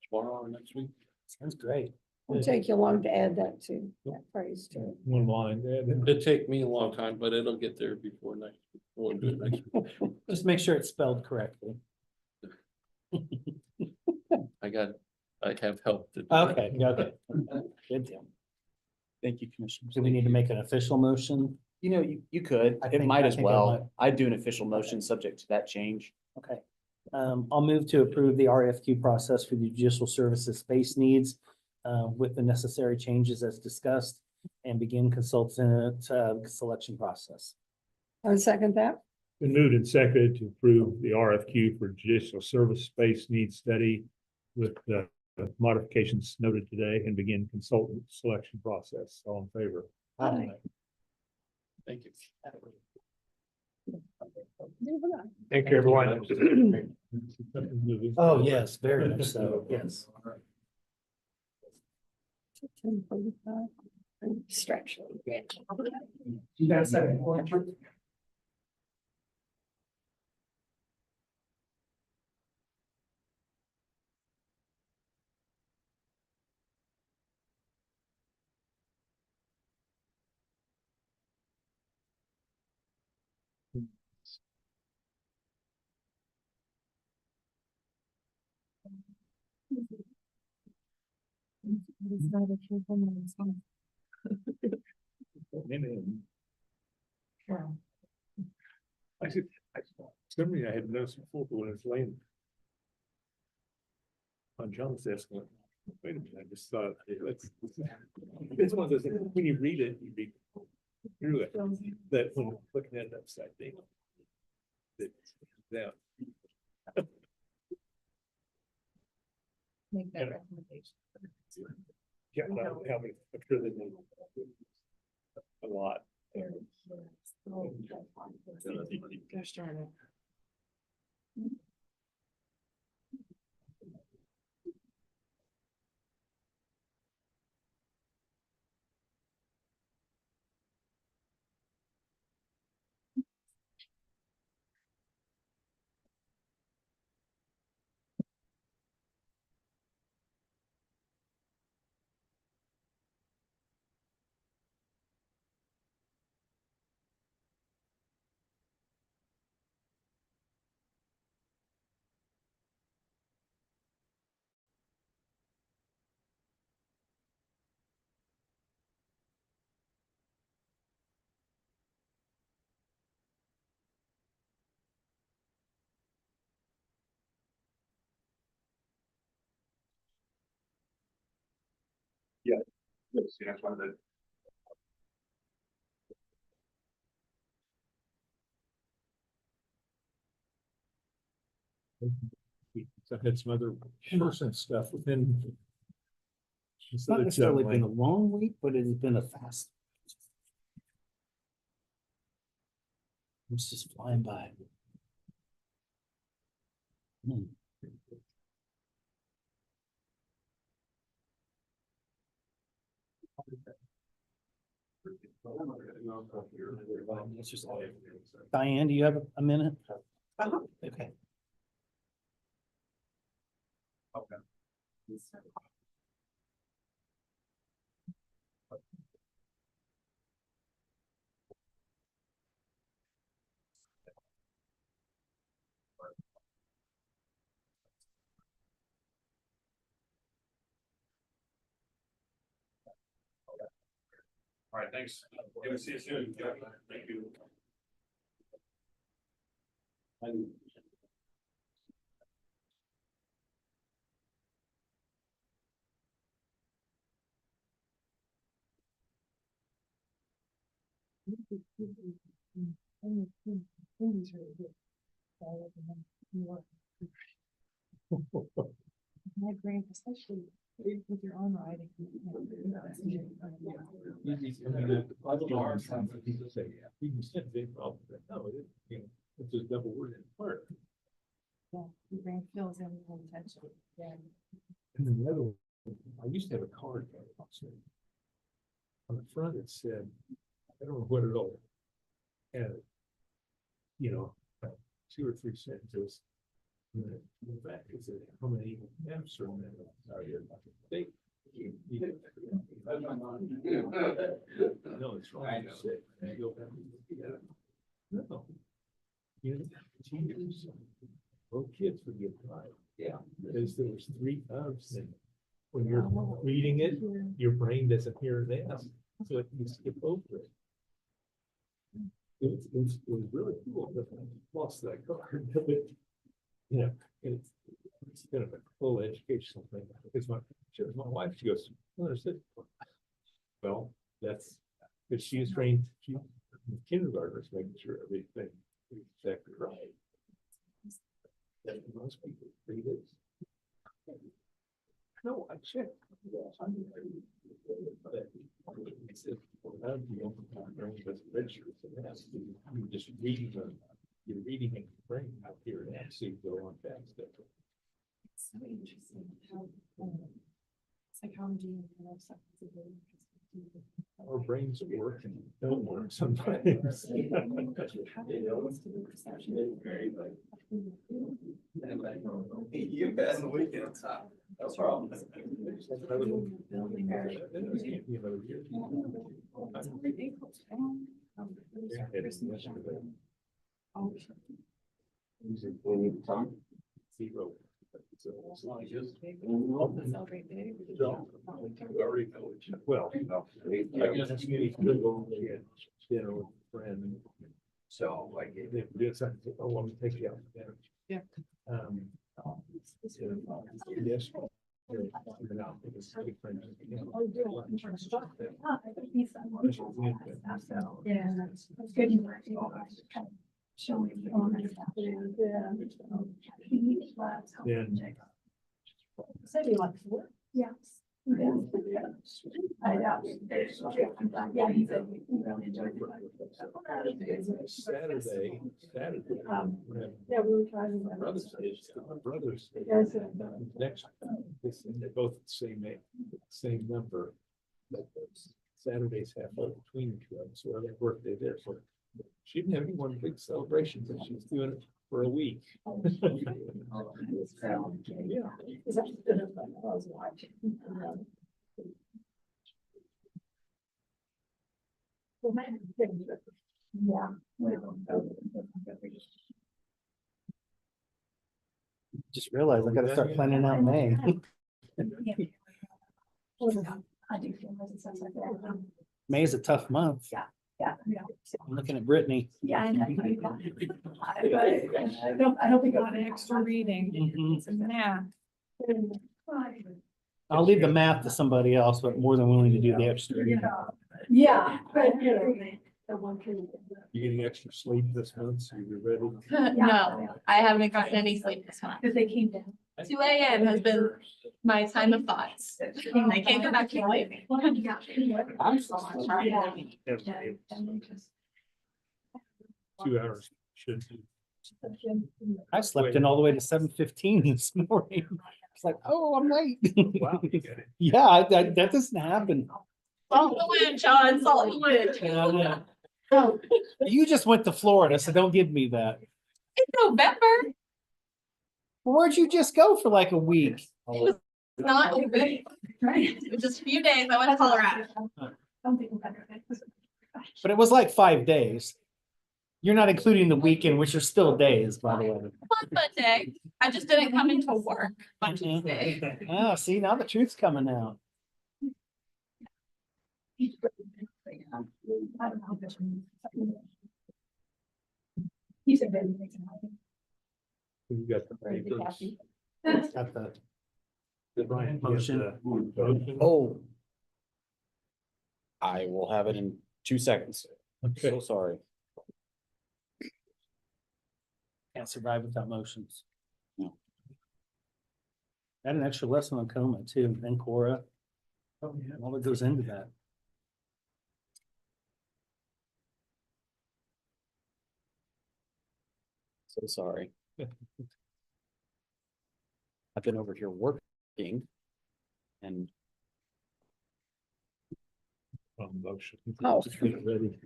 tomorrow or next week. Sounds great. It'll take you long to add that that phrase to it. One line. It'd take me a long time, but it'll get there before next, we'll do it next week. Just make sure it's spelled correctly. I have help to do Okay, okay. Good deal. Thank you, Commissioner. Do we need to make an official motion? You know, you could, I it think- might I as think I might. well. I'd do an official motion subject to that change. Okay. I'll move to approve the RFQ process for the judicial services space needs with the necessary changes as discussed and begin consultant selection process. I would second that. Been moved and seconded to approve the RFQ for judicial service space needs study with the modifications noted today and begin consultant selection process. All in favor? Aye. Thank you. Thank you, everyone. Oh, yes, very much so, yes. 10:45. Stretch. You got a second? Somebody I had noticed before, but when it's laying on John's desk, I went, wait a minute, I just thought, hey, it's one of those, things, when you read it, you read through it, that when looking at it upside down. Yeah. Make that recommendation. Yeah, I'm sure they know a lot. Go start it. Yeah, that's one of the. I've had some other personal stuff within. It's not necessarily been a long week, but it has been a fast. It's just flying by. Hmm. Diane, do you have a minute? Okay. All right, thanks. We'll see you soon. Thank you. My brain, especially with your own writing. It's just double worded part. Yeah, your brain fills in the intention. Yeah. And then the other one, I used to have a card. On the front, it said, I don't know what it all. And, you know, 2 or 3 sentences. And then in the back, it said, how many F's are in there? Are you they? No, it's wrong. I know. No. You know, teachers, both kids would get by. Yeah. Because there was 3 F's and when you're reading it, your brain doesn't hear an S, so it can skip over it. It was really cool, but I lost that card. But, you know, it's kind of a full educational thing. Because my wife, she goes, well, that's, because she is trained, she kindergartners making sure everything is exactly right. That most people read it. No, I checked. You're just reading them. You're reading in your brain out here and actually go on fast. It's so interesting how, it's like how I'm doing stuff. Our brains work and don't work sometimes. You guys on the weekends. No problem. Zero. Well, I guess you need to go dinner with a friend. So like if they do something, oh, let me take you out to dinner. Yeah. Yes. Yeah, that's good. Showing. Said he likes to work. Yes. I know. Yeah, he said he really enjoyed it. Saturday. Yeah, we were talking about. Brothers. Yes. Next, they're both the same number. But Saturdays halfway between the 2 of them, so their birthday there. So she didn't have any one big celebration, but she's doing it for a week. Yeah. Just realized I gotta start planning out May. I do feel like that. May is a tough month. Yeah. I'm looking at Brittany. Yeah, I know. I don't think Got an extra reading. It's a math. I'll leave the math to somebody else, but more than willing to do the extra. Yeah, but you know. The one thing. You getting extra sleep this month, so you're ready? No, I haven't gotten any sleep this month. Because they came down. 2 a.m. has been my time of thoughts. And I can't go back to sleep. I'm so sorry. 2 hours should. I slept in all the way to 7:15 this morning. It's like, oh, I'm late. Wow. you got it. Yeah, that doesn't happen. Salt the wind, John, salt the wind. You just went to Florida, so don't give me that. It's November. Where'd you just go for like a week? Not open. Right. It was just a few days. I went to Colorado. But it was like 5 days. You're not including the weekend, which are still days, by the way. One Monday. I just didn't come into work on Tuesday. Ah, see, now the truth's coming out. He said that he makes it happen. You got the papers. Got the Did Brian get Motion. the motion? Oh. I will have it in 2 seconds. Okay. So sorry. Can't survive without motions. No. Got an extra lesson on coma too, and Cora. Oh, yeah. All that goes into that. So sorry. I've been over here working and Motion. Oh. Ready.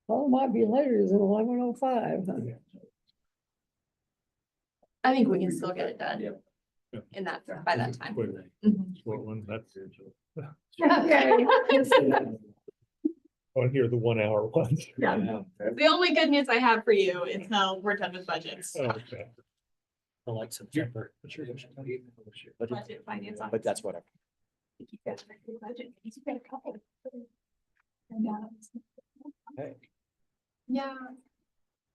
Well, it might be later than 11:05. I think we can still get it done. Yeah. In that, by that time. Quick. Mhm. Short one, that's. Okay. On here, the 1 hour ones. Yeah. The only good news I have for you is now we're done with budgets. Okay. I like September. Budget finance. but that's what I. Yeah,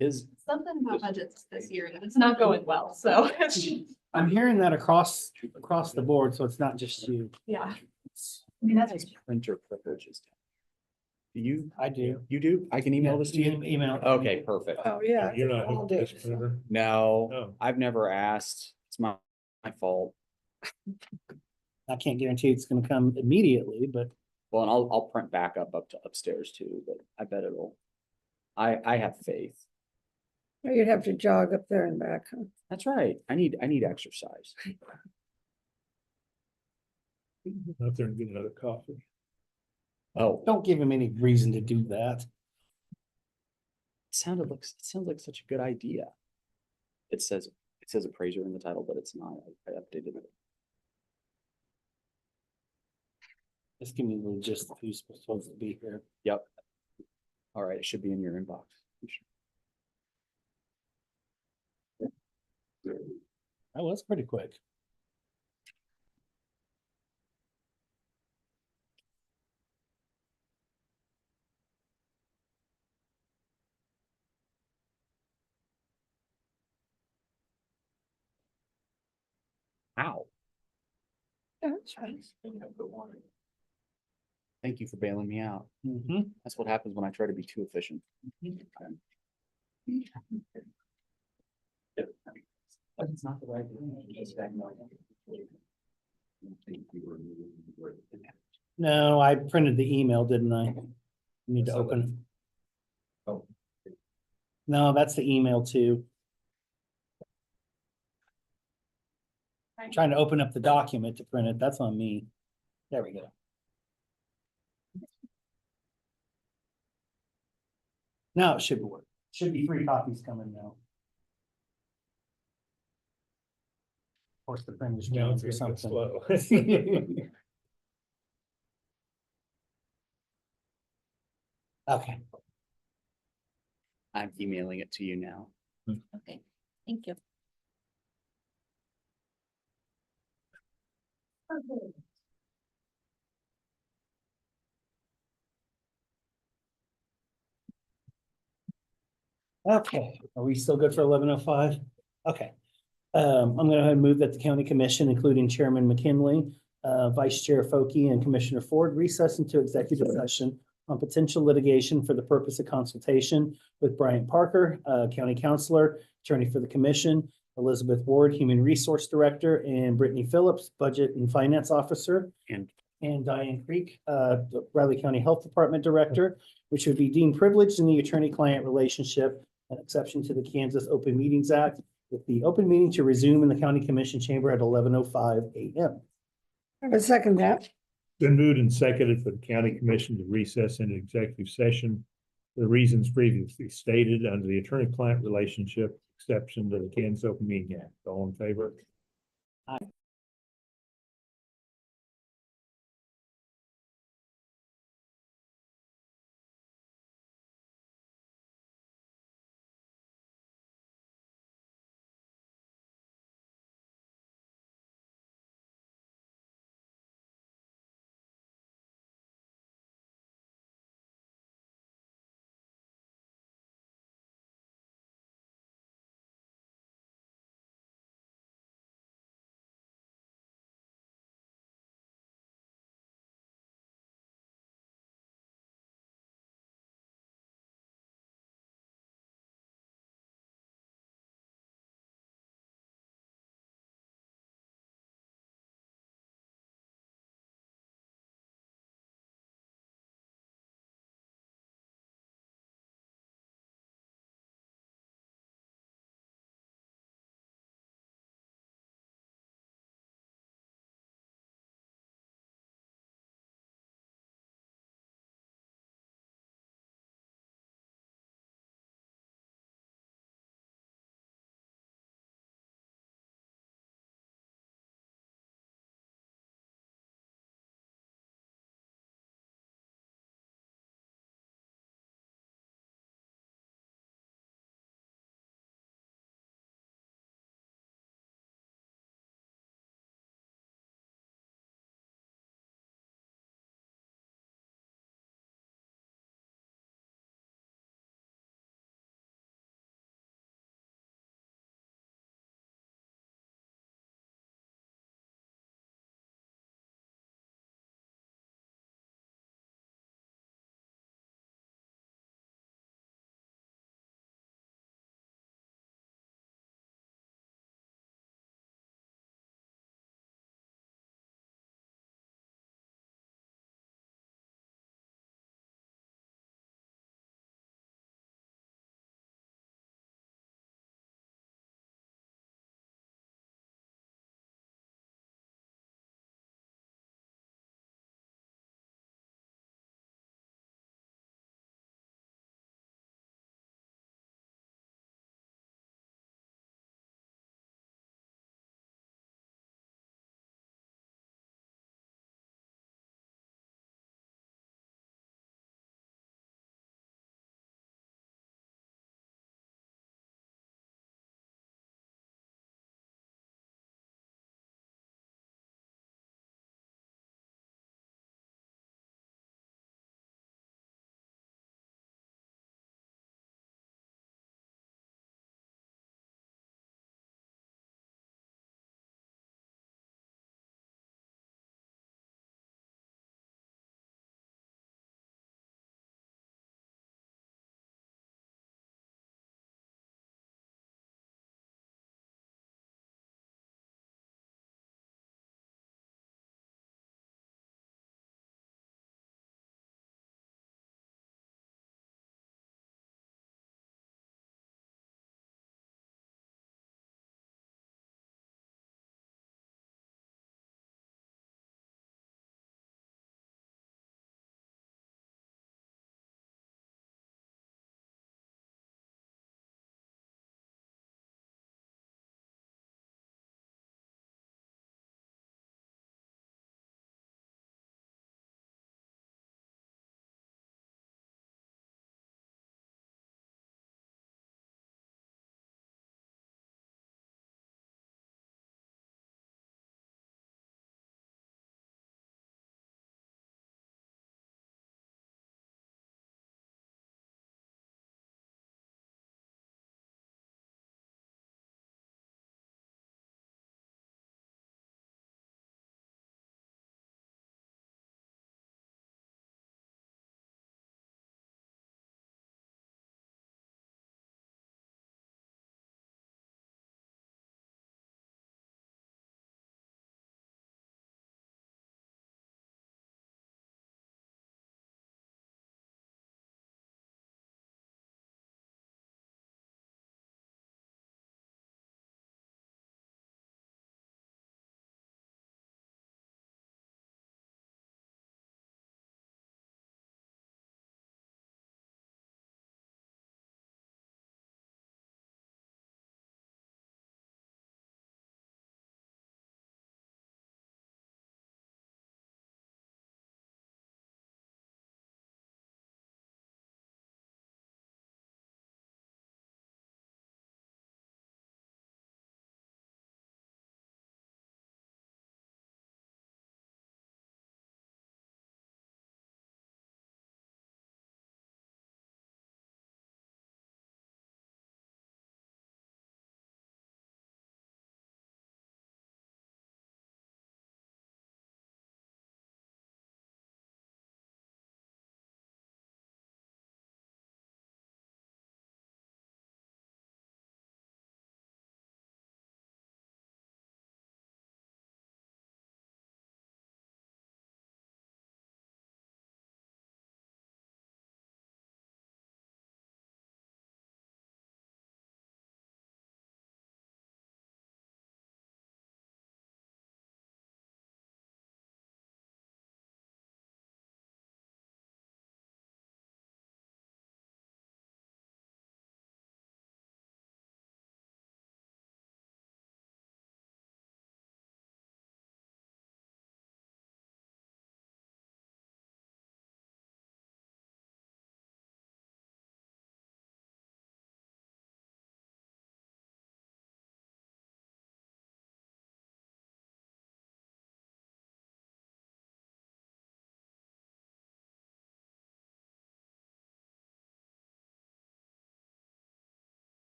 Is something about budgets this year, and it's not going well, so. I'm hearing that across the board, so it's not just you. Yeah. I mean, that's. printer privileges. Do you? I do. You do? I can email this to you? Email. Okay, perfect. Oh, yeah. You're not. I'll do it. No, Oh. I've never asked. It's my fault. I can't guarantee it's gonna come immediately, but Well, and I'll print back up to upstairs too, but I bet it'll. I have faith. You'd have to jog up there and back. Huh? That's right. I need exercise. Out there and get another coffee. Oh, don't give him any reason to do that. it sounds like such a good idea. It says appraiser in the title, but it's not. I updated it. Just give me the gist of who's supposed to be here. Yep. All right, it should be in your inbox. That was pretty quick. Ow. Thank you for bailing me out. Mm-hmm. That's what happens when I try to be too efficient. It's not the right. No, I printed the email, didn't I? Need to open it. Oh. No, that's the email too. Trying to open up the document to print it. That's on me. There we go. Now it should work. Should be 3 copies coming now. Of course, the printer's Now down it's or gonna go something. slow. Okay. I'm emailing it to you now. Okay, thank you. Okay, are we still good for 11:05? Okay. I'm gonna go ahead and move that the county commission, including Chairman McKinley, Vice Chair Foki, and Commissioner Ford recess into executive session on potential litigation for the purpose of consultation with Bryant Parker, County Counselor, Attorney for the Commission, Elizabeth Ward, Human Resource Director, and Brittany Phillips, Budget and Finance Officer. And and Diane Creek, the Riley County Health Department Director, which would be deemed privileged in the attorney-client relationship, an exception to the Kansas Open Meetings Act, with the open meeting to resume in the County Commission Chamber at 11:05 a.m. I second that. Been moved and seconded for the county commission to recess into executive session for the reasons previously stated under the attorney-client relationship exception to the Kansas Open Meeting Act. All in favor?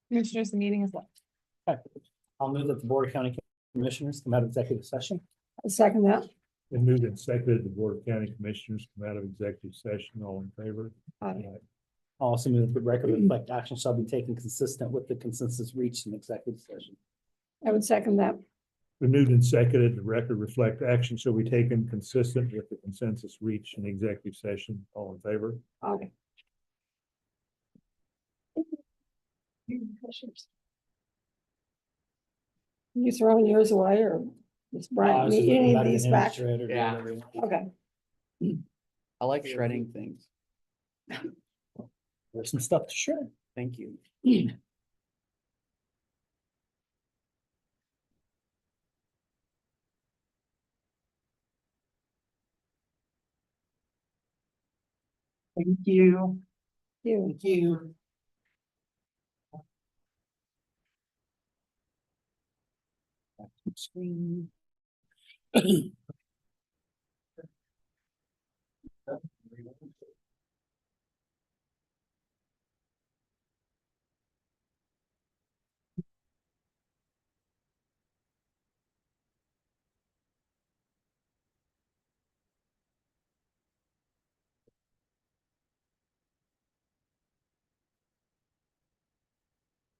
Commissioners, the meeting is left. Okay. I'll move that the Board of County Commissioners come out of executive session. I second that. Been moved and seconded, the Board of County Commissioners come out of executive session, all in favor? Aye. I'll also move that the record reflect action shall be taken consistent with the consensus reached in executive session. I would second that. Been moved and seconded, the record reflect action shall be taken consistent with the consensus reached in executive session, all in favor? Aye. You throwing yours away or is Brian, need any of these back? Yeah. Okay. I like shredding things. There's some stuff to shred. Thank you. Thank you. You. Thank you. Back to the screen.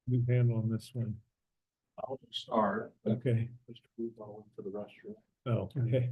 New handle on this one. I'll start. Okay. Mr. Booth, I'll went to the restroom. Oh, okay.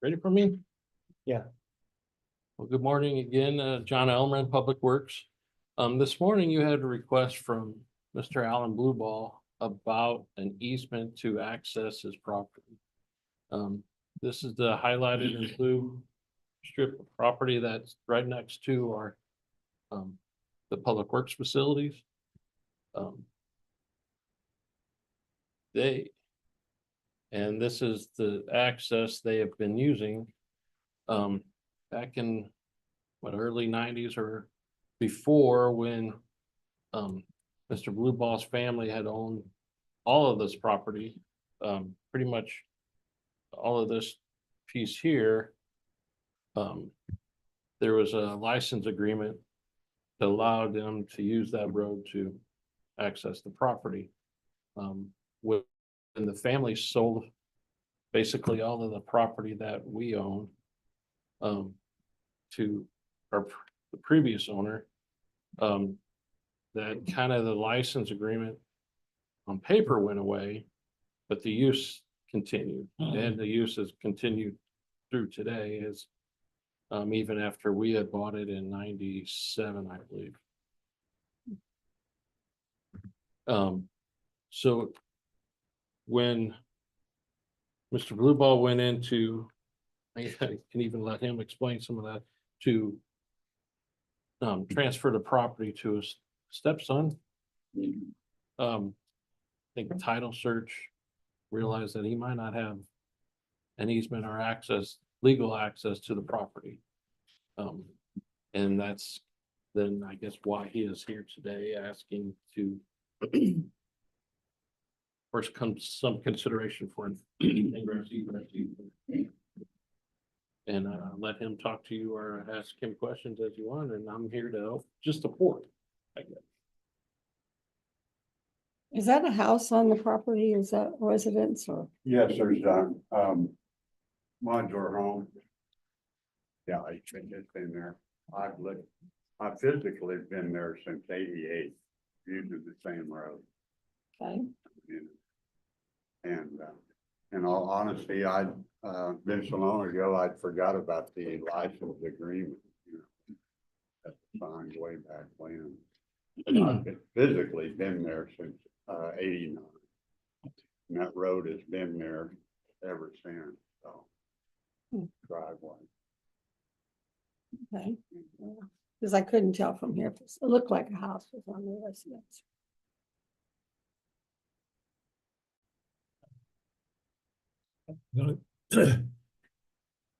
Ready for me? Yeah. Well, good morning again, John Elmer, Public Works. This morning you had a request from Mr. Alan Blueball about an easement to access his property. This is the highlighted in blue strip of property that's right next to our the Public Works facilities. And this is the access they have been using back in what, early 90s or before, when Mr. Blueball's family had owned all of this property, pretty much all of this piece here. There was a license agreement that allowed them to use that road to access the property. And the family sold basically all of the property that we own to the previous owner. That kind of the license agreement on paper went away, but the use continued, and the use has continued through today, as even after we had bought it in 97, I believe. So when Mr. Blueball went into, I can even let him explain some of that, to transfer the property to his stepson. I think title search realized that he might not have an easement or access, legal access to the property. And that's then, I guess, why he is here today, asking to first comes some consideration for an ingress, egress, and let him talk to you or ask him questions as you want, and I'm here to help, just support, I guess. Is that a house on the property? Is that residence or? Yes, there's modular home. Yeah, it's been there. I've physically been there since '88, using the same road. Okay. And in all honesty, I'd been so long ago, I'd forgot about the license agreement. That's signed way back when. I've physically been there since '89. And that road has been there ever since, so. Driveway. Okay. Because I couldn't tell from here. It looked like a house was on the residence. In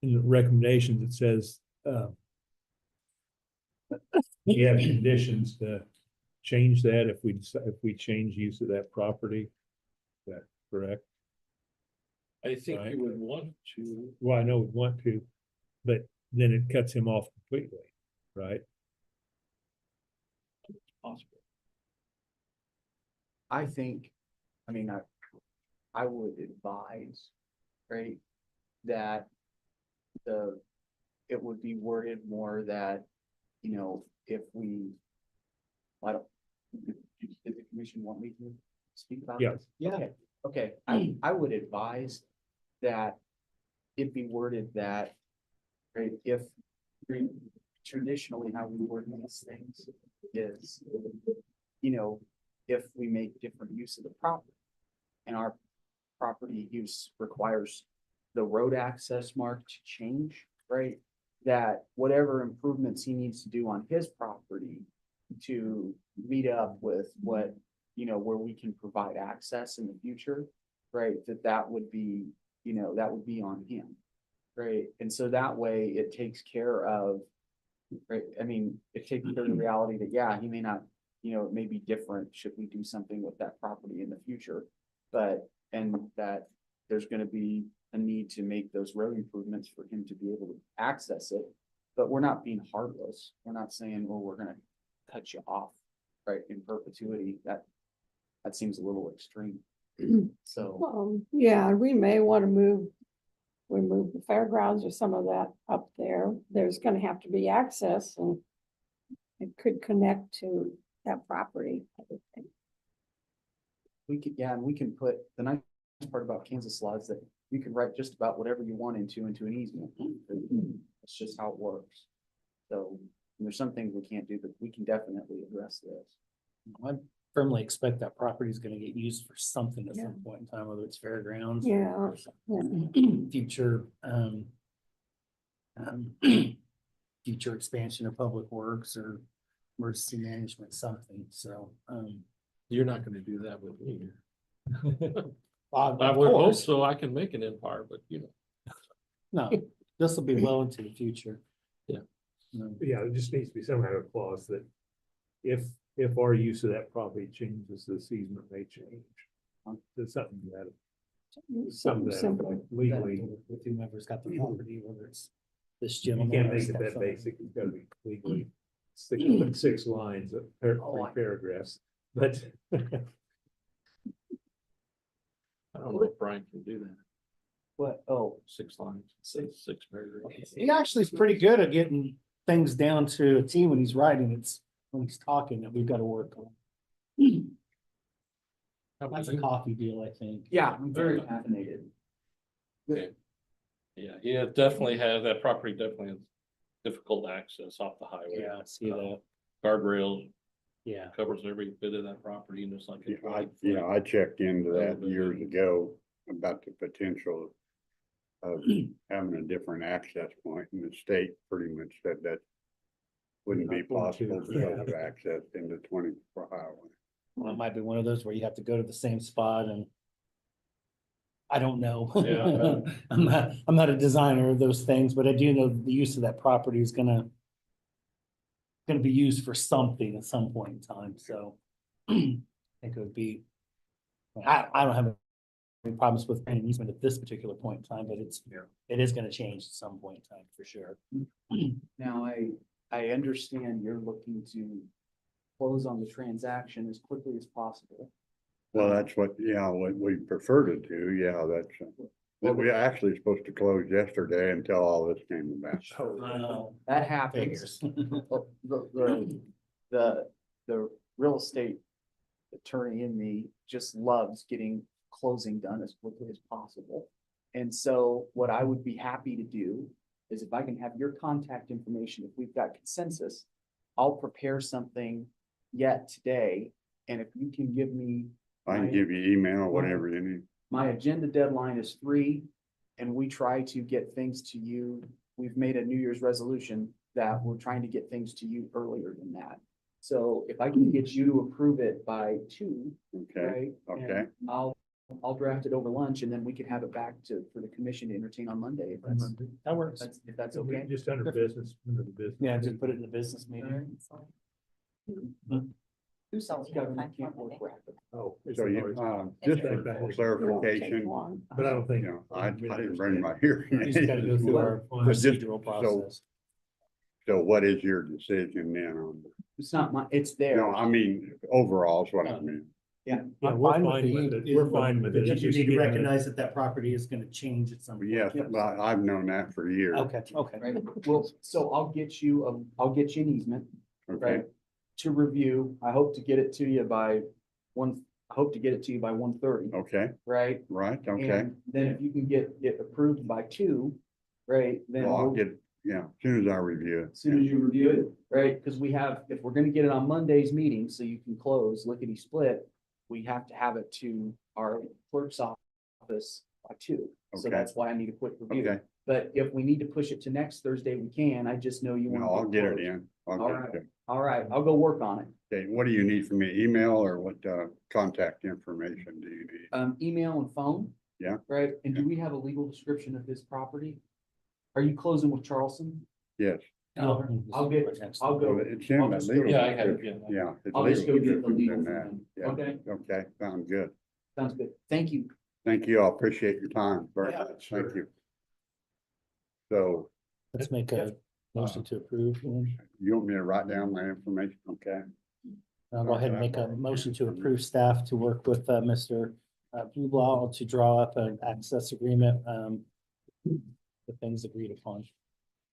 the recommendations, it says, you have conditions to change that if we decide, if we change use of that property. Is that correct? I think Right. you would want to. Well, I know we want to, but then it cuts him off completely, right? Possible. I think, I mean, I would advise, right, that it would be worded more that, you know, if we, I don't, did the commission want me to speak about Yes. this? Yeah. Okay, I would advise that it be worded that, right, if traditionally how we word these things is, you know, if we make different use of the property and our property use requires the road access mark to change, right? That whatever improvements he needs to do on his property to meet up with what, you know, where we can provide access in the future, right? That would be, you know, that would be on him, right? And so that way it takes care of, right? I mean, it takes care of the reality that, yeah, he may not, you know, it may be different should we do something with that property in the future, but, and that there's gonna be a need to make those road improvements for him to be able to access it. But we're not being heartless. We're not saying, well, we're gonna cut you off, right, in perpetuity. That seems a little extreme. So, Well, yeah, we may want to remove the fairgrounds or some of that up there. There's gonna have to be access and it could connect to that property, I would think. we could, yeah, and we can put, the nice part about Kansas law is that you can write just about whatever you want into an easement. That's just how it works. So there's some things we can't do, but we can definitely address this. I firmly expect that property is gonna get used for something at some point in time, whether it's fairgrounds. Yeah, or future, future expansion of public works or emergency management, something, so, You're not gonna do that with me. of I would hope course. so. I can make an empire, but you know. No, this will be well into the future. Yeah. Yeah, it just needs to be some kind of clause that if our use of that property changes, this easement may change. There's something that, something simple. legally, With whomever's got the property, whether it's this you gentleman. can't or make it that stepson. basic, it's gotta be legally six lines, three paragraphs, but. I don't know if Brian can do that. What, oh, 6 lines, six paragraphs. He actually is pretty good at getting things down to a T when he's writing. It's when he's talking that we've got to work on. That's a coffee deal, I think. yeah, I'm very caffeinated. Yeah, yeah, definitely have, that property definitely has difficult access off the highway. Yeah, I see that. Guardrails Yeah. covers every bit of that property and it's like. I checked into that years ago about the potential of having a different access point, and the state pretty much said that wouldn't be possible because of access into 24 highway. Well, it might be one of those where you have to go to the same spot and I don't know. Yeah. I'm not a designer of those things, but I do know the use of that property is gonna be used for something at some point in time, so I think it would be, I don't have any problems with any easement at this particular point in time, but it is gonna change at some point in time for sure. Now, I understand you're looking to close on the transaction as quickly as possible. Well, that's what we prefer to do, we actually supposed to close yesterday until all this came about. That happens. The real estate attorney in me just loves getting closing done as quickly as possible. And so what I would be happy to do is if I can have your contact information, if we've got consensus, I'll prepare something yet today. And if you can give me. I can give you email or whatever you need. My agenda deadline is 3, and we try to get things to you we've made a New Year's resolution that we're trying to get things to you earlier than that. So if I can get you to approve it by 2, Okay, right? and okay. I'll draft it over lunch and then we can have it back for the commission to entertain on Monday. That works. If that's okay. Just under business, under the business. Yeah, just put it in the business meeting. Who's else got time for Monday? Oh. So you, just for clarification, But I don't think. you know, I didn't bring my hearing. We just gotta go through our But just- procedural so- process. So what is your decision then on, It's not my, it's you there. know, I mean, overall is what I mean. Yeah. Yeah, we're fine with it. We're fine with it. But It's you just need to getting it- recognize that that property is gonna change at some point. Yes, but I've known that for years. Okay, okay. Right, well, so I'll get you an easement, Okay, right? To review, I hope to get it to you by 1:30, okay, right? right, okay. And then if you can get it approved by 2, right, then Well, I'll we'll, get, yeah, as soon as I review it. as soon as you review it, right, because if we're gonna get it on Monday's meeting, so you can close lickety split, we have to have it to our clerk's office by 2. So Okay. that's why I need a quick review. Okay, But if we need to push it to next Thursday, we can. I just know you want. no, I'll get it in. I'll All get right. it. All right, I'll go work on it. Okay, what do you need from me? Email or what, contact information do you need? Email and phone. Yeah. Right, and do we have a legal description of this property? Are you closing with Charleston? Yes. I'll go. Well, it's in I'll the just legal go- description. Yeah. it's I'll just legal go get the description legal in from that. them. Yeah. Okay, Okay, sounds good. sounds good. Thank you. Thank you. I appreciate your time very Yeah, much. Thank you. So Let's make a motion to approve. you want me to write down my information? Okay. I'll go ahead and make a motion to approve staff to work with Mr. Blueblaw to draw up an access agreement. The things agreed upon.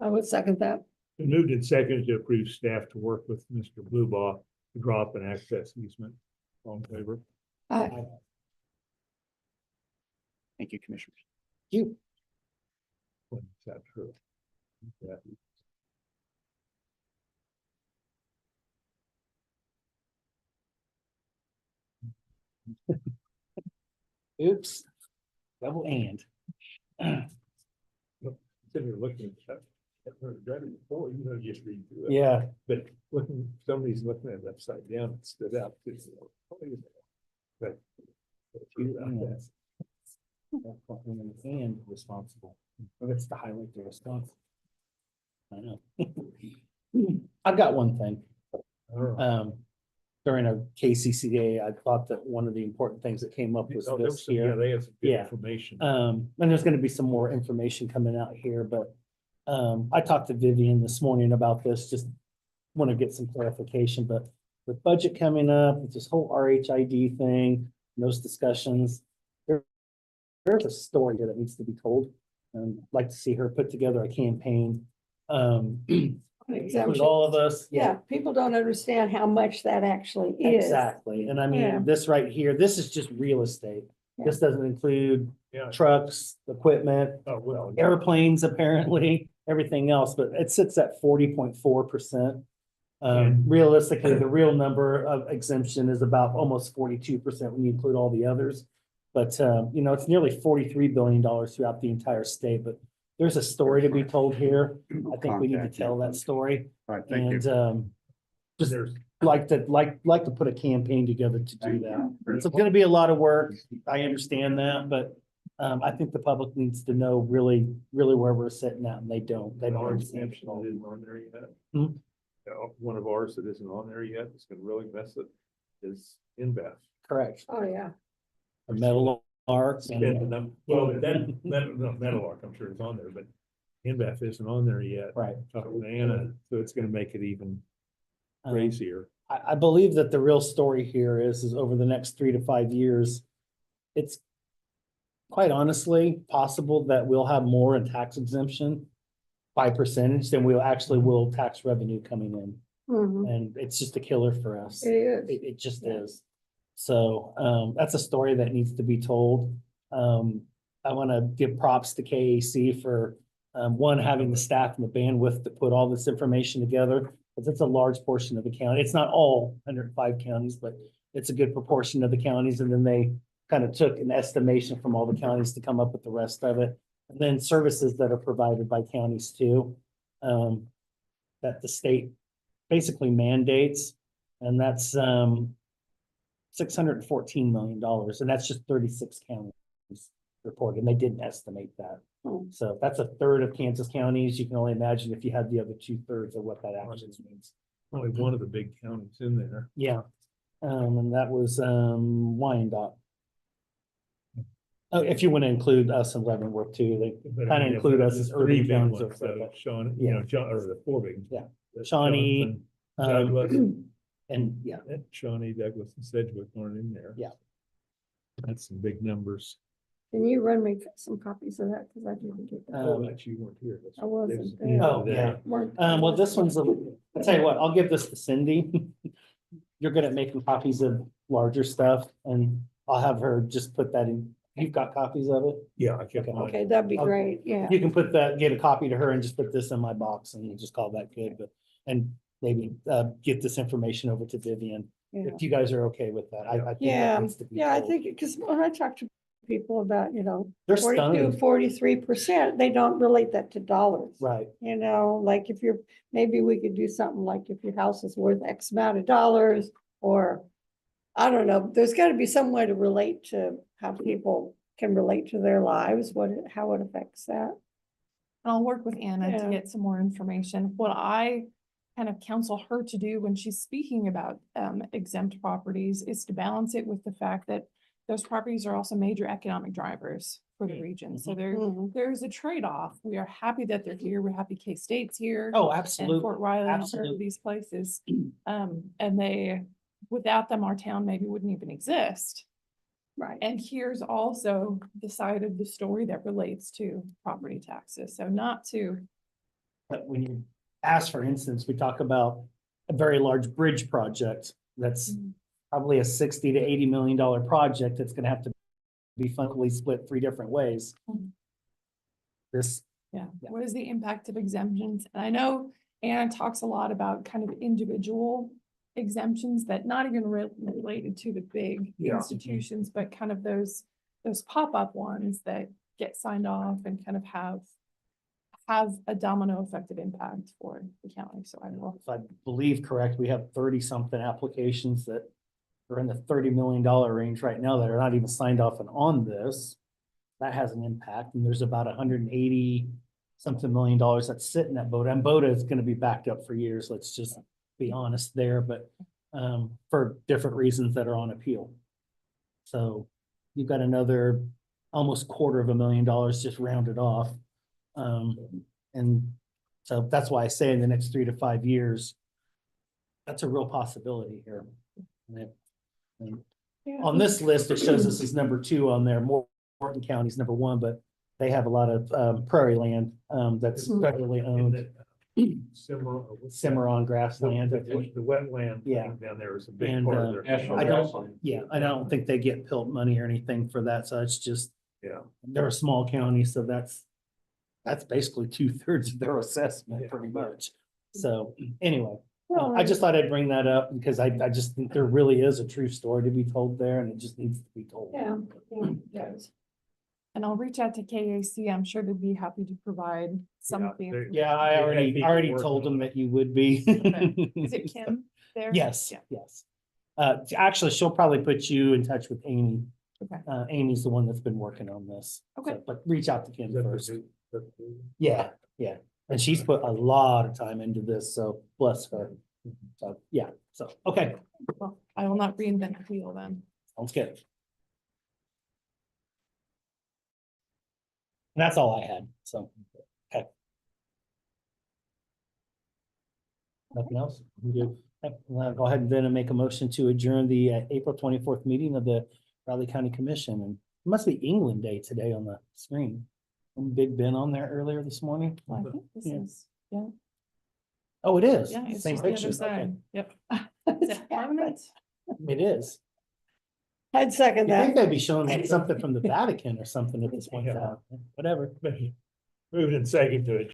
I would second that. Been moved and seconded to approve staff to work with Mr. Bluebaugh to draw up an access easement. All in favor? Aye. Thank you, Commissioners. You. Is that true? Yeah. Oops. Double and. Sitting here looking at that. I've never read it before, you know, you just read through it. Yeah. But looking, somebody's looking at it upside down, it stood out. But. And responsible. That's to highlight the response. I know. I've got one thing. During a KCCA, I thought that one of the important things that came up was this Yeah, here. they have some good Yeah. information. And there's gonna be some more information coming out here, but I talked to Vivian this morning about this, just want to get some clarification, but with budget coming up, with this whole RHID thing, those discussions, there's a story here that needs to be told. And I'd like to see her put together a campaign. With Exemption. all of us. Yeah, people don't understand how much that actually is. Exactly, and I Yeah. mean, this right here, this is just real estate. This doesn't include Yeah. trucks, equipment, Oh, well. airplanes, apparently, everything else, but it sits at 40.4%. Realistically, the real number of exemption is about almost 42% when you include all the others. But you know, it's nearly $43 billion throughout the entire state, but there's a story to be told here. I think we need to tell that story. All right, thank you. And just like to put a campaign together to do that. It's gonna be a lot of work. I understand that, but I think the public needs to know really where we're sitting at, and they don't Our understand. exemption that isn't on there yet. Hmm? One of ours that isn't on there yet, it's gonna really mess it, is InBev. Correct. Oh, yeah. A metal arcs. Well, Metal Arc, I'm sure is on there, but InBev isn't on there yet. Right. Anna, so it's gonna make it even crazier. I believe that the real story here is over the next 3 to 5 years, it's quite honestly possible that we'll have more in tax exemption by percentage than we'll actually will tax revenue coming in. Mhm. And it's just a killer for us. It is. It just is. So that's a story that needs to be told. I want to give props to KAC for one, having the staff and the bandwidth to put all this information together. Because it's a large portion of the county. It's not all 105 counties, but it's a good proportion of the counties. And then they kind of took an estimation from all the counties to come up with the rest of it. And then services that are provided by counties too. That the state basically mandates, and that's $614 million, and that's just 36 counties reported, and they didn't estimate that. So if that's a third of Kansas counties. You can only imagine if you had the other 2/3 of what that actually means. Only one of the big counties in there. Yeah, and that was Wyandotte. Oh, if you want to include us in Leavenworth too, they But kind of yeah, include but us the as three urban big counties. ones, over Shawnee, Yeah. you know, John, or the four big. Yeah. That's Shawnee, Jonathan, Douglas, and yeah, Shawnee, Douglas, and Sedgwick weren't in there. Yeah. That's some big numbers. Can you run me some copies of that? Because I didn't get that. Oh, actually, you weren't here. That's- I wasn't there's- there. Oh, yeah. Weren't- Well, this one's I'll tell you what, I'll give this to Cindy. You're good at making copies of larger stuff, and I'll have her just put that in. You've got copies of it? Yeah, I kept. mine. Okay, that'd be great, yeah. You can put that, get a copy to her and just put this in my box and you just call that good, but, and maybe get this information over to Vivian. Yeah. If you guys are okay with that, I think that Yeah, needs to be yeah, I told. think, because when I talk to people about, They're 42, stunned. 43%, they don't relate that to dollars. Right, Like if you're, maybe we could do something like if your house is worth X amount of dollars, or I don't know, there's gotta be some way to relate to how people can relate to their lives, how it affects that. And I'll work with Anna Yeah. to get some more information. What I kind of counsel her to do when she's speaking about exempt properties is to balance it with the fact that those properties are also major economic drivers for the region. So there's a trade-off. We are happy that they're here. We're happy K-State's here. oh, And absolutely, Fort Riley, and absolutely. these places. And they, without them, our town maybe wouldn't even exist. Right. And here's also the side of the story that relates to property taxes. So not to, But when you ask, for instance, we talk about a very large bridge project, that's probably a 60 to $80 million project that's gonna have to be funnily split 3 different ways. Mhm. This, yeah, what is the impact of exemptions? And I know Anna talks a lot about kind of individual exemptions that not even related to the big Yeah. institutions, but kind of those pop-up ones that get signed off and kind of have a domino effect of impact for the county. So I will. if I believe correct, we have 30-something applications that are in the $30 million range right now that are not even signed off and on this. That has an impact, and there's about 180-something million that's sitting at BOTA, and BOTA is gonna be backed up for years, let's just be honest there, but for different reasons that are on appeal. So you've got another almost $250,000 just rounded off. And so that's why I say in the next 3 to 5 years, that's a real possibility here. And on this list, it shows us as number 2 on there. Morton County's number 1, but they have a lot of prairie land that's federally owned. Cimarron grassland. The wetland Yeah. thing down there is a big And part of their. I don't think they get PILT money or anything for that, so it's just, Yeah. they're a small county, so that's basically 2/3 of their assessment, pretty much. So anyway, I just thought I'd bring that up because I just think there really is a true story to be told there, and it just needs to be told. Yeah, yes. And I'll reach out to KAC. I'm sure they'd be happy to provide some of the. Yeah, information. Yeah, I already told them that you would be. Okay. Is it Kim there? Yes, Yeah. yes. Actually, she'll probably put you in touch with Amy. Okay. Amy's the one that's been working on this. Okay. So, but reach out to Kim first. But- Yeah, yeah. And she's put a lot of time into this, so bless her. So, yeah, so, okay, Well, I will not reinvent the wheel then. sounds good. And that's all I had, so, okay. Nothing else? We good? Okay, well, I'll go ahead and then make a motion to adjourn the April 24th meeting of the Raleigh County Commission, and it must be England Day today on the screen. Big Ben on there earlier this morning. Well, I think this Yeah. is, yeah, Oh, it is. yeah, it's Same just the other picture. Okay. side. Yep. Is it permanent? It is. I'd second You think that. they'd be showing like something from the Vatican or something at this point, Yeah. whatever. Moving and second to it.